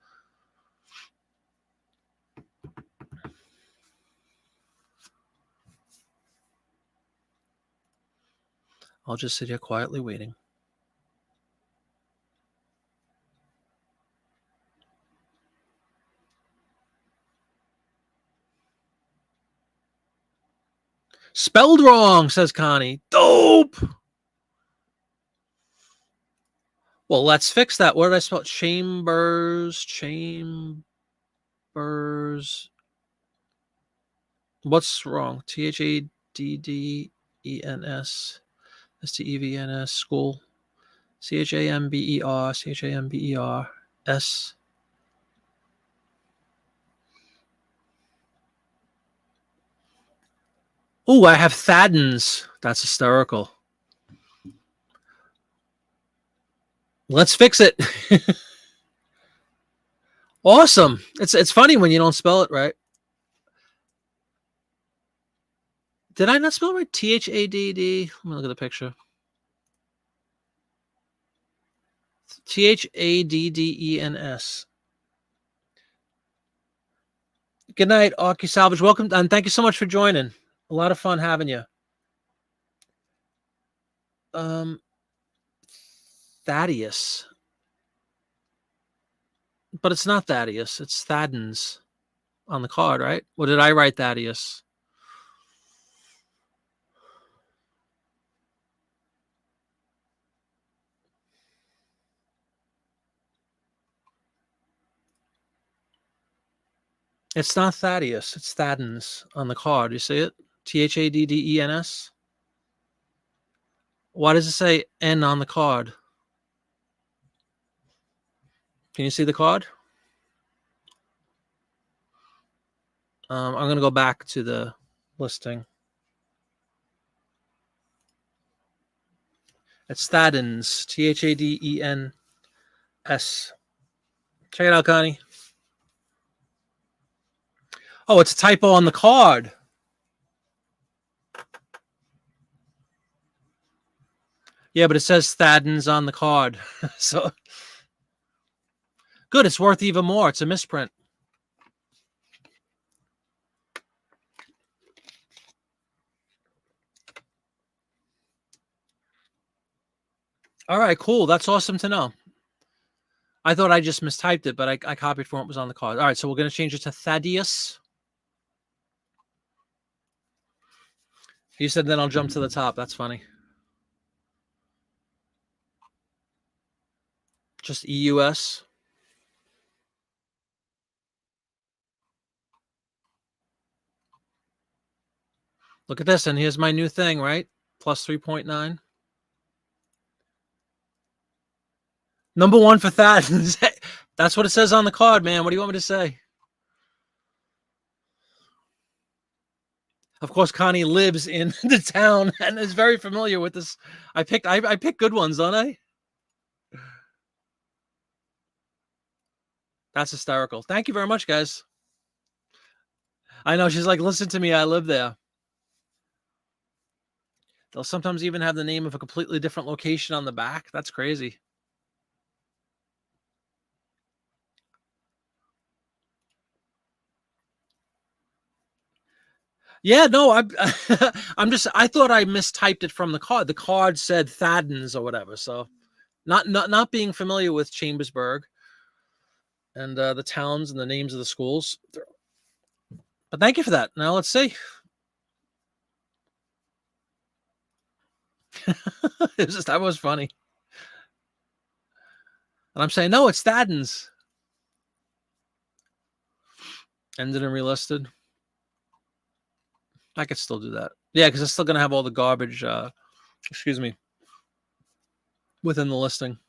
[SPEAKER 1] I'll just sit here quietly waiting. Spelled wrong, says Connie. Dope. Well, let's fix that. What did I spell? Chambers. What's wrong? Chaddens. Stevens. School. Chambers. Oh, I have Thaddens. That's hysterical. Let's fix it. Awesome. It's funny when you don't spell it right. Did I not spell it right? Thadd. Let me look at the picture. Thaddens. Good night, Aki Salvage. Welcome, and thank you so much for joining. A lot of fun having you. Thaddeus. But it's not Thaddeus. It's Thaddens on the card, right? Or did I write Thaddeus? It's not Thaddeus. It's Thaddens on the card. You see it? Thaddens. Why does it say N on the card? Can you see the card? I'm going to go back to the listing. It's Thaddens. Thaddens. Check it out, Connie. Oh, it's a typo on the card. Yeah, but it says Thaddens on the card. So good. It's worth even more. It's a misprint. All right, cool. That's awesome to know. I thought I just mistyped it, but I copied from what was on the card. All right, so we're going to change it to Thaddeus. You said then I'll jump to the top. That's funny. Just EUS. Look at this, and here's my new thing, right? Plus 3.9. Number one for Thaddens. That's what it says on the card, man. What do you want me to say? Of course, Connie lives in the town and is very familiar with this. I pick good ones, don't I? That's hysterical. Thank you very much, guys. I know she's like, listen to me. I live there. They'll sometimes even have the name of a completely different location on the back. That's crazy. Yeah, no, I'm just. I thought I mistyped it from the card. The card said Thaddens or whatever. So, not being familiar with Chambersburg and the towns and the names of the schools. But thank you for that. Now let's see. That was funny. And I'm saying, no, it's Thaddens. Ended and relisted. I could still do that. Yeah, because it's still going to have all the garbage, within the listing.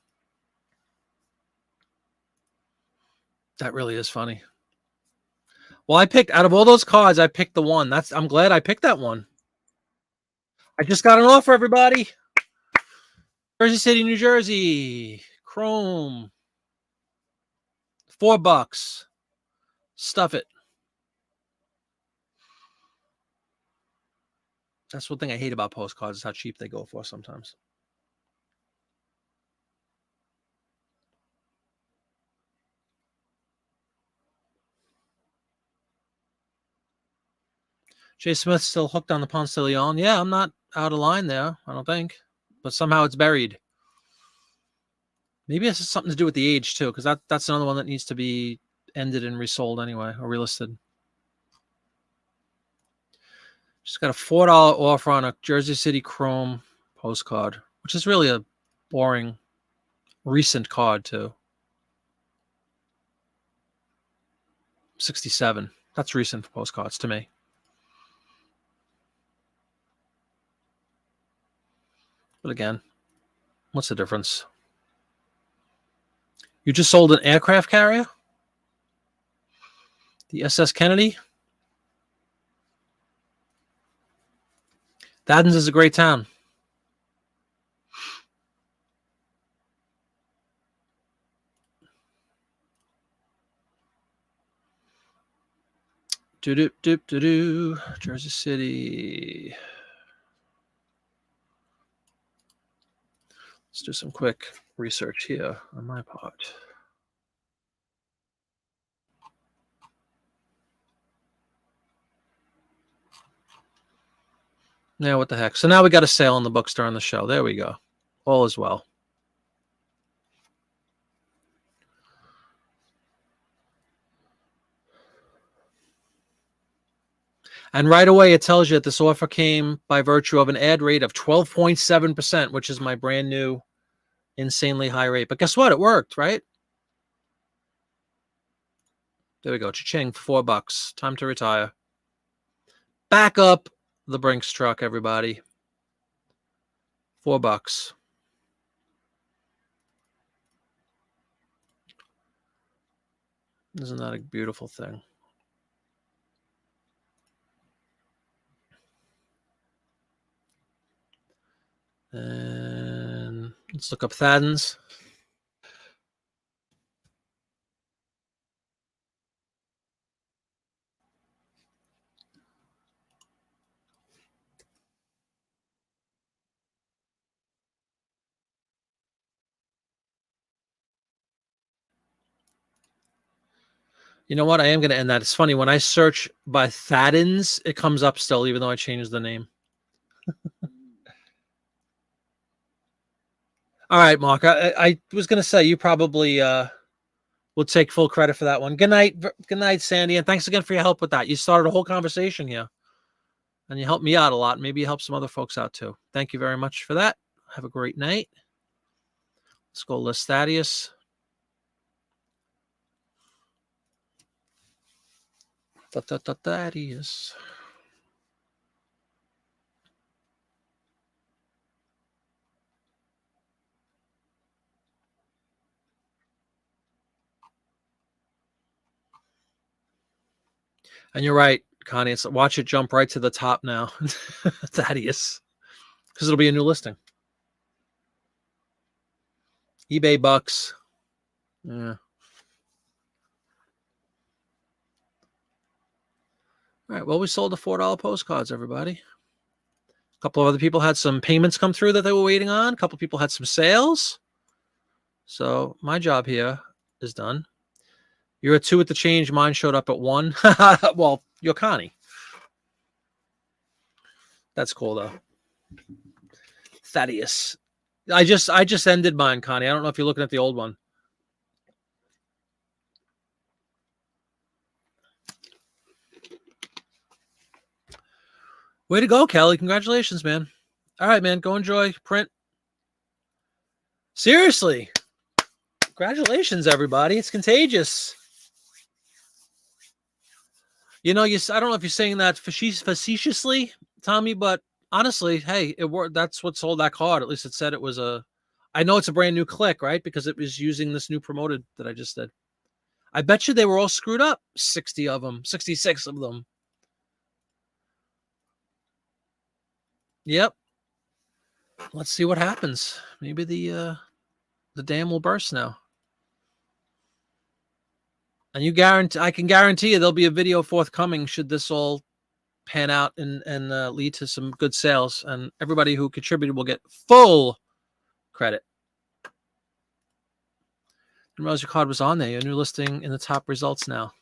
[SPEAKER 1] That really is funny. Well, I picked, out of all those cards, I picked the one. I'm glad I picked that one. I just got an offer, everybody. Jersey City, New Jersey. Chrome. $4. Stuff it. That's one thing I hate about postcards is how cheap they go for sometimes. Jay Smith still hooked on the Ponce de Leon. Yeah, I'm not out of line there, I don't think. but somehow it's buried. Maybe it has something to do with the age too, because that's another one that needs to be ended and resold anyway, or relisted. Just got a $4 offer on a Jersey City Chrome postcard, which is really a boring, recent card too. 67. That's recent for postcards to me. But again, what's the difference? You just sold an aircraft carrier? The SS Kennedy? Athens is a great town. Jersey City. Let's do some quick research here on my part. Yeah, what the heck? So now we got a sale in the bookstore on the show. There we go. All is well. And right away, it tells you that this offer came by virtue of an ad rate of 12.7%, which is my brand new insanely high rate. But guess what? It worked, right? There we go. Cha-ching for $4. Time to retire. Back up the Brinks truck, everybody. $4. Isn't that a beautiful thing? And let's look up Athens. You know what? I am going to end that. It's funny. When I search by Thadins, it comes up still, even though I changed the name. All right, Mark. I was going to say you probably will take full credit for that one. Good night, Sandy. And thanks again for your help with that. You started a whole conversation here. And you helped me out a lot. Maybe you help some other folks out too. Thank you very much for that. Have a great night. Let's go list Thaddeus. Thaddeus. And you're right, Connie. Watch it jump right to the top now. Thaddeus. Because it'll be a new listing. eBay bucks. Yeah. All right. Well, we sold the $4 postcards, everybody. A couple of other people had some payments come through that they were waiting on. A couple of people had some sales. So my job here is done. You're at 2 at the change. Mine showed up at 1. Well, you're Connie. That's cool though. Thaddeus. I just ended mine, Connie. I don't know if you're looking at the old one. Way to go, Kelly. Congratulations, man. All right, man. Go enjoy print. Seriously. Congratulations, everybody. It's contagious. You know, I don't know if you're saying that facetiously, Tommy, but honestly, hey, it worked. That's what sold that card. At least it said it was I know it's a brand new click, right? Because it was using this new promoted that I just did. I bet you they were all screwed up. 60 of them, 66 of them. Yep. Let's see what happens. Maybe the dam will burst now. And I can guarantee you there'll be a video forthcoming should this all pan out and lead to some good sales. And everybody who contributed will get full credit. Didn't realize your card was on there. Your new listing in the top results now.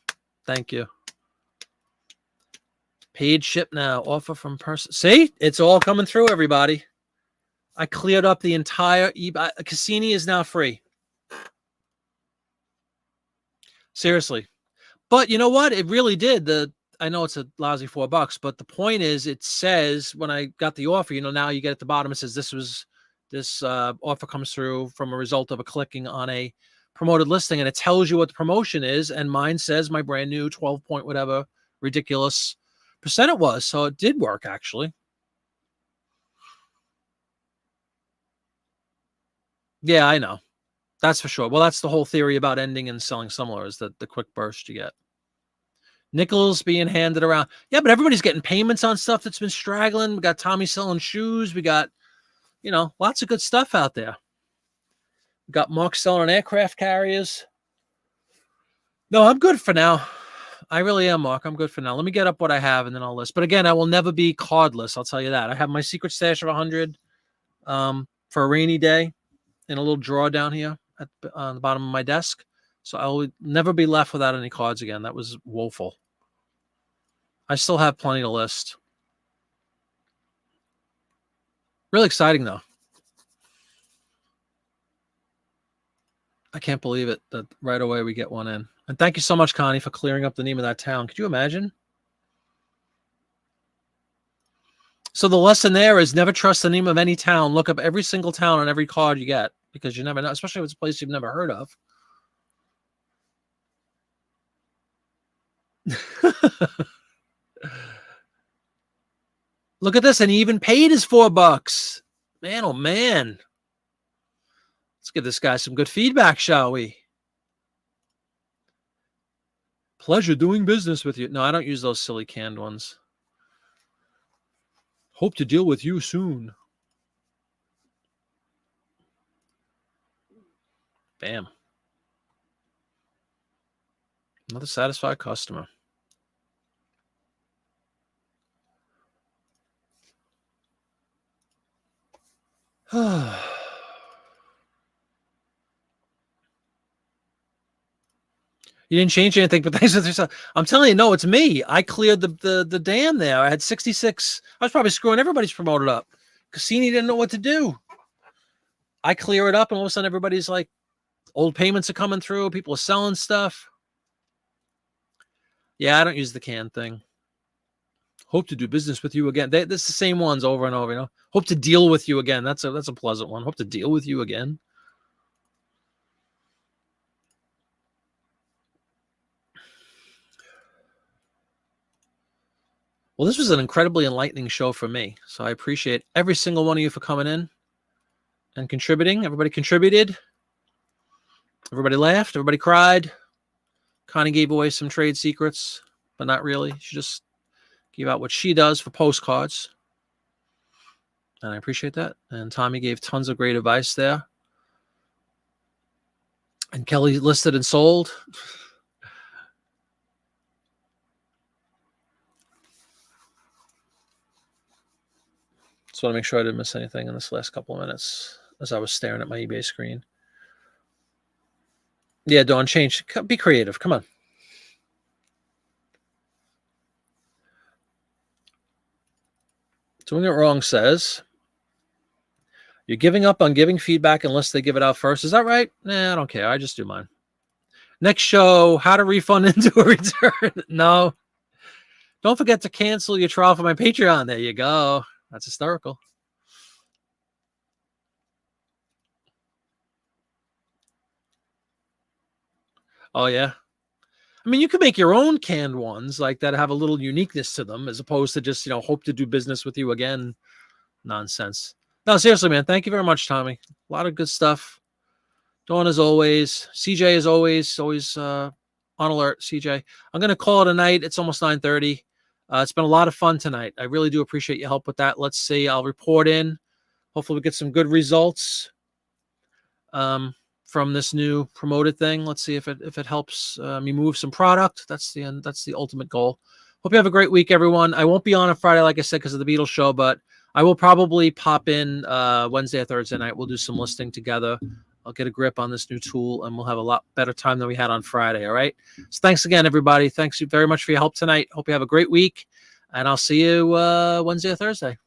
[SPEAKER 1] Thank you. Paid ship now. Offer from person. See? It's all coming through, everybody. I cleared up the entire eBay. Cassini is now free. Seriously. But you know what? It really did. I know it's a lousy $4, but the point is, it says when I got the offer, now you get at the bottom, it says this offer comes through from a result of a clicking on a promoted listing, and it tells you what the promotion is. And mine says my brand new 12 point whatever ridiculous percent it was. So it did work, actually. Yeah, I know. That's for sure. Well, that's the whole theory about ending and selling similar, is that the quick burst you get. Nickels being handed around. Yeah, but everybody's getting payments on stuff that's been straggling. We got Tommy selling shoes. We got, lots of good stuff out there. We got Mark selling aircraft carriers. No, I'm good for now. I really am, Mark. I'm good for now. Let me get up what I have and then I'll list. But again, I will never be cardless. I'll tell you that. I have my secret stash of 100 for a rainy day in a little drawer down here on the bottom of my desk. So I will never be left without any cards again. That was woeful. I still have plenty to list. Really exciting, though. I can't believe it that right away we get one in. And thank you so much, Connie, for clearing up the name of that town. Could you imagine? So the lesson there is never trust the name of any town. Look up every single town on every card you get, because you never know, especially if it's a place you've never heard of. Look at this, and he even paid his $4. Man, oh man. Let's give this guy some good feedback, shall we? Pleasure doing business with you. No, I don't use those silly canned ones. Hope to deal with you soon. Bam. Another satisfied customer. You didn't change anything, but thanks for yourself. I'm telling you, no, it's me. I cleared the dam there. I had 66. I was probably screwing everybody's promoted up. Cassini didn't know what to do. I clear it up, and all of a sudden everybody's like, old payments are coming through. People are selling stuff. Yeah, I don't use the can thing. Hope to do business with you again. This is the same ones over and over, Hope to deal with you again. That's a pleasant one. Hope to deal with you again. Well, this was an incredibly enlightening show for me. So I appreciate every single one of you for coming in and contributing. Everybody contributed. Everybody laughed. Everybody cried. Connie gave away some trade secrets, but not really. She just gave out what she does for postcards. And I appreciate that. And Tommy gave tons of great advice there. And Kelly listed and sold. Just want to make sure I didn't miss anything in this last couple of minutes as I was staring at my eBay screen. Yeah, Dawn, change. Be creative. Come on. Doing it wrong says you're giving up on giving feedback unless they give it out first. Is that right? Nah, I don't care. I just do mine. Next show, how to refund into a return. No. Don't forget to cancel your trial for my Patreon. There you go. That's hysterical. Oh, yeah. I mean, you can make your own canned ones like that have a little uniqueness to them as opposed to just, hope to do business with you again. Nonsense. No, seriously, man. Thank you very much, Tommy. A lot of good stuff. Dawn, as always. CJ, as always on alert, CJ. I'm going to call it a night. It's almost 9:30. It's been a lot of fun tonight. I really do appreciate your help with that. Let's see. I'll report in. Hopefully we get some good results from this new promoted thing. Let's see if it helps me move some product. That's the ultimate goal. Hope you have a great week, everyone. I won't be on Friday, like I said, because of the Beatles show, but I will probably pop in Wednesday or Thursday night. We'll do some listing together. I'll get a grip on this new tool, and we'll have a lot better time than we had on Friday, all right? So thanks again, everybody. Thanks very much for your help tonight. Hope you have a great week, and I'll see you Wednesday or Thursday.